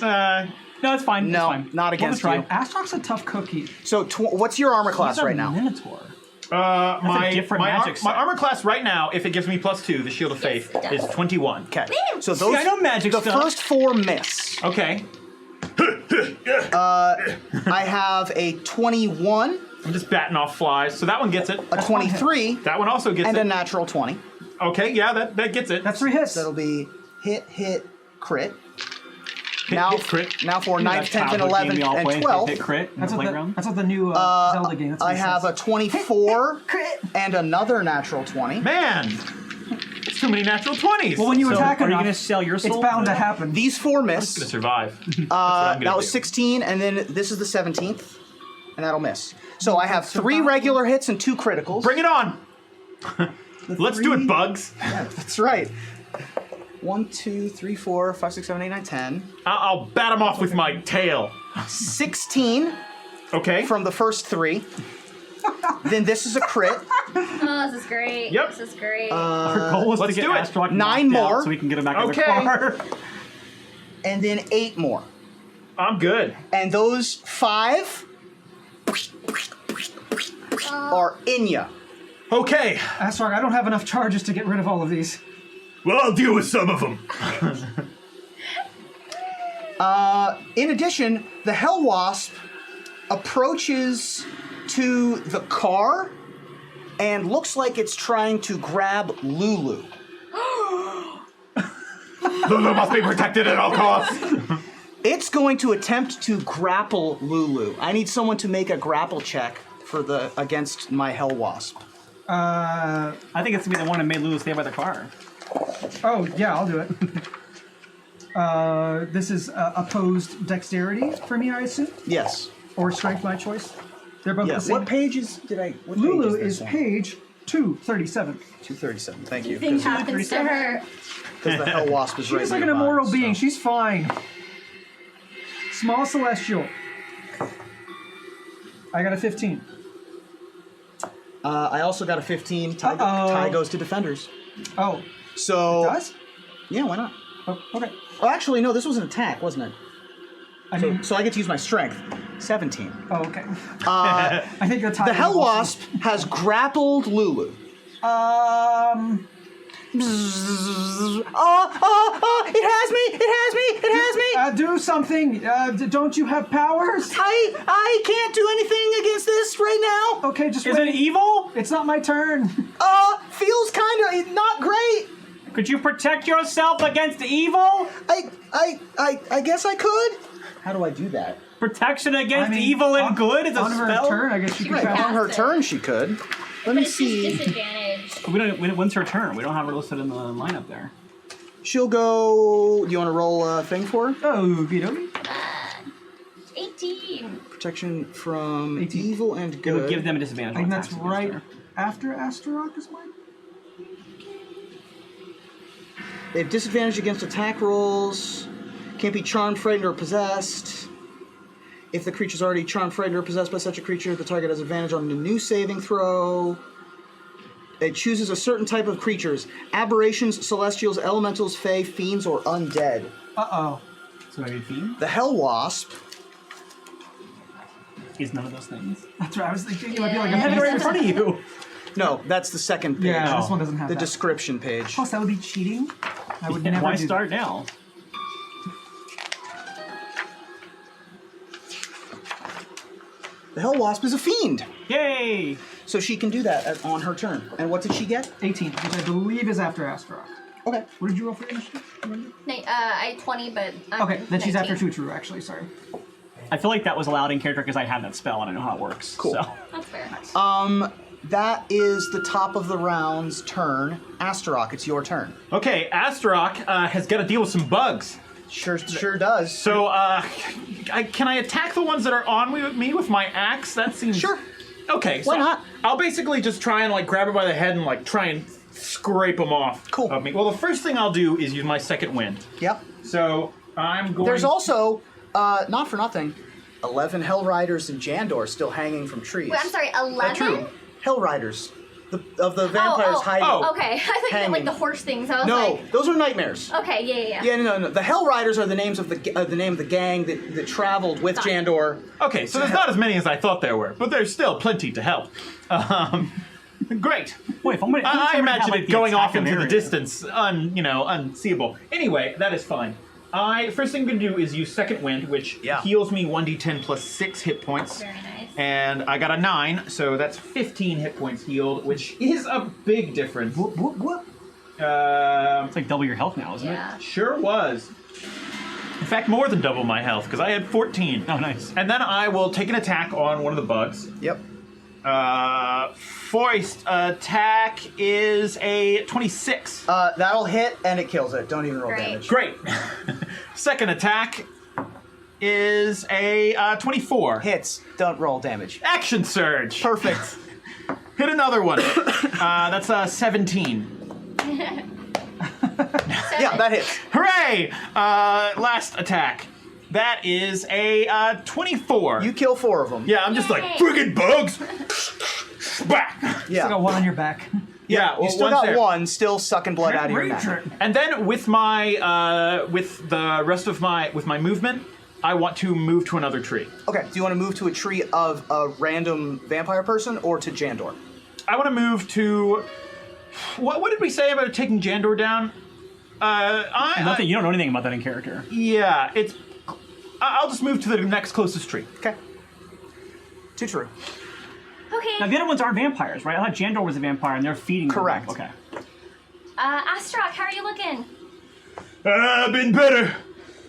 no, it's fine. No, it's fine. not We'll against try. you. Astrock's a tough cookie. So, what's your armor class He's a right now? Minotaur. My different my, magic set. my armor class right now, if it gives me +2, the Shield of Faith it does. is 21. Okay. So those, I know magic the stuff. first 4 miss. Okay. I have a 21, I'm just batting off flies, so that one gets it. a 23, That one also gets and it. a natural 20. Okay, yeah, that gets it. That's 3 hits. That'll be hit, crit. Hit, Now, hit, crit. now for 9th, That 10th, and childhood game 11th, we all and play, 12th. Hit crit in That's the what, playground. that's what the new Zelda game. That's what I it have says. a 24 Crit. and another natural 20. Man, it's too many natural 20s. Well, when you So, attack are you enough, going to sell your soul? it's bound to happen. These 4 I'm miss. gonna survive. That's what I'm gonna That was do. 16, and then this is the 17th, and that'll miss. So I have 3 regular hits and 2 criticals. Bring it on. Let's do it, Bugs. That's right. 1, 2, 3, 4, 5, 6, 7, 8, 9, 10. I'll bat him off with my tail. 16 Okay. from the first 3. Then this is a crit. Oh, this is great. Yep. This is great. Our goal is Let's to get do it. Astrolock 9 knocked out more. so we can get him back in Okay. the car. And then 8 more. I'm good. And those 5 are in ya. Okay. Astrock, I don't have enough charges to get rid of all of these. Well, I'll deal with some of them. In addition, the Hell Wasp approaches to the car and looks like it's trying to grab Lulu. Lulu must be protected at all costs. It's going to attempt to grapple Lulu. I need someone to make a grapple check for against my Hell Wasp. I think it's going to be the one that made Lulu stay by the car. Oh, yeah, I'll do it. This is opposed dexterity for me, I assume, Yes. or strength, my choice. They're both the same. What pages did I? What Lulu page is this on? page 237. 237. Thank you. Thing happens to her. Because the hell wasp is right She's like an nearby, immortal so- being. She's fine. Small celestial. I got a 15. I also got a 15. Tie, Uh-oh. tie goes to defenders. Oh, So does? yeah, why not? Oh, okay. Oh, actually, no. This was an attack, wasn't it? I mean, So I get to use my strength. 17. oh, okay. I think the tie. The hell wasp has grappled Lulu. It has me! It has me! It has me! Do something. Don't you have powers? I can't do anything against this right now. Okay, just Is wait. it evil? It's not my turn. Feels kind of not great. Could you protect yourself against evil? I guess I could. How do I do that? Protection against I mean, evil and on- good is a on her spell. turn, I guess she could Right, cast. on her it. turn she could. Let But me it's just see. disadvantage. When's her turn? We don't have her listed in the lineup there. She'll go. Do you want to roll a thing for her? Oh, Vidomi. 18. Protection from 18. evil and It good. would give them a disadvantage. I think on that's attacks against right her. after Astaroth is mine. They have disadvantage against attack rolls. Can't be charmed, frightened, or possessed. If the creature's already charmed, frightened, or possessed by such a creature, the target has advantage on a new saving throw. It chooses a certain type of creatures: aberrations, celestials, elementals, fae, fiends, or undead. Uh-oh. So maybe fiend The hell wasp. is none of those things. That's right. I was thinking it might be like I have it a right in front of you. No, that's the second page. Yeah, this one doesn't have The that. description page. Plus, that would be cheating. I would Yeah, never why do start now? The hell wasp is a fiend, Yay! so she can do that on her turn. And what did she get? 18, which I believe is after Astaroth. Okay. What did you roll for initiative? Remember? I had 20, but I'm Okay, then she's 19. after Tutru, actually. Sorry. I feel like that was allowed in character because I had that spell and I know how it works. Cool. So. That's fair. That is the top of the round's turn. Astaroth, it's your turn. Okay, Astaroth has got to deal with some bugs. Sure does. So, can I attack the ones that are on me with my axe? That seems... Sure. Okay, so Why not? I'll basically just try and, like, grab it by the head and, like, try and scrape them off Cool. of me. Well, the first thing I'll do is use my second wind. Yep. So, I'm going... There's also, not for nothing, 11 Hell Riders and Jandor still hanging from trees. Wait, I'm sorry, 11? True. Hell Riders. Of the vampires hiding. Oh. Okay, I thought you meant like Hanging. the horse things. I was No, like, those are nightmares. okay, yeah. Yeah, no. The Hell Riders are the names of the name of the gang that traveled with Jandor. Okay, so there's not as many as I thought there were, but there's still plenty to help. Great. Wait, if I'm gonna, I imagine it going off into the area. distance, unseeable. Anyway, that is fine. First thing I'm going to do is use Second Wind, which heals me 1d10 plus 6 hit points. Very nice. And I got a 9, so that's 15 hit points healed, which is a big difference. It's like double your health now, isn't Yeah. Sure was. In fact, more than double my health, because I had 14. it? Oh, nice. And then I will take an attack on one of the bugs. Yep. First attack is a 26. That'll hit and it kills it. Don't even roll Great. damage. Great. Second attack is a 24. Hits. Don't roll damage. Action surge. Perfect. Hit another one. That's a 17. Yeah, that hits. Hooray! Last attack. That is a 24. You kill 4 of them. Yeah, I'm just like, Yay. friggin' bugs! Back! Still got one on your back. Yeah, You still one's got there. one still sucking blood out of your neck. And then with my, with the rest of with my movement, I want to move to another tree. Okay, do you want to move to a tree of a random vampire person or to Jandor? I want to move to, what did we say about taking Jandor down? Nothing. You don't know anything about that in character. Yeah, I'll just move to the next closest tree. Okay. Too true. Okay. Now the other ones aren't vampires, right? I thought Jandor was a vampire, and they're feeding. them. Correct. Okay. Astaroth, how are you looking? I've been better.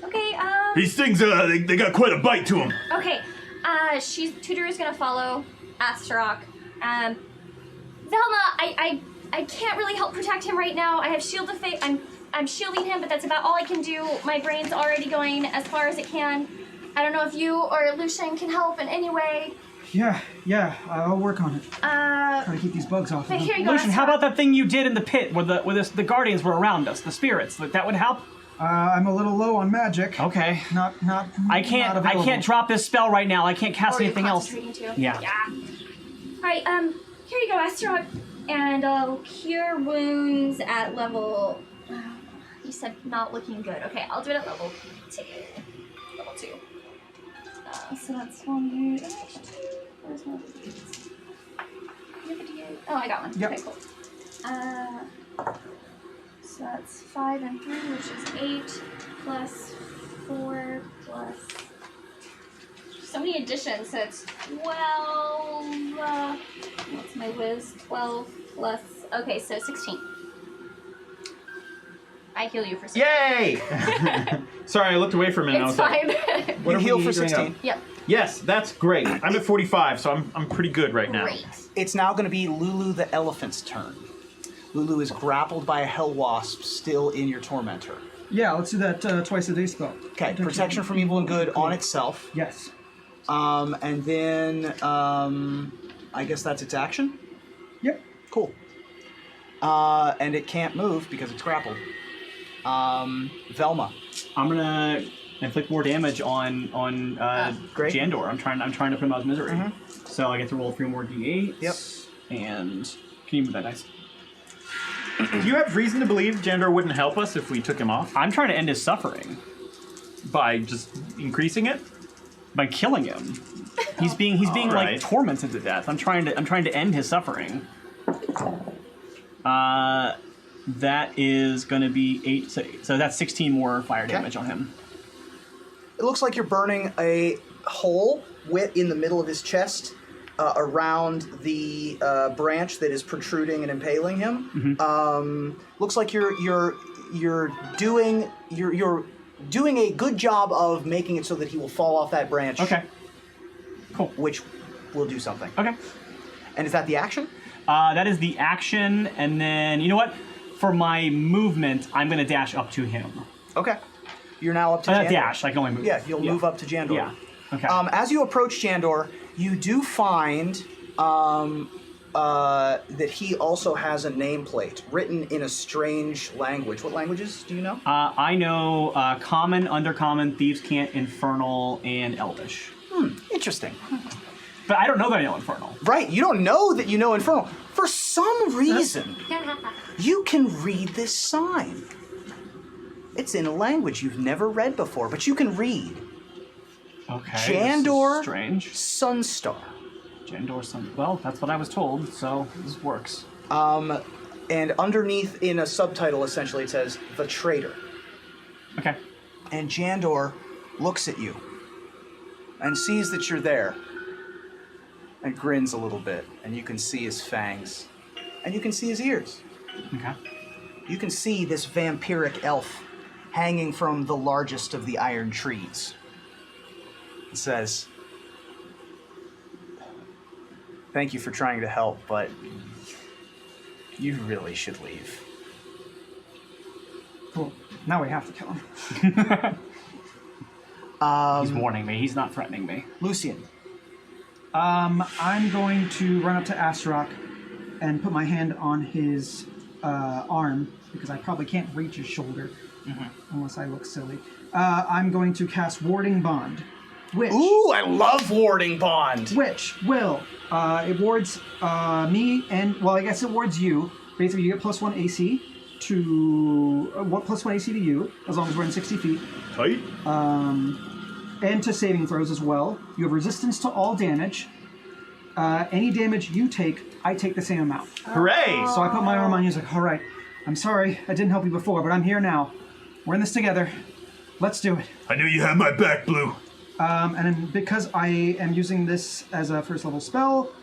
Okay, These things, they got quite a bite to them. okay. Tutor is gonna follow Astaroth. Velma, I can't really help protect him right now. I have Shield of Fate. I'm shielding him, but that's about all I can do. My brain's already going as far as it can. I don't know if you or Lucian can help in any way. Yeah, I'll work on it. Try to keep these bugs off. But here you go. Lucian, how about that thing you did in the pit where the guardians were around us, the spirits? That would help. I'm a little low on magic. Okay. Not. I can't drop this spell right now. I can't cast anything else. Too? Yeah. All right. Here you go, Asteroid, and I'll cure wounds at level. You said not looking good. Okay, I'll do it at level 2. Level 2. So that's 1. Where's my D8? You have a D8? Oh, I got one. Yep. Okay, cool. So that's 5 and 3, which is 8 plus 4 plus. So many additions, so it's 12. What's my whiz? 12 plus. Okay, so 16. I heal you for 16. Yay! Sorry, I looked away for a minute. It's I was like, fine. You heal for doing 16. up? Yep. Yes, that's great. I'm at 45, so I'm pretty good right now. Great. It's now going to be Lulu the elephant's turn. Lulu is grappled by a hell wasp, still in your tormentor. Yeah, let's do that twice a day spell. Okay, protection from evil and good on itself. Yes. And then I guess that's its action. Yep. Cool. And it can't move because it's grappled. Velma. I'm gonna inflict more damage on great. Jandor. I'm trying to put him out of misery. Mm-hmm. So I get to roll 3 more d8s. Yep. And can you move that dice? Do you have reason to believe Jandor wouldn't help us if we took him off? I'm trying to end his suffering By just increasing it? by killing him. He's being All right. like tormented to death. I'm trying to end his suffering. That is going to be 8. So that's 16 more fire damage on him. It looks like you're burning a hole in the middle of his chest, around the branch that is protruding and impaling him. Mm-hmm. Looks like you're doing a good job of making it so that he will fall off that branch. Okay. Cool. Which will do something. Okay. And is that the action? That is the action, and then you know what? For my movement, I'm going to dash up to him. Okay. You're now up to Jandor. Dash, I can only move. Yeah, you'll move up to Jandor. Yeah. Okay. As you approach Jandor, you do find that he also has a nameplate written in a strange language. What languages do you know? I know Common, Undercommon, Thieves' Cant, Infernal, and Elvish. Interesting. But I don't know that I know Infernal. Right, you don't know that you know Infernal. For some reason, you can read this sign. It's in a language you've never read before, but you can read. Okay. Jandor This is strange. Sunstar. Jandor Sun. Well, that's what I was told, so this works. And underneath in a subtitle, essentially, it says, The Traitor. Okay. And Jandor looks at you and sees that you're there and grins a little bit, and you can see his fangs, and you can see his ears. Okay. You can see this vampiric elf hanging from the largest of the iron trees. It says, thank you for trying to help, but you really should leave. Cool. Now we have to kill him. He's warning me. He's not threatening me. Lucian. I'm going to run up to Astaroth and put my hand on his arm, because I probably can't reach his shoulder unless I look silly. I'm going to cast Warding Bond, which... Ooh, I love Warding Bond! Which will, it wards me and, well, I guess it wards you. Basically, you get +1 AC to, +1 AC to you, as long as we're in 60 feet. Tight. And to saving throws as well. You have resistance to all damage. Any damage you take, I take the same amount. Hooray! So I put my arm on you, he's like, all right, I'm sorry, I didn't help you before, but I'm here now. We're in this together. Let's do it. I knew you had my back, Blue. And then because I am using this as a first level spell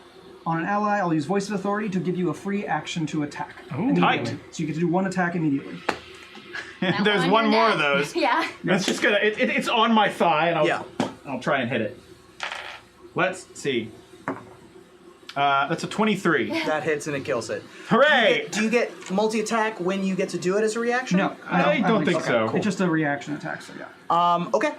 on an ally, I'll use Voice of Authority to give you a free action to attack. Immediately. Tight. So you get to do 1 attack immediately. There's one more of those. Yeah. It's just gonna. It's on my thigh, and Yeah. I'll try and hit it. Let's see. That's a 23. That hits and it kills it. Hooray! Do you get multi-attack when you get to do it as a reaction? No, I don't think so. It's just a reaction attack, so yeah. Okay.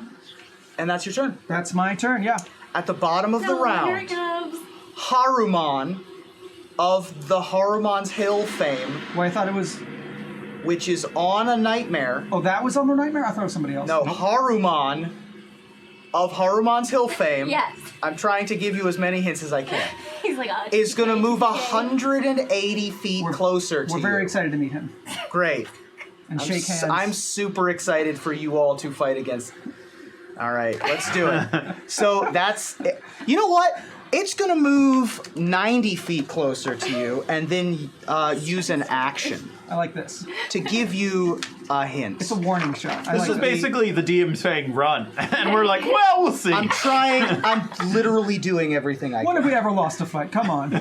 And that's your turn. That's my turn, yeah. At the bottom of the Here round, it comes. Haruman of the Haruman's Hill fame, Well, I thought it was... which is on a nightmare. Oh, that was on the nightmare? I thought it was somebody else. No, Haruman of Haruman's Hill fame. Yes. I'm trying to give you as many hints as I can. He's like, oh, Is going to move okay. 180 feet closer to We're you. very excited to meet him Great. and shake hands. I'm super excited for you all to fight against. All right, let's do it. So that's it. You know what? It's going to move 90 feet closer to you and then use an action I like this. to give you a hint. It's a warning shot. I This like is it. basically the DM saying run. And we're like, well, we'll see. I'm trying. I'm literally doing everything I When can. have we ever lost a fight? Come on.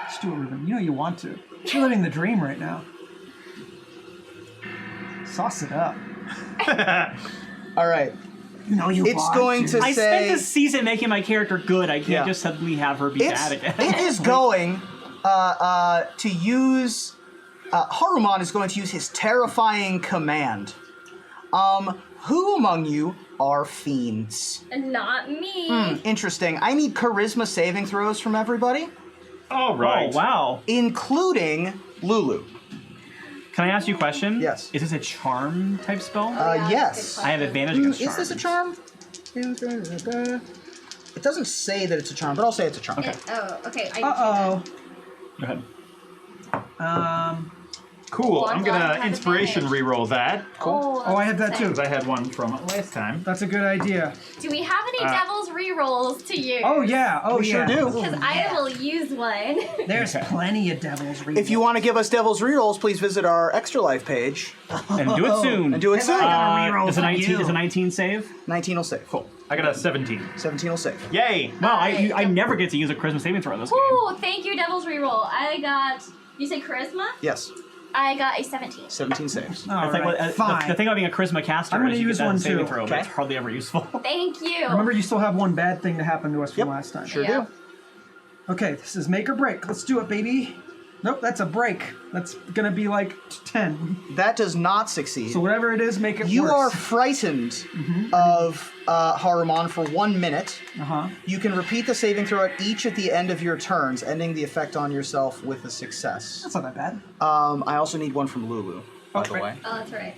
Just do it, Ruben. You know you want to. You're living the dream right now. Sauce it up. All right. You know you It's want going to I say. spent this season making my character good. I can't Yeah. just suddenly have her be bad again. It is going to use. Haruman is going to use his terrifying command. Who among you are fiends? Not me. Interesting. I need charisma saving throws from everybody, All right. Oh, wow. including Lulu. Can I ask you a question? Yes. Is this a charm type spell? Yes. I have advantage against Is charms. this a charm? It doesn't say that it's a charm, but I'll say it's a charm. Okay. Okay. Uh-oh. Go ahead. Cool. One I'm die gonna has inspiration advantage. reroll that. Oh, Oh, I have that too. Because I had one from last time. That's a good idea. Do we have any devil's rerolls to use? Oh, yeah. Oh, We yeah. sure do. Because I will use one. There's plenty of devils. If you want to give us Devil's Rerolls, please visit our Extra Life page And do it soon. and do it soon. Does a 19? Does a 19 save? 19 will save. Cool. I got a 17. 17 will save. Yay! Wow, Alright, I never get to use a charisma saving throw in this game. Ooh, thank you, devil's reroll. I got. You say charisma? Yes, I got a 17. 17 saves. All That's like right, what, fine. the thing about being a charisma caster I'm gonna is you use get that one saving too. throw, but Okay. it's hardly ever useful. Thank you. Remember, you still have one bad thing to happen to us from Yep. last time. Sure Yeah. do. Okay, this is make or break. Let's do it, baby. Nope, that's a break. That's gonna be like 10. That does not succeed. So whatever it is, make it You worse. are frightened of Haruman for 1 minute. Uh-huh. You can repeat the saving throw at each at the end of your turns, ending the effect on yourself with a success. That's not that bad. I also need one from Lulu, by the Okay. way. Oh, that's right.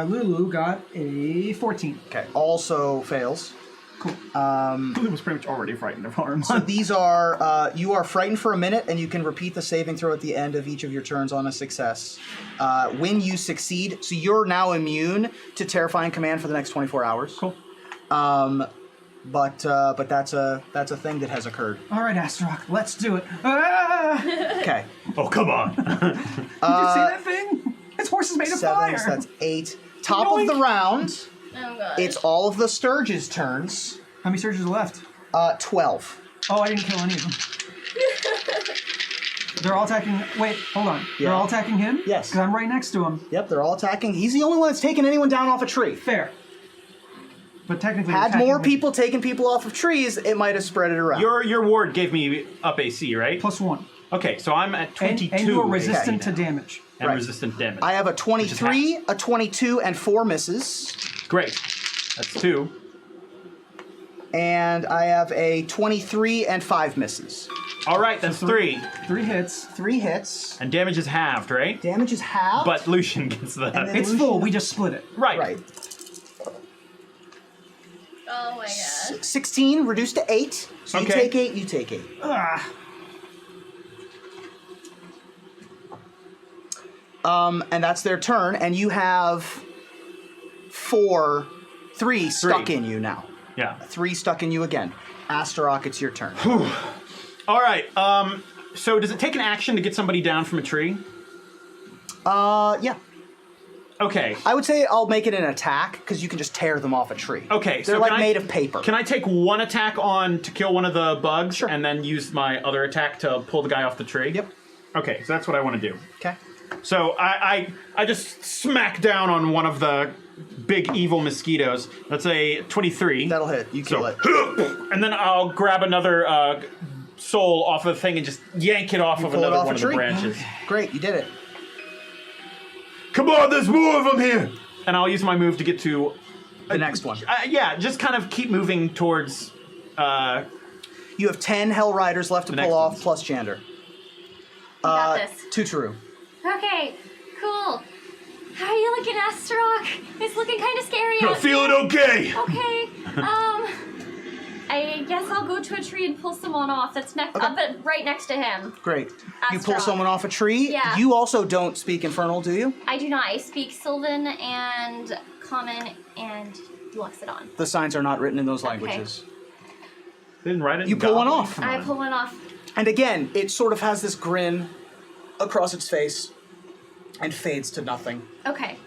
Lulu got a 14. Okay, also fails. Cool. Lulu was pretty much already frightened of harm. So these are, you are frightened for a minute, and you can repeat the saving throw at the end of each of your turns on a success. When you succeed, so you're now immune to terrifying command for the next 24 hours. Cool. But that's a thing that has occurred. All right, Astaroth, let's do it. Ah! Did Okay, Oh, come on. you see that thing? His horse is made of 7, fire. so that's 8. Top of the round, Oh, God. it's all of the Sturge's turns. How many surges are left? 12. Oh, I didn't kill any of them. They're all attacking. Wait, hold on. They're Yeah. all attacking him? Yes. Because I'm right next to him. Yep, they're all attacking. He's the only one that's taken anyone down off a tree. Fair. But technically, Had attacking more me- people taken people off of trees, it might have spread it around. Your ward gave me up AC, right? +1. Okay, so I'm at 22. And you are resistant AC to now. damage. And Right. resistant damage. I have a 23, a 22, and 4 misses. Great. That's 2. And I have a 23 and 5 misses. All right, that's 3. 3 hits. 3 hits. And damage is halved, right? Damage is halved. But Lucian gets the... And then- It's full. We just split it. right. Right. Oh, my God. 16 reduced to 8. So you Okay. take 8, you take 8. Ah. And that's their turn, and you have 3 stuck in you now. Yeah. 3 stuck in you again. Astaroth, it's your turn. All right. So does it take an action to get somebody down from a tree? Yeah. Okay. I would say I'll make it an attack, because you can just tear them off a tree. Okay, They're so like can I- made of paper. Can I take one attack on to kill one of the bugs, Sure. and then use my other attack to pull the guy off the tree? Yep. Okay, so that's what I want to do. Okay. So I just smack down on one of the big evil mosquitoes. That's a 23. That'll hit. You kill it. And then I'll grab another soul off of the thing and just yank it off of pull it another off one a of the tree? branches. Great, you did it. Come on, there's more of them here. And I'll use my move to get to... The next one. yeah, just kind of keep moving towards... You have 10 Hell Riders left to The pull next off, ones. plus Jander. Got this. Tutoru. Okay, cool. How are you looking, Astaroth? It's looking kind of scary I'm out feeling here. okay. Okay, I guess I'll go to a tree and pull someone off that's right next to him. Great. You pull Astaroth. someone off a tree. Yeah. You also don't speak Infernal, do you? I do not. I speak Sylvan and Common and Luxodon. The signs are not written in those languages. Didn't write it. You in pull one Goblin? off. Come I on. pull one off. And again, it sort of has this grin across its face and fades to nothing. Okay.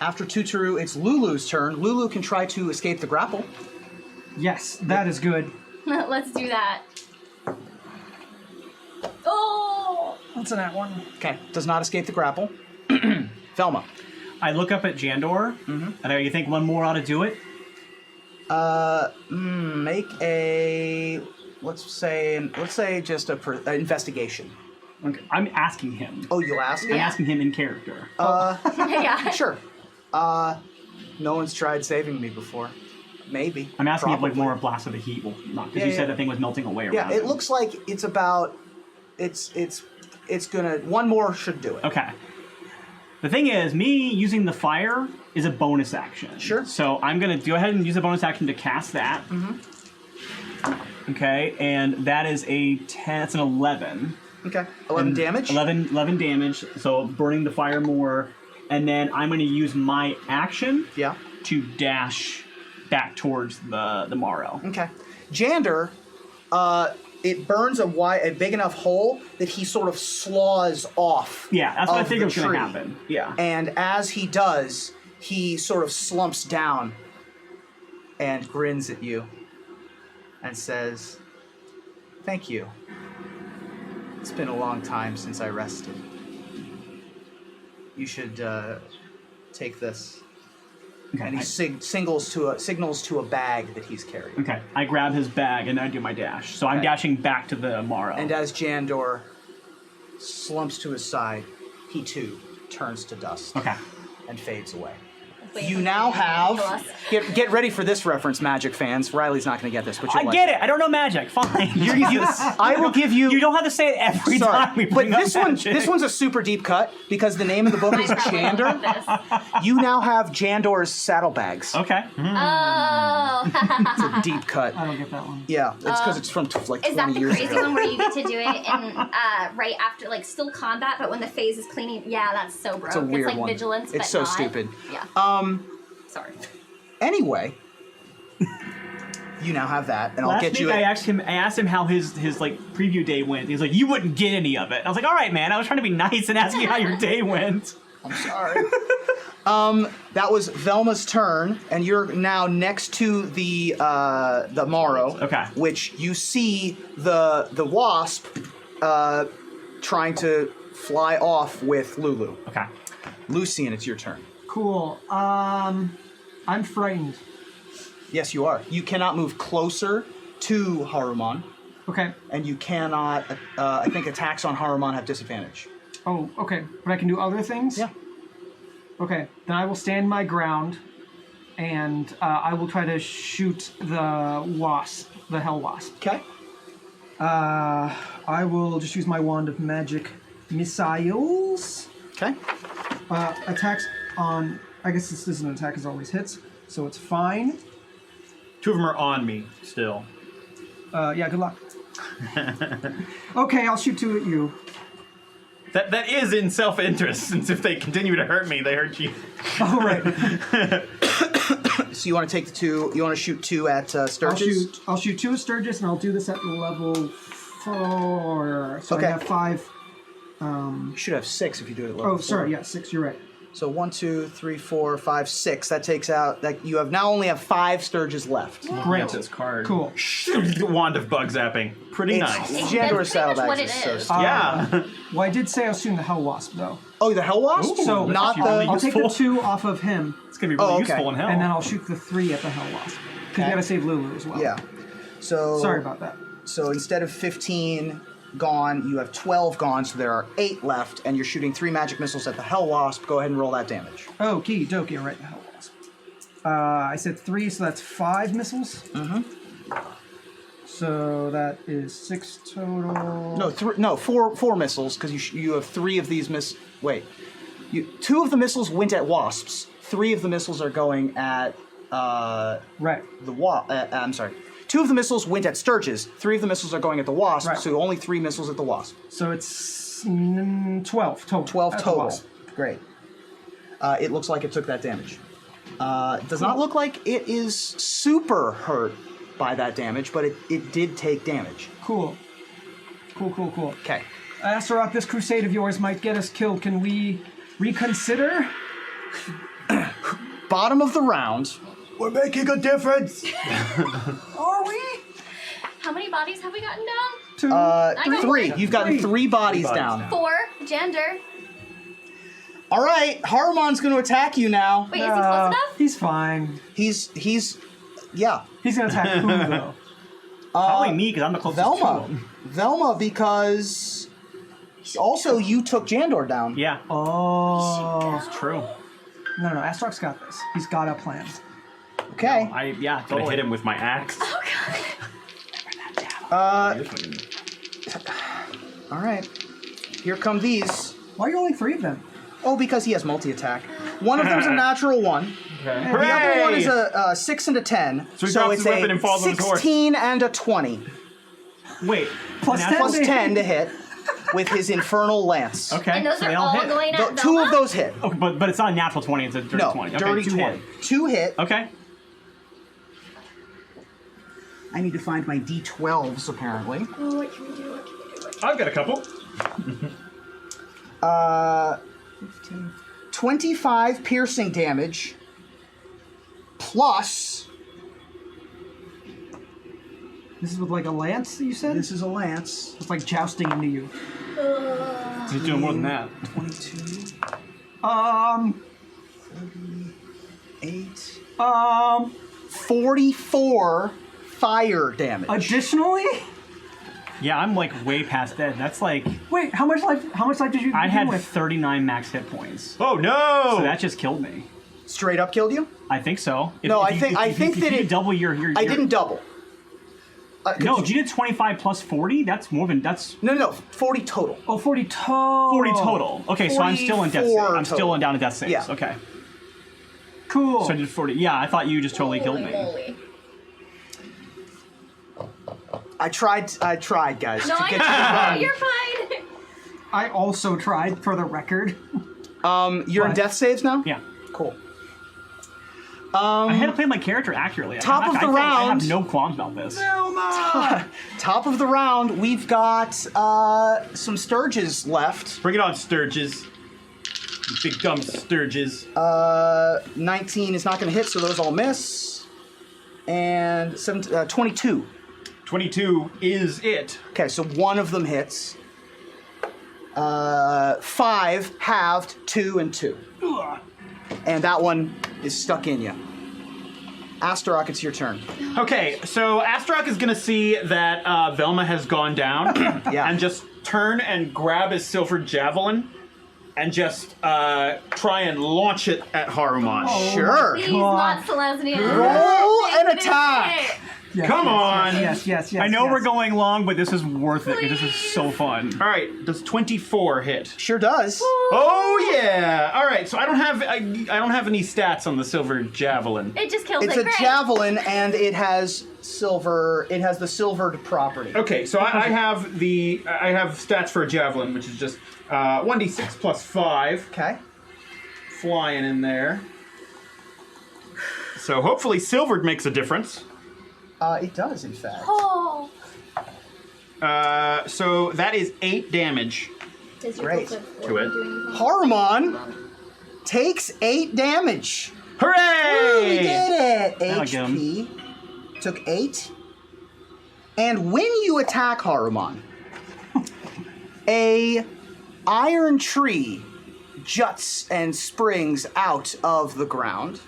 After Tutoru, it's Lulu's turn. Lulu can try to escape the grapple. Yes, that is good. Let's do that. Oh! What's in that one? Okay. Does not escape the grapple. Velma. I look up at Jandor, and you think one more ought to do it? Make a let's say just a investigation. Okay. I'm asking him. Oh, you'll ask? I'm asking him in character. Yeah. Sure. No one's tried saving me before. Maybe. I'm asking if like Probably. more blast of the heat will not, because Yeah, you said yeah. that thing was melting away around Yeah, it him. looks like it's about. It's gonna. One more should do it. Okay. The thing is, me using the fire is a bonus action. Sure. So I'm going to go ahead and use a bonus action to cast that. Okay, and that is a 10, that's an 11. Okay. 11 damage. 11 damage, so burning the fire more. And then I'm going to use my action Yeah. to dash back towards the Morrow. Okay. Jander, it burns a big enough hole that he sort of slaws off. Yeah, that's what I of figured was the going to tree. happen. Yeah. And as he does, he sort of slumps down and grins at you and says, "Thank you. It's been a long time since I rested. You should take this." Okay, And he signals to a bag that he's carrying. okay, I grab his bag and I do my dash. So I'm Okay. dashing back to the Morrow. And as Jandor slumps to his side, he too turns to dust Okay. and fades away. Wait, You now kill us. have get ready for this reference, Magic fans. Riley's not going to get this, but you'll I like get it. I don't know magic. Fine. I will give you. You don't have to say it every Sorry, time we but bring this up one, magic. this one's a super deep cut because the name of the book is Jander. You now have Jandor's saddlebags. Okay. Oh! It's a deep cut. I don't get that one. Yeah, it's because it's from like 20 Is that the years crazy ago. one where you get to do it in right after, like, still combat, but when the phase is cleaning? Yeah, that's so broke. It's a weird like one. vigilance, It's but so not. stupid. Yeah. Sorry. Anyway, you now have that, and I'll Last get week you. I asked him how his like preview day went. He's like, you wouldn't get any of it. I was like, all right, man. I was trying to be nice and ask you how your day went. I'm sorry. That was Velma's turn, and you're now next to the Morrow. Okay. Which you see the wasp trying to fly off with Lulu. Okay. Lucian, it's your turn. Cool. I'm frightened. Yes, you are. You cannot move closer to Haruman, Okay. and you cannot. I think attacks on Haruman have disadvantage. Oh, okay. But I can do other things? Yeah. Okay. Then I will stand my ground, and I will try to shoot the wasp, the hell wasp. Okay. I will just use my wand of magic missiles. Okay. Attacks on... I guess this isn't an attack, it always hits, so it's fine. Two of them are on me still. Yeah, good luck. Okay, I'll shoot two at you. That is in self-interest, since if they continue to hurt me, they hurt you. All right. So you want to take the two? You want to shoot two at Sturgis? I'll shoot two at Sturgis, and I'll do this at level 4. So Okay. I have 5. You should have 6 if you do it at level 4. Oh, sorry, yeah, 6, you're right. So 1, 2, 3, 4, 5, 6. That takes out that you have now only have 5 Sturges left. Great. This card. Cool. Wand of bug zapping. Pretty nice. That's Jandor's pretty much saddlebags what it is so is. stupid. Yeah. Well, I did say I was shooting the Hell Wasp, though. Oh, the Hell Wasp? So not actually the. really I'll take the useful. 2 off of him, It's gonna be really Oh, okay. useful in hell. and then I'll shoot the 3 at the Hell Wasp. Because Okay. you gotta save Lulu as well. Yeah. So. Sorry about that. So instead of 15 gone, you have 12 gone, so there are 8 left, and you're shooting 3 magic missiles at the Hell Wasp. Go ahead and roll that damage. Okie dokie, right, the Hell Wasp. I said 3, so that's 5 missiles. Mm-hmm. So that is 6 total. No, four missiles, because you have 3 of these Wait. 2 of the missiles went at wasps. 3 of the missiles are going at Right. I'm sorry. 2 of the missiles went at Sturges. 3 of the missiles are going at the wasp, Right. so only 3 missiles at the wasp. So it's 12 total. 12 at the total. Wasp. Great. It looks like it took that damage. It does not look like it is super hurt by that damage, but it did take damage. Cool. Cool. Okay. Astaroth, this crusade of yours might get us killed. Can we reconsider? Bottom of the round. We're making a difference. Are we? How many bodies have we gotten down? 2. I got 3. You've gotten 3 bodies bodies down. down. 4. Gender. All right, Haruman's going to attack you now. Wait, is he close enough? He's fine. He's yeah. He's gonna attack who though? Probably me, because I'm the closest to Velma. him. Velma, because also you took Jandor down. Yeah, Oh. it's true. No, Astaroth's got this. He's got a plan. Okay. Yeah, I'm gonna totally. hit him with my axe. Oh god. All right. Here come these. Why are you only 3 of them? Oh, because he has multi-attack. One of them's a natural 1. The other Hooray! one is a 6 and a 10. So he drops it's his weapon and falls on his horse. 16 and a 20. Wait, Plus and 10 Plus to 10 to hit with his infernal lance. Okay, And those so are they all all hit. going at 2 Velma? of those hit. Okay, but it's not a natural 20, it's a dirty No, 20. Okay, dirty 2 20. hit. 2 hit. Okay. I need to find my D12s, apparently. Oh, what can we do? I've got a couple. 25 piercing damage plus. This is with like a lance, you said? This is a lance. It's like jousting into you. He's doing more than that. 22, 8, 44 fire damage. Additionally? Yeah, I'm like way past dead. That's like, Wait, how much life did you I begin had with? 39 max hit points. Oh no! So that just killed me. Straight up killed you? I think so. No, I think if that you it- double your I didn't double. No, you did 25 plus 40? That's more than, that's No, 40 total. Oh, 40 total. 40 total. Okay, so I'm still in death saves. 44 I'm still total. down to death saves. Yeah. Okay. Cool. So I did 40. Yeah, I thought you just totally killed me. Holy. I tried, guys. No, to I get know. you You're fine. I also tried, for the record. You're in What? death saves now? Yeah. Cool. I had to play my character accurately. Top of the I round. have no qualms about this. Top of the round, we've got some Sturges left. Bring it on, Sturges. You big dumb Sturges. 19 is not going to hit, so those all miss. And 22. 22 is it. Okay, so one of them hits. 5 halved, 2 and 2. And that one is stuck in you. Astaroth, it's your turn. Okay, so Astaroth is gonna see that Velma has gone down, Yeah. and just turn and grab his silver javelin, and just try and launch it at Haruman. Sure. Please, not Selesnya. Roll an attack. Yes, Come yes, on. Yes. I know yes. we're going long, but this is worth it. 'Cause this is so fun. All right, does 24 hit? Sure does. Oh yeah! All right, so I don't have any stats on the silver javelin. It just kills It's it. a Great. javelin, and it has silver. It has the silvered property. Okay, so I have stats for a javelin, which is just 1d6 plus 5 Okay. flying in there. So hopefully silvered makes a difference. It does, in fact. Oh. So that is 8 damage. Does your Great. book look To it. doing anything? Haruman takes 8 damage. Hooray! We did it! That'll get him. HP took 8. And when you attack Haruman, a iron tree juts and springs out of the ground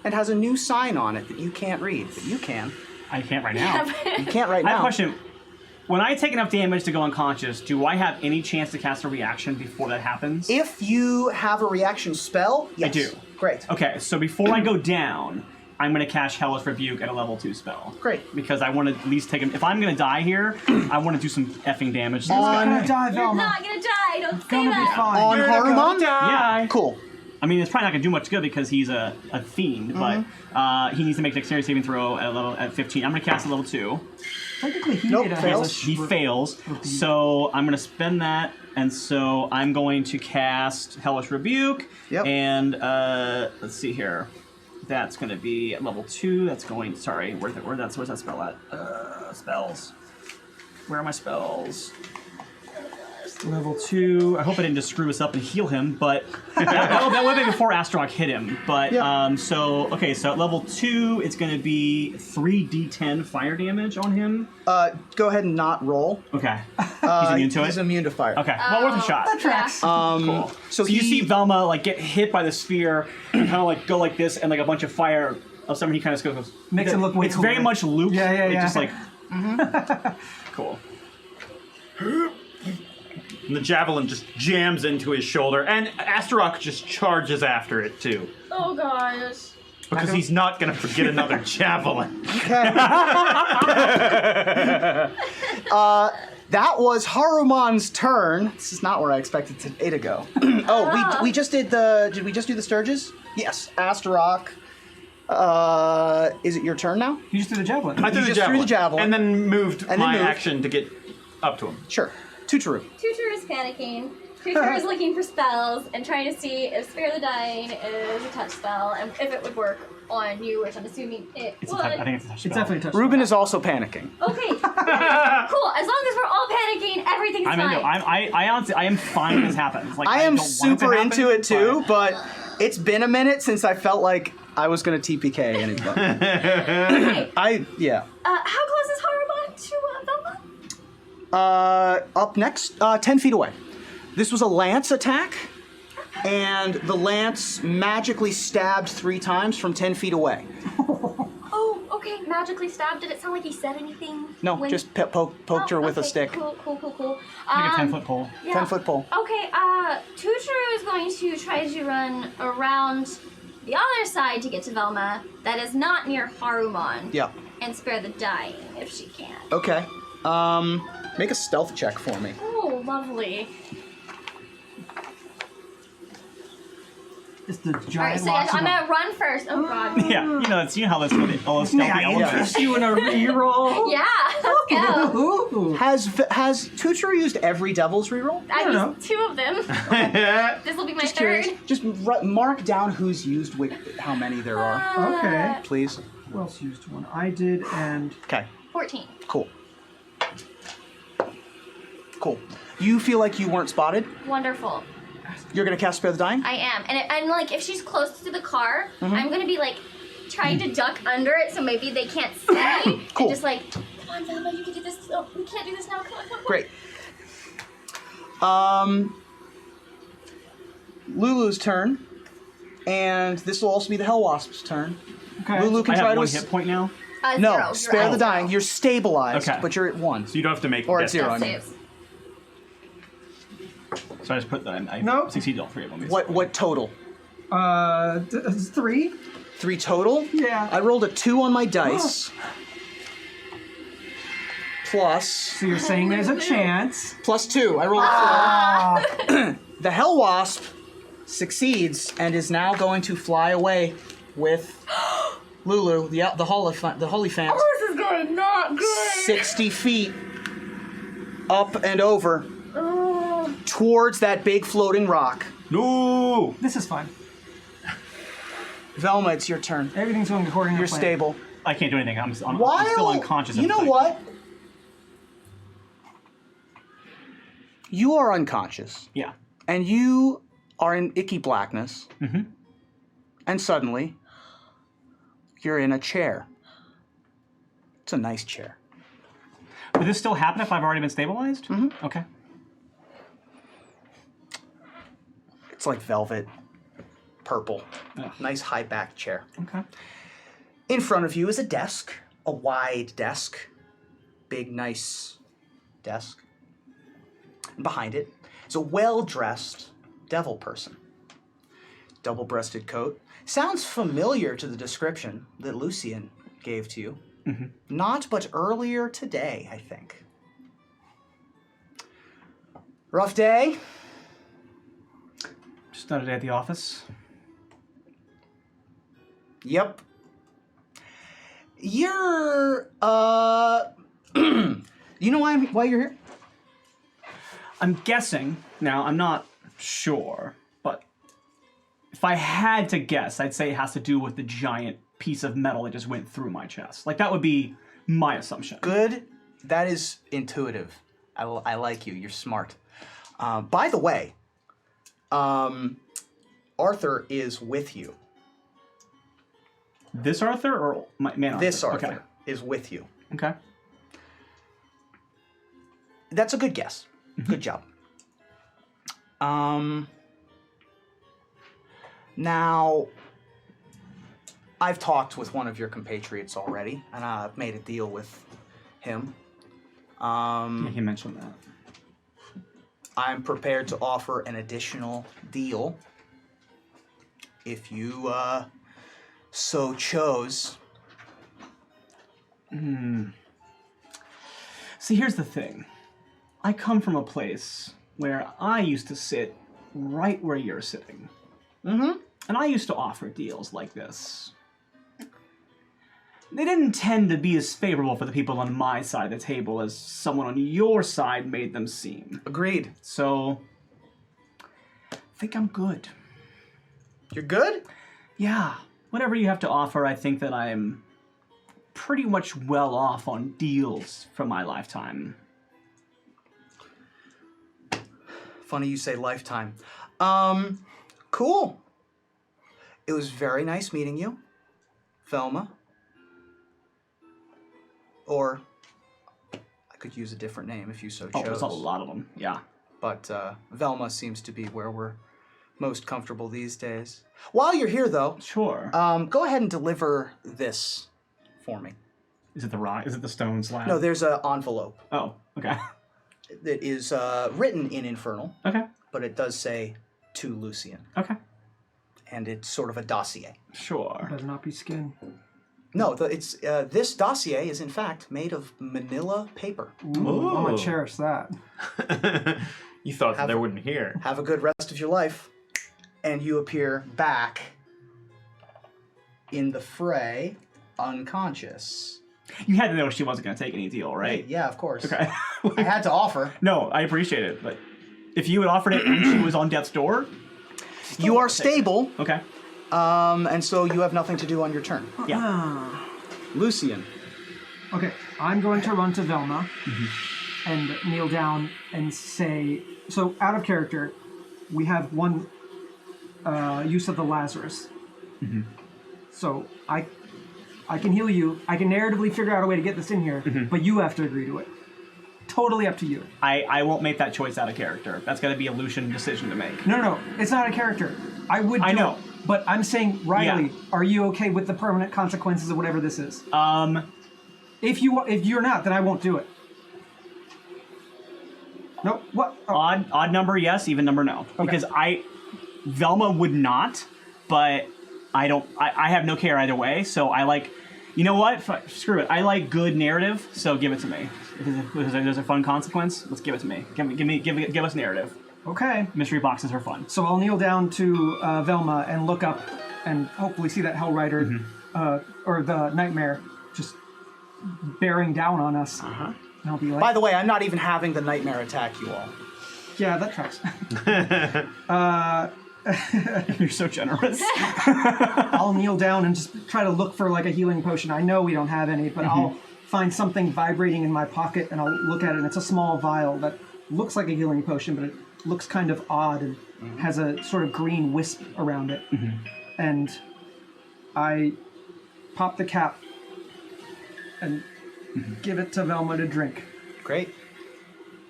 and has a new sign on it that you can't read, but you can. I can't right now. You can't right I have now. a question. When I take enough damage to go unconscious, do I have any chance to cast a reaction before that happens? If you have a reaction spell, yes. I do. Great. Okay, so before I go down, I'm going to cast Hellish Rebuke at a level 2 spell. Great. Because I want to at least take him. If I'm going to die here, I want to do some effing damage. to this You're guy. gonna die, You're Velma. not gonna die. Don't say Gonna be that. fine. On Haruman? Yeah. Cool. I mean, it's probably not going to do much good because he's a fiend, but he needs to make a dexterity saving throw at 15. I'm going to cast at level 2. Technically, he Nope, made a fails. He fails, so I'm going to spend that, and so I'm going to cast Hellish Rebuke, Yep. and let's see here. That's going to be at level 2. That's going, sorry, where's that spell at? Spells. Where are my spells? Level 2. I hope I didn't just screw this up and heal him, but that would be before Astaroth hit him. But Yeah. so at level 2, it's going to be 3d10 fire damage on him. Go ahead and not roll. Okay, he's immune to it. He's immune to fire. Okay, well, worth a shot. That tracks. Cool. So you he- see Velma like get hit by the sphere, and kind of like go like this, and like a bunch of fire. Of some, he kind of goes. Makes it look way It's very cooler. much looped. Yeah, yeah, It's yeah. just like. Cool. And the javelin just jams into his shoulder, and Astaroth just charges after it too. Oh gosh. Because he's not gonna forget another javelin. That was Haruman's turn. This is not where I expected today to go. We just did Did we just do the Sturges? Yes. Astaroth. Is it your turn now? You just threw the javelin. I threw just threw the javelin. and then moved then my moved. action to get up to him. Sure. Tutoru. Tutor is panicking. Tutor is looking for spells and trying to see if Spare the Dying is a touch spell and if it would work on you, which I'm assuming it It's would. I think it's a touch It's spell. definitely a touch. Ruben is also panicking. Okay. Cool. As long as we're all panicking, everything's I'm fine. into. I honestly, I am fine if this happens. Like I am don't want super to happen, into it too, but- but it's been a minute since I felt like I was gonna TPK anybody. Okay. How close is Haruman to Velma? Up next, 10 feet away. This was a lance attack, and the lance magically stabbed 3 times from 10 feet away. Oh, okay. Magically stabbed. Did it sound like he said anything? No, when- just poked her with a okay, stick. Cool. Like a 10-foot pole. Yeah. 10-foot pole. Okay, Tutru is going to try to run around the other side to get to Velma that is not near Haruman. Yeah. And spare the dying if she can. Okay. Make a stealth check for me. Oh, lovely. It's the Alright, giant so yes, locks I'm of them. gonna run first. Oh god. Yeah, you know how this all stealthy Yeah, elements. you in a reroll. Yeah, let's go. Ooh. Has Tutor used every devil's reroll? I don't know. used 2 of them. This will be my Just third. curious. Just mark down who's used how many there are, Okay. please. Who else used one? I did, and 'Kay. 14. Cool. Cool. You feel like you weren't spotted? Wonderful. You're gonna cast Spare the Dying? I am. And like, if she's close to the car, Mm-hmm. I'm gonna be like, trying to duck under it so maybe they can't see me. Cool. And just like, come on, Velma, you can do this. Oh, we can't do this now. Come on. Great. Lulu's turn, and this will also be the Hellwasp's turn. okay. Lulu can I try have to 1 hit point now. No, Zero. Spare You're the at Dying. 0. You're stabilized, Okay. but you're at 1. So you don't have to make Or at death 0, I Death mean. saves. So I just put that. I Nope. succeeded all 3 of them. What total? 3? 3 total? Yeah. I rolled a 2 on my dice. Plus So you're saying there's a chance. plus 2. I rolled a 4. Ah. The Hellwasp succeeds and is now going to fly away with Lulu, the Holy Fant, This is going not good. 60 feet up and over Oh. towards that big floating rock. No. This is fine. Velma, it's your turn. Everything's going according to You're plan. stable. I can't do anything. I'm still While unconscious. you know what? You are unconscious, Yeah. and you are in icky blackness, and suddenly you're in a chair. It's a nice chair. Would this still happen if I've already been stabilized? Mm-hmm. Okay. It's like velvet, purple, Ugh. nice high-backed chair. Okay. In front of you is a desk, a wide desk, big, nice desk. And behind it is a well-dressed devil person. Double-breasted coat. Sounds familiar to the description that Lucian gave to you. Not but earlier today, I think. Rough day? Just another day at the office. Yep. You're, you know why you're here? I'm guessing, now I'm not sure, but if I had to guess, I'd say it has to do with the giant piece of metal that just went through my chest. Like, that would be my assumption. Good. That is intuitive. I like you. You're smart. By the way, Arthur is with you. This Arthur or man Arthur? This Arthur Okay. is with you. Okay. That's a good guess. Good job. Now, I've talked with one of your compatriots already, and I've made a deal with him. Yeah, he mentioned that. I'm prepared to offer an additional deal if you so chose. See, here's the thing. I come from a place where I used to sit right where you're sitting. And I used to offer deals like this. They didn't tend to be as favorable for the people on my side of the table as someone on your side made them seem. Agreed. So, I think I'm good. You're good? Yeah, whatever you have to offer, I think that I'm pretty much well off on deals from my lifetime. Funny you say lifetime. Cool. It was very nice meeting you, Velma. Or I could use a different name if you so chose. Oh, there's a lot of them, yeah. But Velma seems to be where we're most comfortable these days. While you're here, though, Sure. go ahead and deliver this for me. Is it the rock? Is it the stone slab? No, there's an envelope Oh, okay. that is written in Infernal, Okay. but it does say to Lucian, Okay. and it's sort of a dossier. Sure. Better not be skin. No, it's this dossier is in fact made of manila paper. Ooh, I'm gonna cherish that. You thought that they wouldn't hear. Have a good rest of your life, and you appear back in the fray, unconscious. You had to know she wasn't going to take any deal, right? Yeah, of course. Okay. I had to offer. No, I appreciate it, but if you had offered it when she was on death's door... You are stable, Okay. and so you have nothing to do on your turn. Yeah. Lucian. Okay, I'm going to run to Velma and kneel down and say, so out of character, we have one use of the Lazarus. So I can heal you. I can narratively figure out a way to get this in here, but you have to agree to it. Totally up to you. I won't make that choice out of character. That's got to be a Lucian decision to make. No, it's not a character. I would. I know. But I'm saying, Riley, Yeah. are you okay with the permanent consequences of whatever this is? If you're not, then I won't do it. No, what? Oh. Odd number, yes. Even number, no. Because Velma would not, but I have no care either way. So I like, you know what? Screw it. I like good narrative, so give it to me. If there's a fun consequence, let's give it to me. Give us narrative. Okay. Mystery boxes are fun. So I'll kneel down to Velma and look up and hopefully see that Hell Rider or the Nightmare just bearing down on us. And I'll be like, By the way, I'm not even having the nightmare attack you all. yeah, that tracks. You're so generous. I'll kneel down and just try to look for like a healing potion. I know we don't have any, but I'll find something vibrating in my pocket and I'll look at it, and it's a small vial that looks like a healing potion, but it looks kind of odd and has a sort of green wisp around it. And I pop the cap and give it to Velma to drink. Great.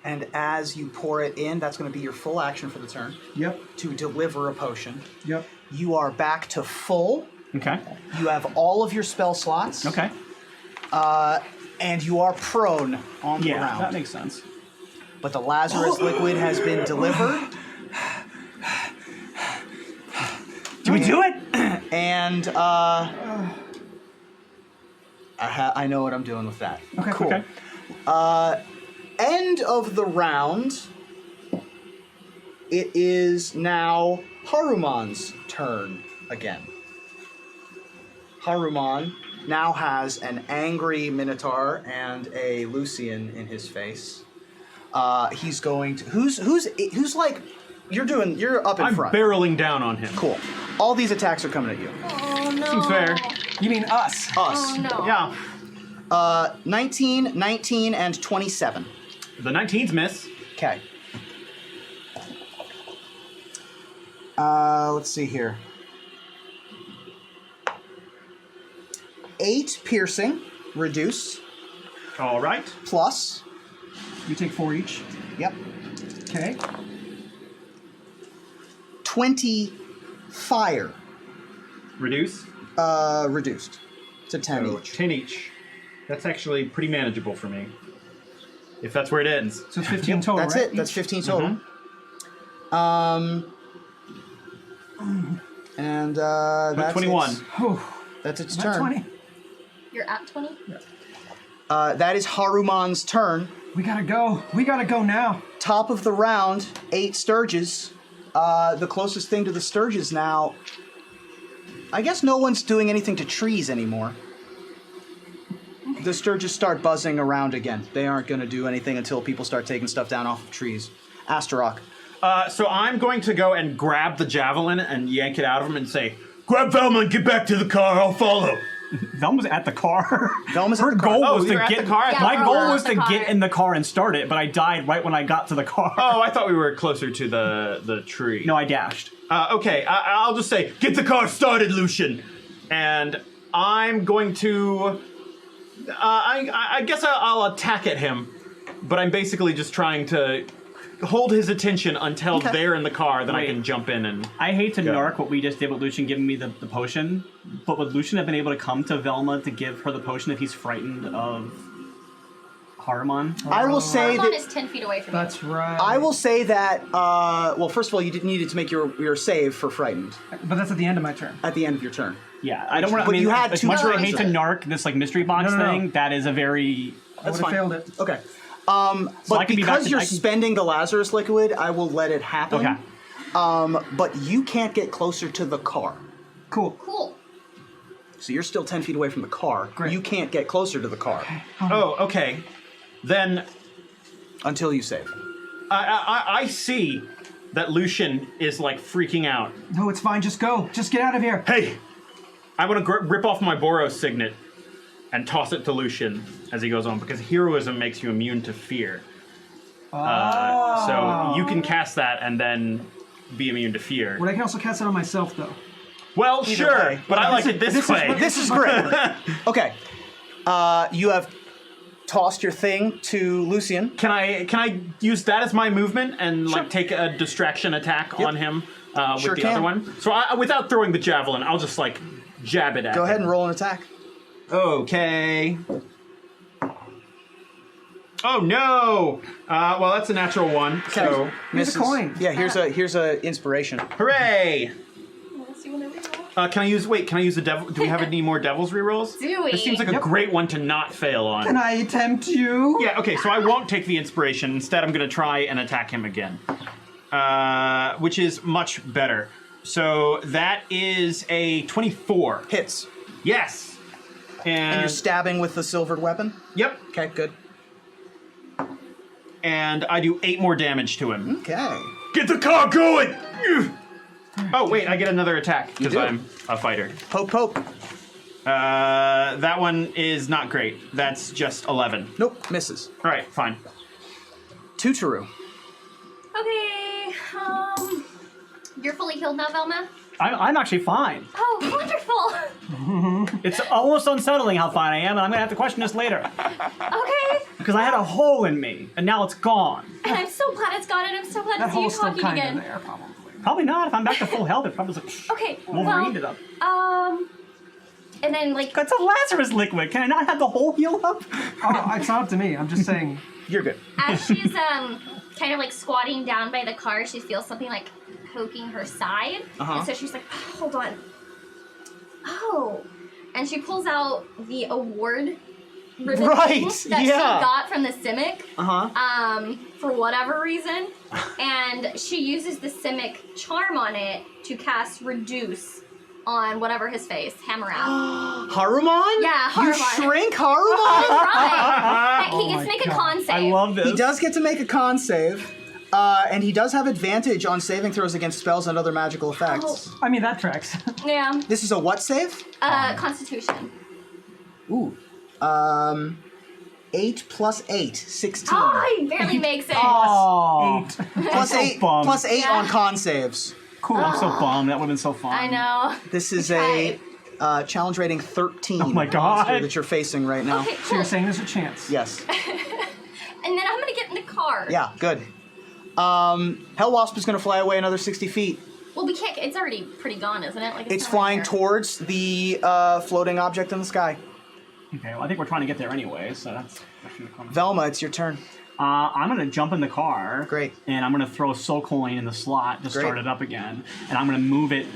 And as you pour it in, that's going to be your full action for the turn. Yep. To deliver a potion. Yep. You are back to full. Okay. You have all of your spell slots. Okay. And you are prone on the Yeah, ground. that makes sense. But the Lazarus liquid has been delivered. Do we do it? And I know what I'm doing with that. Okay. Cool. Okay. End of the round. It is now Haruman's turn again. Haruman now has an angry Minotaur and a Lucian in his face. He's going to who's like you're up in I'm front. barreling down on him. Cool. All these attacks are coming at you. Oh no. Seems fair. You mean us? Us. Oh no. Yeah. 19, 19, and 27. The 19's miss. Okay. Let's see here. 8 piercing, reduce, All right. plus. You take 4 each. Yep. Okay. 20 fire, Reduce. reduced to 10 So each. 10 each. That's actually pretty manageable for me. If that's where it ends. So it's 15 total, That's right? it. That's 15 total. And that's 21. That's its Not turn. 20. You're at 20? That is Haruman's turn. We gotta go. We gotta go now. Top of the round, 8 Sturges. The closest thing to the Sturges now. I guess no one's doing anything to trees anymore. The Sturges start buzzing around again. They aren't going to do anything until people start taking stuff down off of trees. Astaroth. So I'm going to go and grab the javelin and yank it out of him and say, Grab Velma and get back to the car. I'll follow. Velma's at the car. Velma's at Her the car. goal Oh, was to you're at get the car? Yeah, my we're goal all was at to the car. get in the car and start it, but I died right when I got to the car. oh, I thought we were closer to the tree. No, I dashed. Okay, I'll just say, Get the car started, Lucian. and I'm going to... I guess I'll attack at him, but I'm basically just trying to hold his attention until Okay. they're in the car, then I Wait. can jump in and... I hate to Go. narc what we just did with Lucian giving me the potion, but would Lucian have been able to come to Velma to give her the potion if he's frightened of Haruman? I will say Haruman that. is 10 feet away from you. That's right. I will say that. Well, first of all, you needed to make your save for frightened But that's at the end of my turn. at the end of your turn. Yeah, I don't want to. But you had as 2 much as I turns hate to of it. narc this like mystery box No, no, no. thing, that is a very. I would have fine. failed it. Okay. I But can be back because to- you're I can- spending the Lazarus liquid, I will let it happen. Okay. But you can't get closer to the car. Cool. Cool. So you're still 10 feet away from the car. Great. You can't get closer to the car Oh, okay. Then until you save. I see that Lucian is like freaking out. No, it's fine. Just go. Just get out of here. Hey, I want to rip off my Boros signet and toss it to Lucian as he goes on, because heroism makes you immune to fear. So you can cast that and then be immune to fear. Well, I can also cast it on myself, though. Well, Either sure, way. but I like it this way. This is great. Okay. You have tossed your thing to Lucian. Can I use that as my movement and like take a distraction attack on him with Sure the can. other one? So without throwing the javelin, I'll just like jab it at Go him. ahead and roll an attack. Okay. Oh no! Well, that's a natural one. So Here's a coin. Yeah, here's a inspiration. hooray! Let's see when they reroll. Can I use? Wait, can I use a devil? Do we have any more devil's rerolls? Do we? This seems like a great one to not fail on. Can I tempt you? Yeah. Okay. So I won't take the inspiration. Instead, I'm going to try and attack him again, which is much better. So that is a 24. Hits. Yes. And you're stabbing with the silvered weapon? Yep. Okay, good. And I do 8 more damage to him. Okay. Get the car going. Oh wait, I get another attack because do. I'm a fighter. Poke, poke. That one is not great. That's just 11. Nope, misses. All right, fine. Tutoru. Okay. You're fully healed now, Velma? I'm actually fine. Oh, wonderful. It's almost unsettling how fine I am, and I'm gonna have to question this later. Okay. Because I had a hole in me, and now it's gone. And I'm so glad it's gone, and I'm so glad That to see you hole's still talking kind again. of there, probably. Probably not. If I'm back to full health, it probably was like, Okay, Wolverine it up. and then like That's a Lazarus liquid. Can I not have the hole healed up? Oh, it's not up to me. I'm just saying. You're good. as she's kind of like squatting down by the car, she feels something like poking her side, and so she's like, hold on. Oh, and she pulls out the award ribbon Right, that she yeah. got from the Simic. Uh-huh. For whatever reason, and she uses the Simic charm on it to cast Reduce on whatever his face, Hamuran. Haruman? Yeah, You Haruman. shrink Haruman? Right. He gets my to make a God. con save. I love this. He does get to make a con save, and he does have advantage on saving throws against spells and other magical effects. I mean, that tracks. Yeah. This is a what save? Constitution. Ooh. 8 plus 8, 16. Oh, he barely makes it. Oh, 8. Plus so 8, bummed. plus 8 Yeah. on con saves. cool. I'm so bummed. That would have been so fun. I know. This is tried. a challenge rating 13 Oh my God. monster that you're facing right now. Okay, So cool. you're saying there's a chance? Yes. And then I'm gonna get in the car. Yeah, good. Hellwasp is going to fly away another 60 feet. Well, we can't. It's already pretty gone, isn't it? Like It's not flying right here. towards the floating object in the sky. Okay, well, I think we're trying to get there anyway, so that's actually the comment. Velma, it's your turn. I'm gonna jump in the car. Great. And I'm gonna throw a soul coin in the slot to Great. start it up again, and I'm gonna move it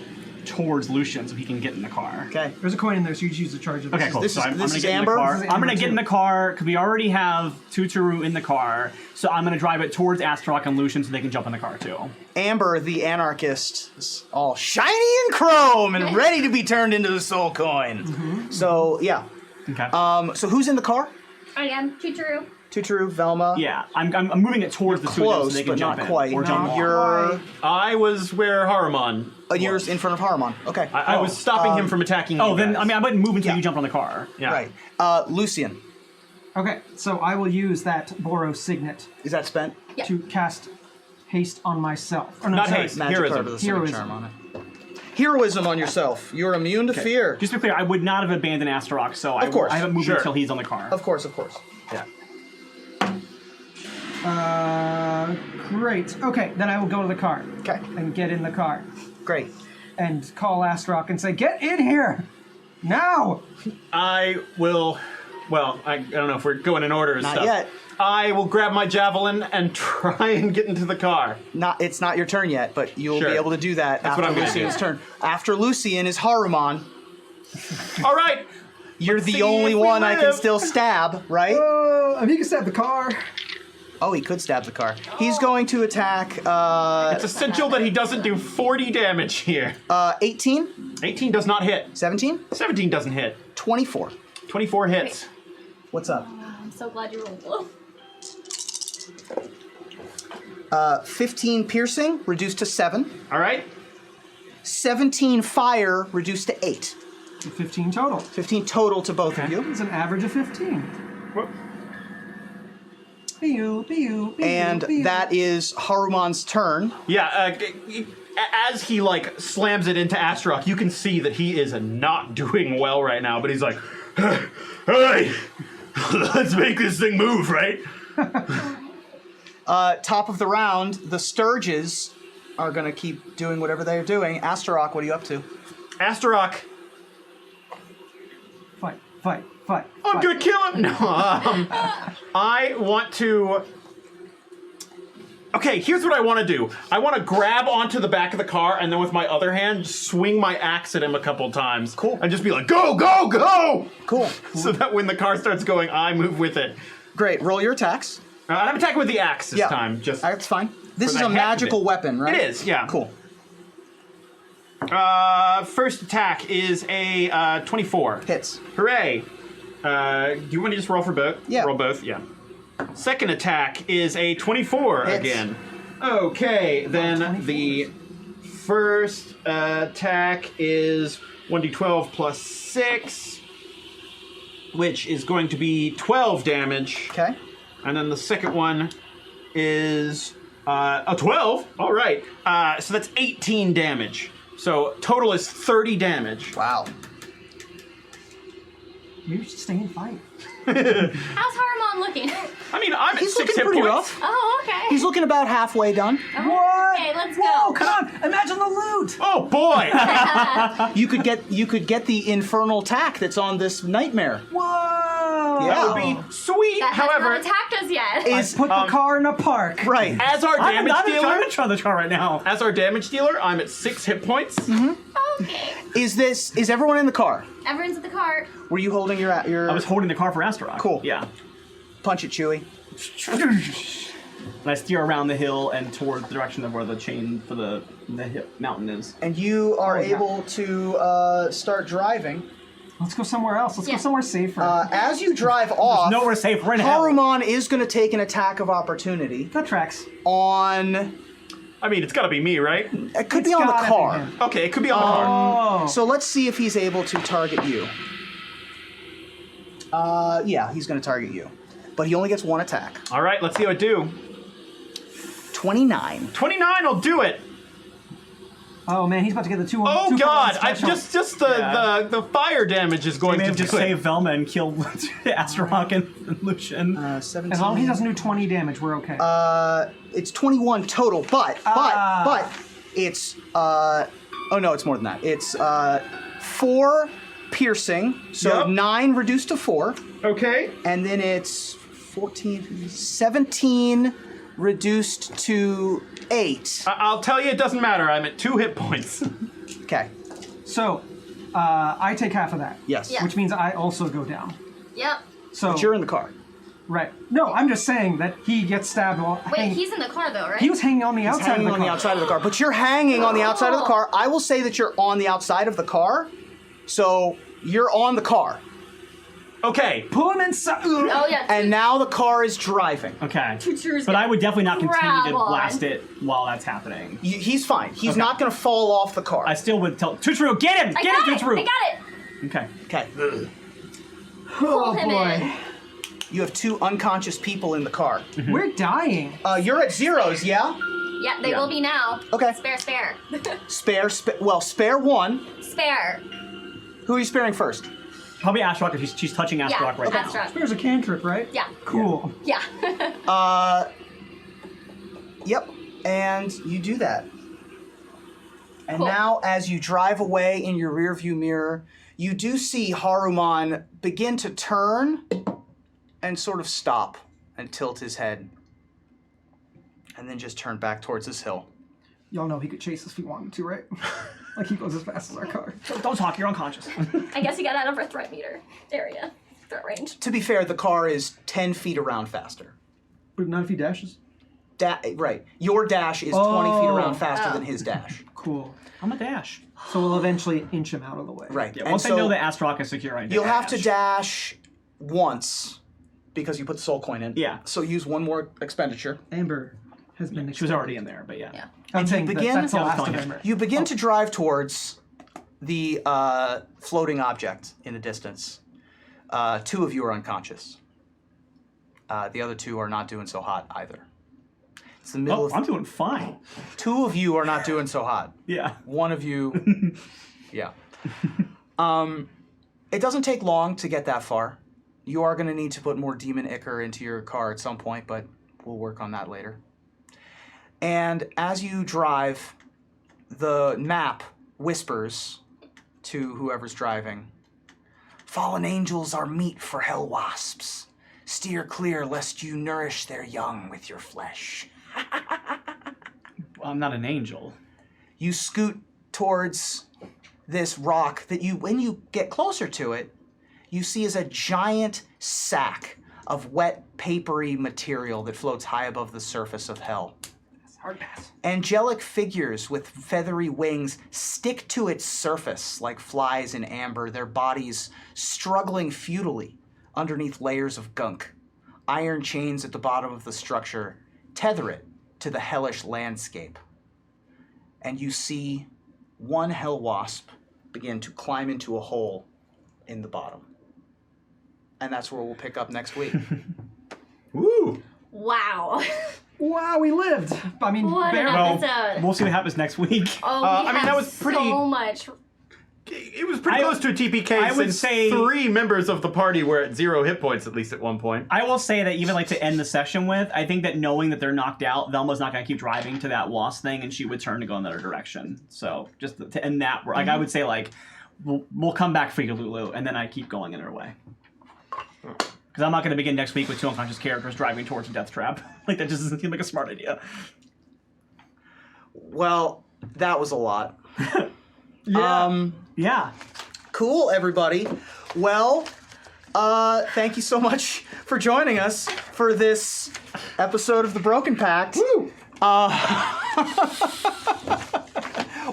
towards Lucian so he can get in the car. Okay. There's a coin in there, so you just use the charge of Okay, cool. This so is- I'm this gonna is get Amber? in the car. This is I'm gonna Amber get in too. the car because we already have Tutoru in the car. So I'm gonna drive it towards Astaroth and Lucian so they can jump in the car too. Amber, the anarchist, is all shiny and chrome and ready to be turned into the soul coin. So, yeah. Okay. So who's in the car? I am. Tutoru. Tutoru, Velma. yeah, I'm moving it towards the two of them so Close, they can but jump not in quite. or jump off. You're I was where Haruman. you're was. in front of Haruman. Okay. I was stopping him from attacking Oh, you then guys. I mean I wouldn't move until Yeah. you jumped on the car. Yeah. Right. Lucian, Okay, so I will use that Boros signet is that spent? Yeah. to cast haste on myself. Or no, Not sorry. haste. Magic Heroism. card with a civic Heroism. charm on it. Heroism on yourself. You're immune to fear. Just to be clear, I would not have abandoned Astaroth, so Of course, I haven't moved sure. until he's on the car. Of course, of course. Yeah. Great. Okay, then I will go to the car Okay. and get in the car Great. and call Astaroth and say, "Get in here now!" I will. Well, I don't know if we're going in order and Not stuff. yet. I will grab my javelin and try and get into the car. It's not your turn yet, but you'll Sure. be able to do that That's after what I'm gonna Lucian's do. turn. After Lucian is Haruman. All right. You're Let's the see only if we one I can live. still stab, right? If he can stab the car. Oh, he could stab the car. He's going to attack It's essential that he doesn't do 40 damage here. 18, 18 does not hit. 17, 17 doesn't hit. 24. 24 hits. What's up? I'm so glad you rolled low. 15 piercing, reduced to 7. All right. 17 fire, reduced to 8. 15 total. 15 total to both of you. It's an average of 15. Whoop. And that is Haruman's turn. Yeah. As he like slams it into Astaroth, you can see that he is not doing well right now. But he's like, All right, let's make this thing move, right? Top of the round, the Sturges are going to keep doing whatever they're doing. Astaroth, what are you up to? Astaroth, Fight. I'm gonna kill him. No, I want to. Okay, here's what I want to do. I want to grab onto the back of the car and then with my other hand swing my axe at him a couple times. Cool. And just be like, go, go, go! Cool. So that when the car starts going, I move with it. Great. Roll your attacks. I'm attacking with the axe this Yeah. time. Just That's fine. This For is the a heck of magical it. weapon, right? It is, yeah. Cool. First attack is a 24. Hits. Hooray! Do you want to just roll for both? Yeah. Roll both, yeah. Second attack is a 24 Hits. again. Okay, then the first attack is 1d12 plus 6, which is going to be 12 damage. Okay. And then the second one is A 12? All right. So that's 18 damage. So total is 30 damage. Wow. Maybe we should stay and fight. How's Haruman looking? I mean, I'm He's at 6 looking hit pretty points. rough. Oh, okay. He's looking about halfway done. What? Okay, let's Whoa, go. come on! Imagine the loot! Oh boy! You could get the infernal attack that's on this nightmare. Whoa! Yeah. That would be sweet. That has However, not attacked us yet. Is Put the car in a park. right. as our damage I'm dealer, in charge of the car right now. as our damage dealer, I'm at 6 hit points. Okay. Is everyone in the car? Everyone's at the cart. Were you holding your I was holding the car for Astaroth. Cool. Yeah. punch it, Chewie? And I steer around the hill and toward the direction of where the chain for the mountain is. And you are yeah. able to start driving. Let's go somewhere else. Let's Yeah. go somewhere safer. As you drive off, Nowhere safe. We're in hell. Haruman is going to take an attack of opportunity that tracks. on. I mean, it's got to be me, right? It could It's be on the gotta be car. him. Okay, it could be on the car. Oh. So let's see if he's able to target you. Yeah, he's going to target you. But he only gets one attack. All right, let's see how it do. 29. 29 will do it. Oh man, he's about to get the two. Oh two God! I special. just Yeah. the fire damage is We going may to have just do it. saved Velma and killed Astaroth and Lucian. 17. As long as he doesn't do 20 damage, we're okay. It's 21 total, but it's oh no, it's more than that. It's 4 piercing, so Yep. 9 reduced to 4, Okay. and then it's 14, 17 reduced to 8. I'll tell you, it doesn't matter. I'm at 2 hit points. Okay. So, I take half of that. Yes. Yeah. Which means I also go down. Yep. So But you're in the car. right. No, I'm just saying that he gets stabbed while Wait, hanging. he's in the car though, right? He was hanging on the outside Hanging of the on car. the outside of the car, but you're hanging on the outside of the car. I will say that you're on the outside of the car, so you're on the car. Okay. Pull him inside. Oh yeah. And now the car is driving. Okay. Tutor's But I would definitely not continue grab to on. blast it while that's happening. He's fine. He's Okay. not going to fall off the car. I still would tell Tutru, get him! I Get got him, it. Tutru! I got it. Okay. Okay. Pull him in. You have 2 unconscious people in the car. We're dying. You're at zeros, yeah? Yeah, they Yeah. will be now. Okay. Spare. Spare 1. Spare. Who are you sparing first? Probably Astaroth because she's touching Astaroth right now. Astaroth. There's a cantrip, right? Yeah. Cool. Yeah. Yep. And you do that. And Cool. now, as you drive away in your rearview mirror, you do see Haruman begin to turn and sort of stop and tilt his head. And then just turn back towards this hill. Y'all know he could chase us if he wanted to, right? Like he goes as fast as our car. Don't talk, you're unconscious. I guess he got out of our threat meter area. Threat range. To be fair, the car is 10 feet around faster. But not if he dashes. Right. Your dash is 20 feet around faster than his dash. Cool. I'm a dash. So we'll eventually inch him out of the way. Right. Yeah, And once I so know that Astaroth is secure, I you'll have to dash once because you put the soul coin in. Yeah. So use one more expenditure. Amber has been. She was already in there, but yeah. Yeah. I'm And you saying begin- that's the Yeah, I was last of telling Amber. You begin to drive towards the floating object in the distance. 2 of you are unconscious. The other 2 are not doing so hot either. It's the middle Oh, of. I'm doing fine. 2 of you are not doing so hot. Yeah. One of you, yeah. It doesn't take long to get that far. You are going to need to put more demon ichor into your car at some point, but we'll work on that later. And as you drive, the map whispers to whoever's driving, "Fallen angels are meat for hell wasps. Steer clear lest you nourish their young with your flesh." Well, I'm not an angel. You scoot towards this rock that when you get closer to it, you see is a giant sack of wet, papery material that floats high above the surface of hell. Hard pass. Angelic figures with feathery wings stick to its surface like flies in amber, their bodies struggling futilely underneath layers of gunk. Iron chains at the bottom of the structure tether it to the hellish landscape. And you see one hell wasp begin to climb into a hole in the bottom. And that's where we'll pick up next week. Woo! Wow. Wow, we lived. I mean, What an barely. episode. We'll see what happens next week. Oh, we I mean, have that was pretty- so much. It was pretty I- close to a TPK. I would since say- 3 members of the party were at 0 hit points at least at one point. I will say that even like to end the session with, I think that knowing that they're knocked out, Velma's not going to keep driving to that lost thing, and she would turn to go in the other direction. So just to end that, like I would say like we'll come back for you, Lulu, and then I keep going in her way. Because I'm not going to begin next week with 2 unconscious characters driving towards a death trap. Like that just doesn't seem like a smart idea. Well, that was a lot. Yeah. Cool, everybody. Well, thank you so much for joining us for this episode of the Broken Pact. Woo!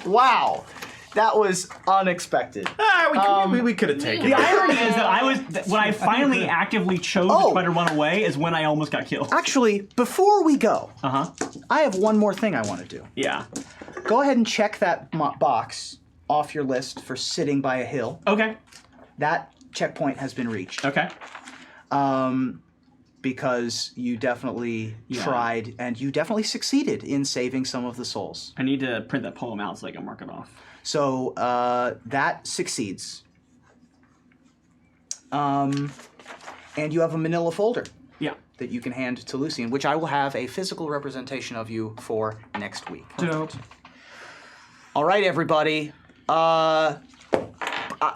Wow, that was unexpected. We could have taken The it. irony is that when I finally actively chose to try to run away is when I almost got killed. Actually, before we go, Uh-huh. I have one more thing I want to do. Yeah. Go ahead and check that box off your list for sitting by a hill. Okay. That checkpoint has been reached. Okay. Because you definitely tried and you definitely succeeded in saving some of the souls. I need to print that poem out so I can mark it off. So that succeeds. And you have a manila folder Yeah. that you can hand to Lucian, which I will have a physical representation of you for next week. Dope. All right, everybody.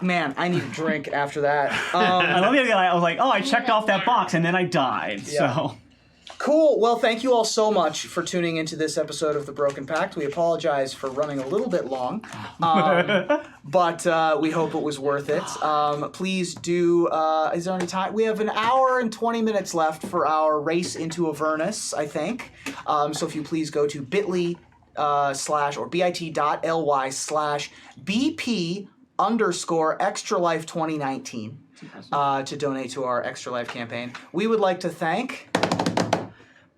Man, I need a drink after that. I love the idea. I was like, oh, I checked off that box and then I died. Yeah. So. Cool. Well, thank you all so much for tuning into this episode of The Broken Pact. We apologize for running a little bit long, but we hope it was worth it. Please do, is there any time? We have an hour and 20 minutes left for our race into Avernus, I think. So if you please go to bit.ly or bit.ly/BP_Extra Life 2019 to donate to our Extra Life campaign. We would like to thank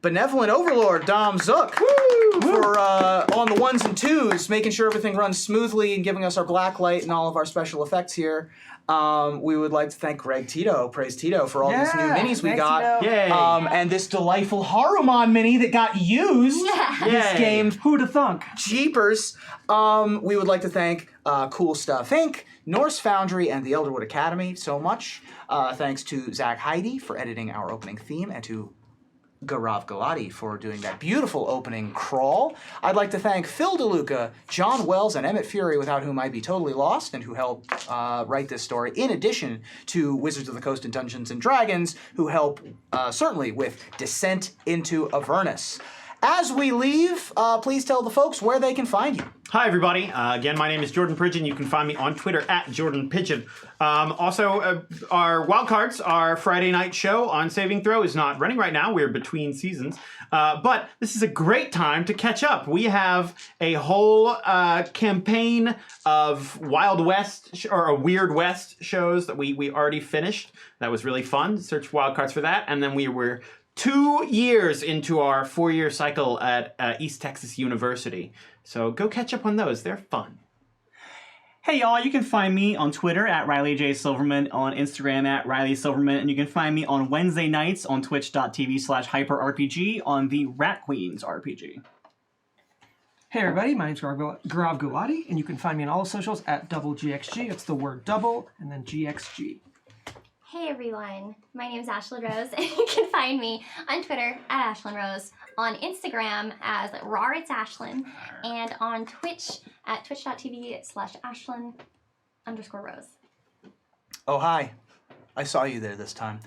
Benevolent Overlord Dom Zook for on the ones and twos, making sure everything runs smoothly and giving us our black light and all of our special effects here. We would like to thank Greg Tito, praise Tito, for all these new minis we thanks, got. Tito. Yay. And this delightful Haruman mini that got used this Yay. game. Who'da thunk? Jeepers. We would like to thank Cool Stuff Inc., Norse Foundry, and the Elderwood Academy so much. Thanks to Zach Heidi for editing our opening theme, and to Gaurav Galati for doing that beautiful opening crawl. I'd like to thank Phil DeLuca, John Wells, and Emmett Fury, without whom I'd be totally lost, and who helped write this story, in addition to Wizards of the Coast and Dungeons & Dragons, who help certainly with Descent into Avernus. As we leave, please tell the folks where they can find you. Hi, everybody. Again, my name is Jordan Pridgeon. You can find me on Twitter at Jordan Pigeon. Also, our Wildcards, our Friday night show on Saving Throw, is not running right now. We're between seasons. But this is a great time to catch up. We have a whole campaign of Wild West or Weird West shows that we already finished. That was really fun. Search Wildcards for that. And then we were 2 years into our 4-year cycle at East Texas University. So go catch up on those. They're fun. Hey y'all, you can find me on Twitter at Riley J. Silverman, on Instagram at Riley Silverman, and you can find me on Wednesday nights on twitch.tv/hyperrpg on the Rat Queens RPG. Hey everybody, my name's Gaurav Gulati, and you can find me on all the socials at DoubleGXG. It's the word double and then GXG. Hey everyone, my name is Ashlyn Rose, and you can find me on Twitter at Ashlyn Rose, on Instagram as RaRit'sAshlyn, and on Twitch at twitch.tv/Ashlyn_Rose. Oh, hi. I saw you there this time.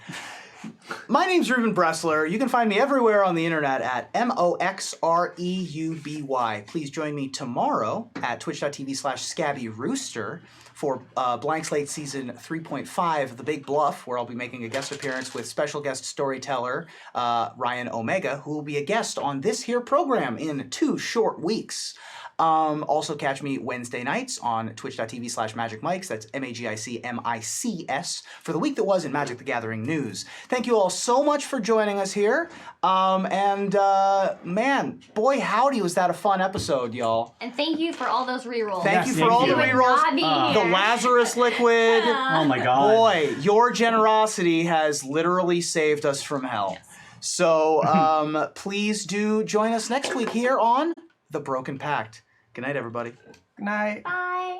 My name's Ruben Bressler. You can find me everywhere on the internet at MOXREUBY. Please join me tomorrow at twitch.tv/ScabbyRooster for Blank Slate Season 3.5, The Big Bluff, where I'll be making a guest appearance with special guest storyteller Ryan Omega, who will be a guest on this here program in 2 short weeks. Also catch me Wednesday nights on twitch.tv/MagicMics. That's MAGICMICS for the week that was in Magic the Gathering news. Thank you all so much for joining us here. Man, boy howdy, was that a fun episode, y'all. And thank you for all those rerolls. Thank you Yes, for all thank the you. rerolls. Not being The here. Lazarus liquid. Oh my god. Boy, your generosity has literally saved us from hell. So please do join us next week here on The Broken Pact. Good night, everybody. Good night. Bye.